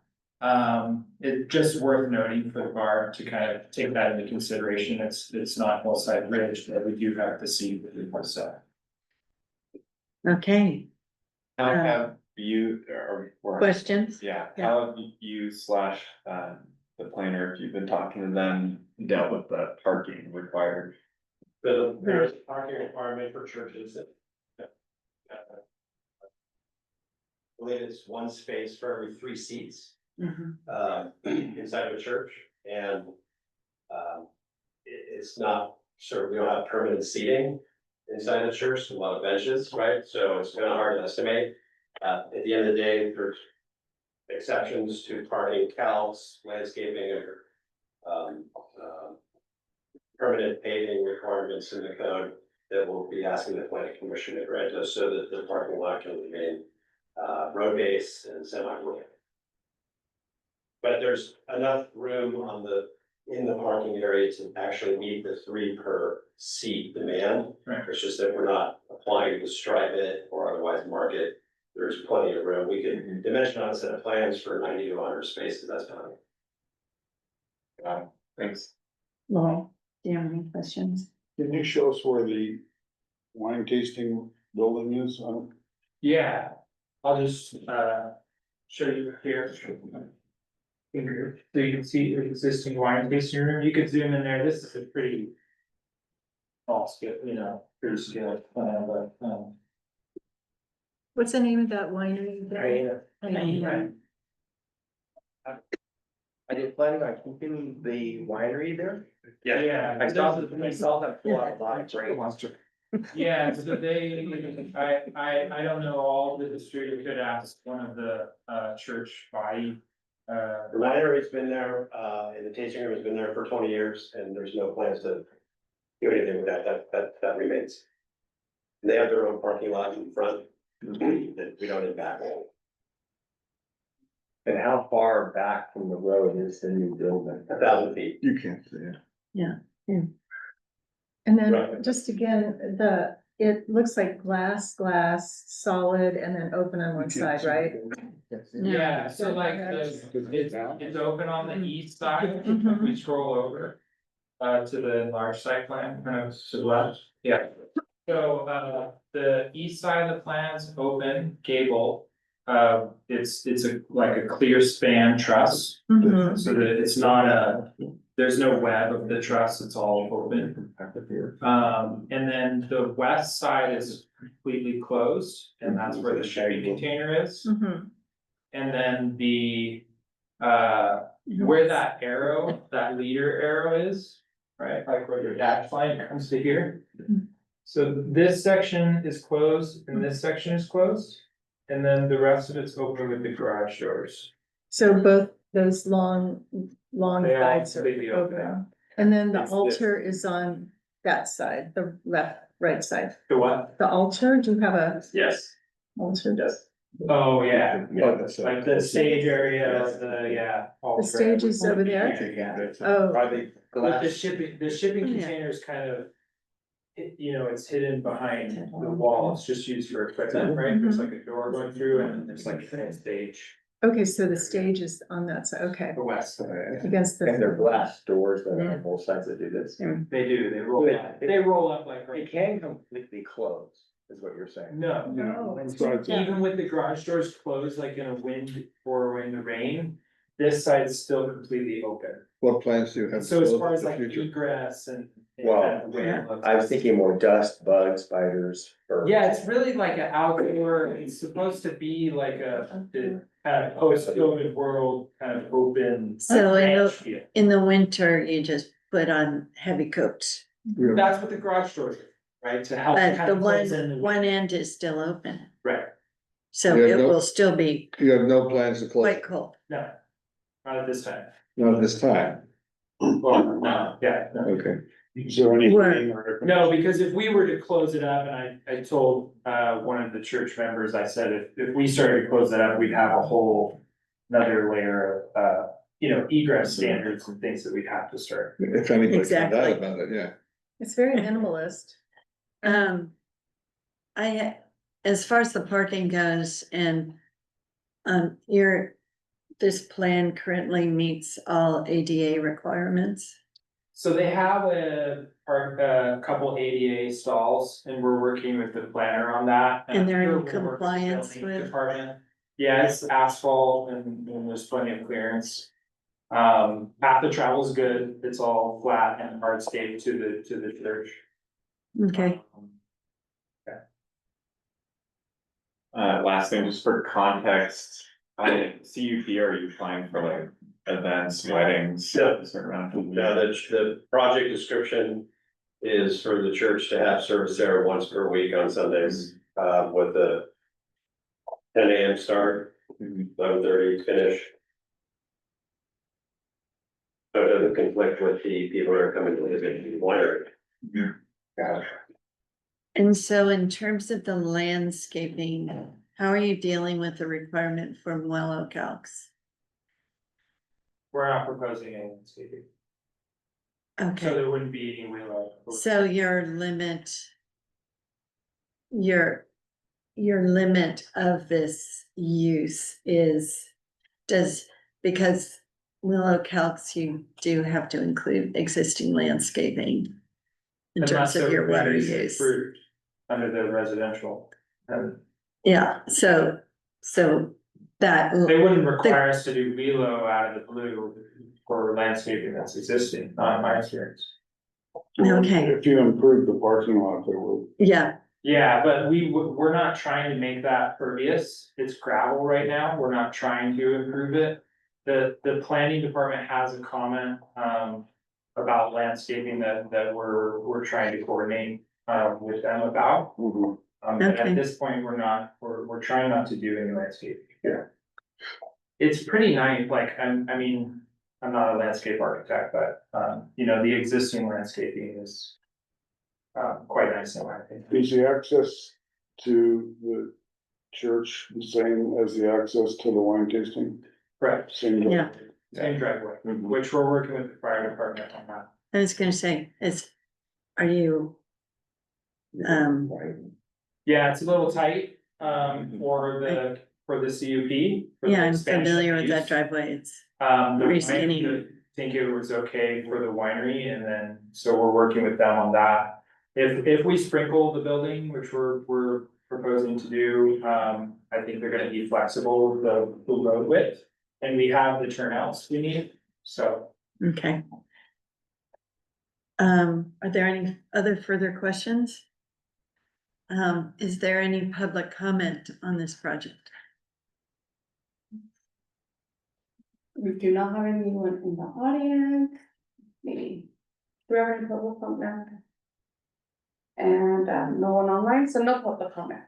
It's just worth noting for the bar to kind of take that into consideration, it's not Hillside Ridge, but we do have to see what it was. okay. How have you, or Questions? yeah, Yeah. how have you slash the planner, if you've been talking to them, dealt with the parking required? There's a parking requirement for churches. I believe it's 1 space for every 3 seats. Inside of a church, and it's not sort of, we don't have permanent seating inside the church, a lot of benches, right? So it's kind of hard to estimate. At the end of the day, there's exceptions to parking counts, landscaping, or permanent paving requirements in the code that we'll be asking the planning commission to grant us so that the parking lot can remain road-based and semi-rural. But there's enough room in the parking area to actually meet the 3 per seat demand. Right. It's just that we're not applying to stripe it or otherwise mark it. There's plenty of room. We could dimension on a set of plans for 90 to 100 spaces, that's fine. Thanks. Laurel, do you have any questions? Can you show us where the wine tasting building is? Yeah, I'll just show you here. Here, so you can see the existing wine tasting room, you could zoom in there, this is a pretty. Small scale, pretty scale plan, but, What's the name of that winery? Right. Are they planning on keeping the winery there? Yeah. I saw that pull out a lot of great. Yeah, so they, I don't know all the history, we could ask one of the, church body. The winery's been there, and the tasting room has been there for 20 years, and there's no plans to do anything with that remains. And they have their own parking lot in front that we don't impact. And how far back from the road is the new building? 1,000 feet. You can't see it. Yeah. And then Right. just again, it looks like glass, solid, and then open on one side, right? Yeah, so like, it's open on the east side, Mhm. we scroll over. To the enlarged site plan, kind of to the left, yeah. So, the east side of the plan's open, gable. It's like a clear span truss, Mhm. so that it's not there's no web of the truss, it's all open. And then the west side is completely closed, and that's where the shipping container is. Mhm. And then where that arrow, that leader arrow is, right, like where your dash line comes to here. So this section is closed and this section is closed. And then the rest of it's open with the garage doors. So both those long They all sides are completely open. open. And then the It's this. altar is on that side, the right side. The what? The altar, do you have a Yes. altar? Yes. Oh, yeah, That's like the stage area, The altar. stage is over there? Yeah. Oh, But the shipping container is kind of. It's hidden behind the wall, it's just used for equipment, right? There's like a door going through and then there's like a stage, okay, so the stage is on that side, okay. the west side. Against And they're the, glass doors that are on both sides that do this. They do, they roll up, like. They can completely close, is what you're saying. No, Oh, even with the garage doors closed, like in a wind or in the rain, this side's still completely open. What plans do you have? So as for far as the like future? egress and. Well, kind of the way it looks. I was thinking more dust, bugs, spiders, or. Yeah, it's really like an outdoor, it's supposed to be like a kind of post-COVID world, kind of open. So ranch feel. in the winter, you just put on heavy coats. That's what the garage doors are, right, to help But kind the of close in. the- one end is still open, Right, so You have it no- will still be You have no plans to close, quite cold. no, not at this time. not at this time, Well, no, yeah, no. okay. Is there anything No, because if we were to close it up, and I told one of the church members, I said, if we started to close it up, we'd have a whole. Another layer of egress standards and things that we'd have to start. If anybody found out Exactly. about it, yeah. it's very minimalist. As far as the parking goes and this plan currently meets all ADA requirements. So they have a couple ADA stalls and we're working with the planner on that. And they're in I'm sure we'll work with the compliance building with- Department. Yeah, it's asphalt and there's plenty of clearance. Path of travel is good, it's all flat and hardscape to the church. Okay, Last thing, just for context, CUP, are you applying for like events, weddings? No. Sort of Now, the project description is for the church to have service there once per week on Sundays, with a 10 a.m. start, 11:30 finish. So it doesn't conflict with the people who are coming to live in the winery. Got it. and so in terms of the landscaping, how are you dealing with the requirement for Muello calcs? We're not proposing any landscaping, so Okay, there wouldn't be any willow. so your limit of this use because Willow calcs, you do have to include existing landscaping in Unless terms of your water everything is use. approved Under the residential. Yeah, so that, They wouldn't require us to do relo out of the blue for landscaping that's existing, not in my experience. okay, If you improve the parking lot, it will. yeah, Yeah, but we're not trying to make that pervious, it's gravel right now, we're not trying to improve it. The planning department has a comment, about landscaping that we're trying to coordinate, with them about. But Okay. at this point, we're trying not to do any landscaping. Yeah. It's pretty nice, like, I mean, I'm not a landscape architect, but, you know, the existing landscaping is quite nice in my opinion. Is the access to the church the same as the access to the wine tasting? Correct. Same. yeah. Same driveway, which we're working with the fire department on that. I was gonna say, are you? Yeah, it's a little tight, for the CUP. for the Yeah, I'm expansion familiar with that use. driveway, it's The pretty winery skinny. did think it was okay for the winery, and then, so we're working with them on that. If we sprinkle the building, which we're proposing to do, I think they're gonna be flexible with the road width. And we have the turnouts we need, so. Okay. Are there any other further questions? Is there any public comment on this project? We do not have anyone in the audience, maybe. Do we have any public comment? And, no one online, so no public comment.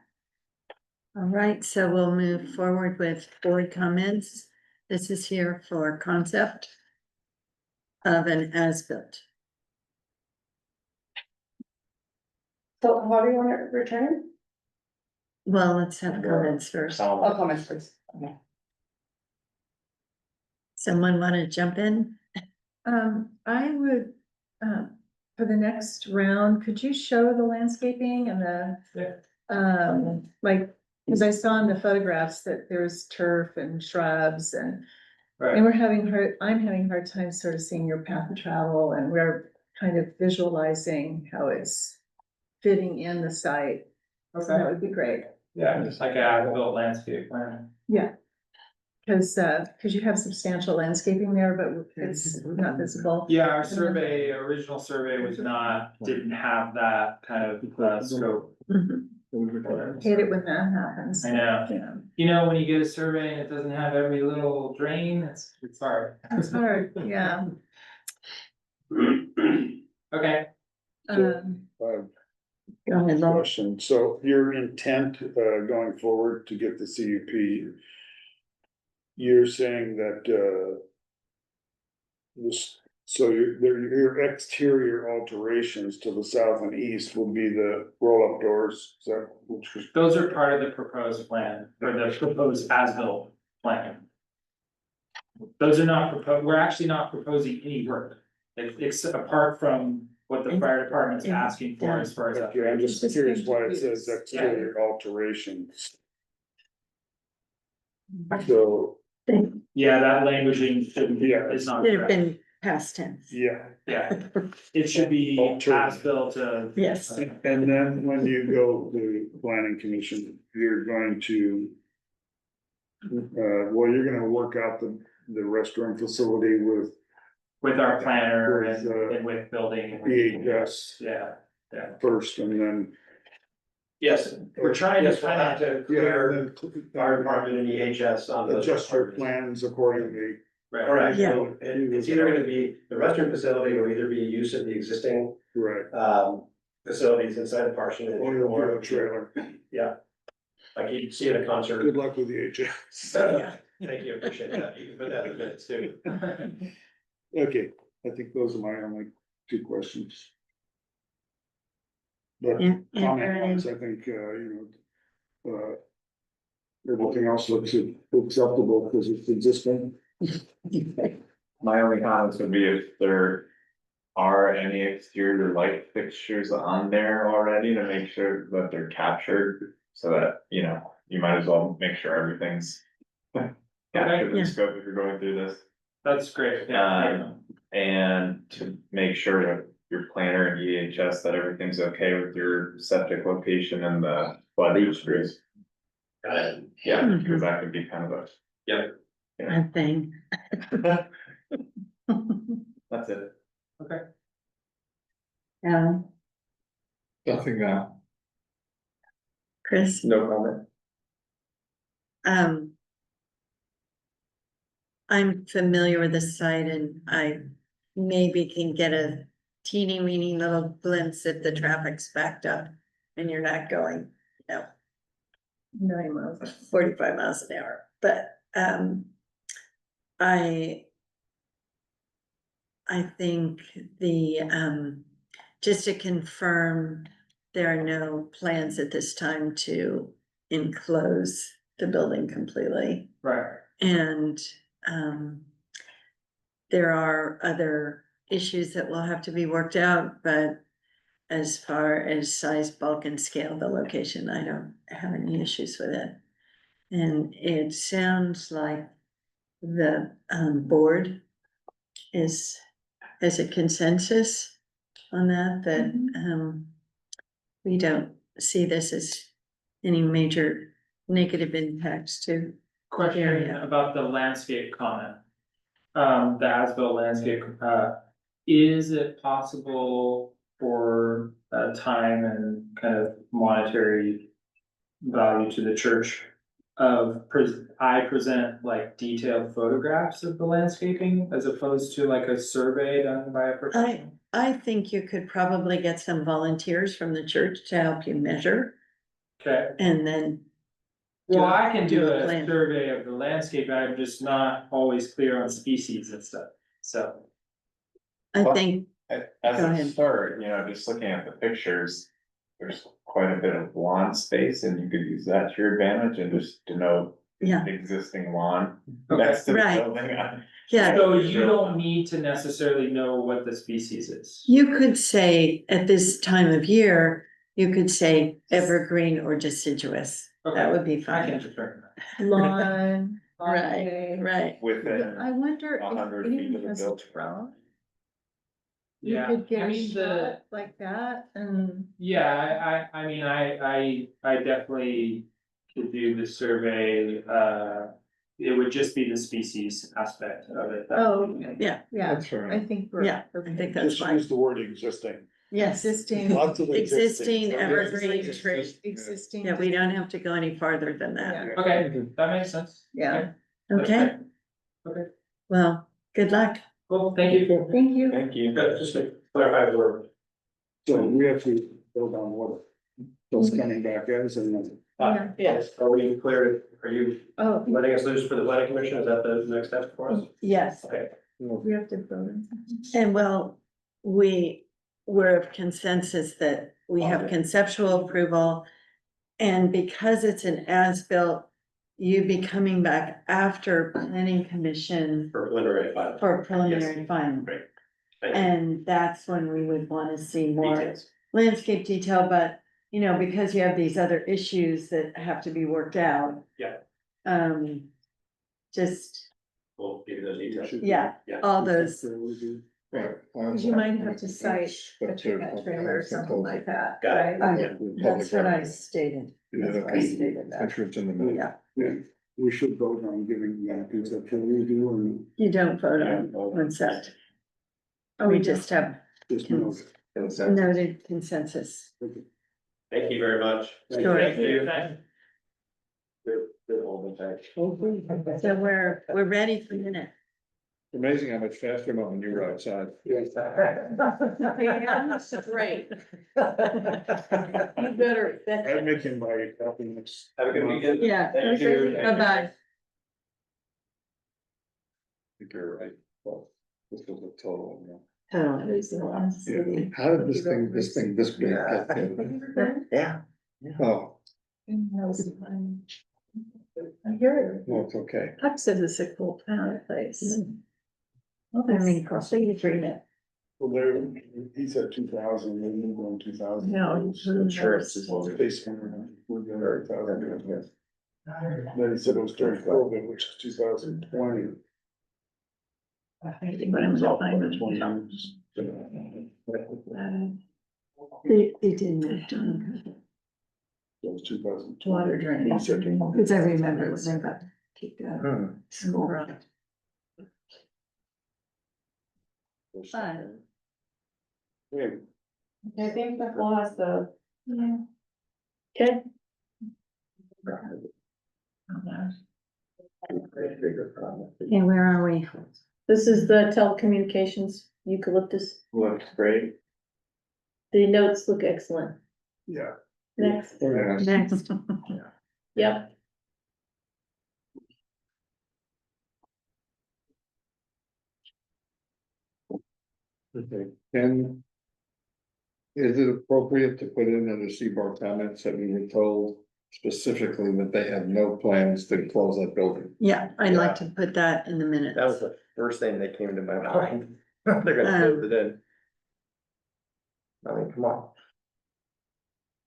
All right, so we'll move forward with board comments. This is here for concept of an as-built. So how do you want to return? Well, let's have comments first. Oh, comments first, okay. Someone want to jump in? I would, for the next round, could you show the landscaping and like, because I saw in the photographs that there's turf and shrubs and Right. I'm having a hard time sort of seeing your path of travel, and we're kind of visualizing how it's fitting in the site. So that would be great. Yeah, just like a built landscape plan. Yeah. Because you have substantial landscaping there, but it's not visible. Yeah, our original survey didn't have that kind of scope. Hate it when that happens. I know. Yeah. You know, when you get a survey and it doesn't have every little drain, it's hard. It's hard, yeah. Okay. Go ahead, Lowell. Question, so your intent, going forward to get the CUP, you're saying that, so your exterior alterations to the south and east will be the roll-up doors, is that which was? Those are part of the proposed plan, or the proposed as-built plan. Those are not proposed, we're actually not proposing any work. It's apart from what the fire department's asking for as far as. Okay, I'm just curious why it says exterior alterations. So, Yeah, that languaging should be, is not Should have correct. been past tense. yeah. Yeah, it should be as-built to. Yes. And then when you go to planning commission, you're going to. Well, you're gonna work out the restroom facility with. With our planner With, and with building. and- EHS Yeah, first and then. yes, we're trying to Yes, we'll have to clear fire department and EHS on those. Adjust your plans accordingly. Correct, Yeah. so it's either gonna be the restroom facility or either be use of the existing Right. facilities inside the parsonage. Or you'll do a trailer. Yeah. Like you see at a concert. Good luck with the EHS. Thank you, appreciate that, you can put that in the minutes too. Okay, I think those are my only two questions. But Yeah, comment wise, I think, everything else looks acceptable because it's existing. My only comments would be if there are any exterior light fixtures on there already to make sure that they're captured. So that, you know, you might as well make sure everything's captured in scope if you're going through this. That's great, yeah. And to make sure that your planner and EHS that everything's okay with your septic location and the flood screws. Yeah, because that could be kind of a. Yep. I think. That's it. Okay. Yeah, Nothing now. Chris, No comment. I'm familiar with the site and I maybe can get a teeny weeny little glimpse if the traffic's backed up and you're not going, 90 miles, 45 miles an hour, but, I think just to confirm, there are no plans at this time to enclose the building completely. Right. And, there are other issues that will have to be worked out, but as far as size, bulk and scale, the location, I don't have any issues with it. And it sounds like the, board has a consensus on that, we don't see this as any major negative impacts to Question area. about the landscape comment. The as-built landscape, is it possible for time and kind of monetary value to the church of I present like detailed photographs of the landscaping as opposed to like a survey done by a person? I think you could probably get some volunteers from the church to help you measure Okay, and then. well, I can do a plan. survey of the landscape, I'm just not always clear on species and stuff, so. I think, As Go a ahead. start, just looking at the pictures, there's quite a bit of lawn space and you could use that to your advantage and just denote yeah, existing lawn Okay. next to the Right. building. yeah. So you don't need to necessarily know what the species is. You could say at this time of year, you could say evergreen or deciduous. That Okay. would be I fine. can determine that. Lawn. Right. Within I wonder 100 if feet anyone of the has a building. drone. You Yeah, could get I a mean, shot like that and. yeah, I mean, I definitely could do the survey, it would just be the species aspect of it. Oh, Yeah, yeah, That's fair I enough. think we're. yeah, I think that's Just fine. use the word existing. Yes, Existing. Lots of existing So, yeah, evergreen it's tree. just- Existing. Yeah, we don't have to go any farther than that. Okay, that makes sense. Yeah. That's Okay, great. Okay, well, good luck. cool, thank you. Thank you. Thank you. Just to clarify, we're, So we have to build on water. Those coming back as and. Yeah. yes, are we clear, are you Oh, letting us loose for the planning commission, is that the next step for us? Yes, Okay. we have to vote on something. and well, we're of consensus that we have conceptual approval. And because it's an as-built, you'd be coming back after planning commission For preliminary filing. for preliminary final. Great. Thank you. And that's when we would wanna see more Details. landscape detail, but, because you have these other issues that have to be worked out. Yeah. Just, We'll give you those details. yeah, Yeah. all those, Cause you might have to cite a trailer or something like that, Got it. right? Yeah. that's what I stated. That's what I stated that. Entrance in the middle. Yeah, We should vote on giving conceptual review and you don't vote on set. We just have just know. noted consensus. Thank you very much. Sure. Thank you. Thank you. Good holding back. So we're ready for minute. Amazing how much faster I'm when you were outside. Great. You better. I'm making my happiness. Have a good weekend. Yeah. Thank you. Bye-bye. I think you're right. Well, this was a total. Yeah. How did this thing this big get there? Yeah. Oh, I hear it. well, it's okay. Huck says it's a cool town place. I mean, crossing agreement. Well, there, he said 2000, they moved on 2000. No, Insurance is all based on. Yes. Then he said it was during COVID, which is 2020. But I'm not fine. They didn't move to. Those 2000. Water drainage, because I remember it was about to kick out. School. Fun. I think the floor has the. Yeah. Okay, Okay, where are we? this is the telecommunications eucalyptus. Looks great. The notes look excellent. Yeah. Next, Yeah. Next. yep. Okay, and is it appropriate to put in under CBAR comments that we were told specifically that they have no plans to close that building? Yeah, I'd like to put that in the minutes. That was the first thing that came to my mind. They're gonna close it in. I mean, come on.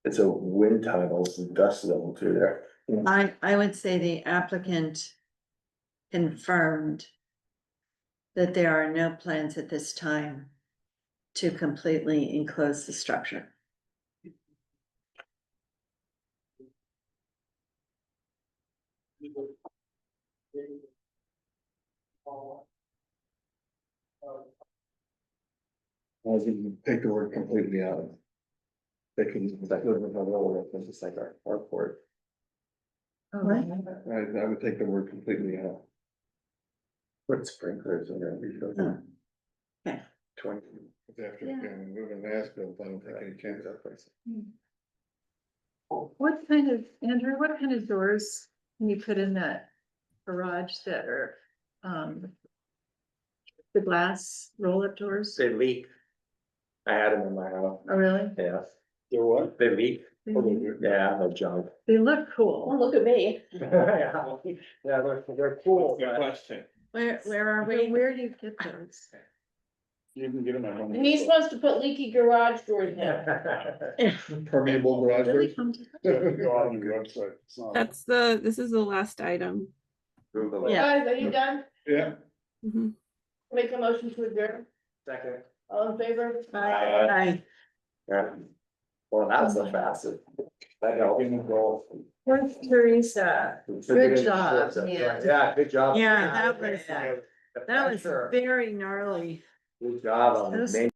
It's a wind tunnels and dust level through there. I would say the applicant confirmed that there are no plans at this time to completely enclose the structure. I can take the word completely out. They can, That goes with my role, it's just like our port. What? I would take the word completely out. Put sprinklers in there. We should- Oh. Okay. 20. After, moving the as-built, I don't think any change that place. What kind of, Andrew, what kind of doors can you put in that garage that are, the glass roll-up doors? They leak. I had them in my house, Oh, really? yeah. They're what? They leak. They leak. Yeah, no junk. They look Oh, cool. look at me. Yeah, they're cool. Good question. Where are But we? where do you get those? You can get them at home. He's supposed to put leaky garage doors in. Permeable garage Really doors. come to- Go on the website. It's not- This is the last item. Google it. Yeah. Guys, are you done? Yeah. Mhm. Make a motion to adjourn. Second. All in favor? Aye. Yeah. Well, that's the fastest. That helps. Where's Teresa? Good job, yeah. Yeah, good job. Yeah, that was very gnarly. Good job on Those- the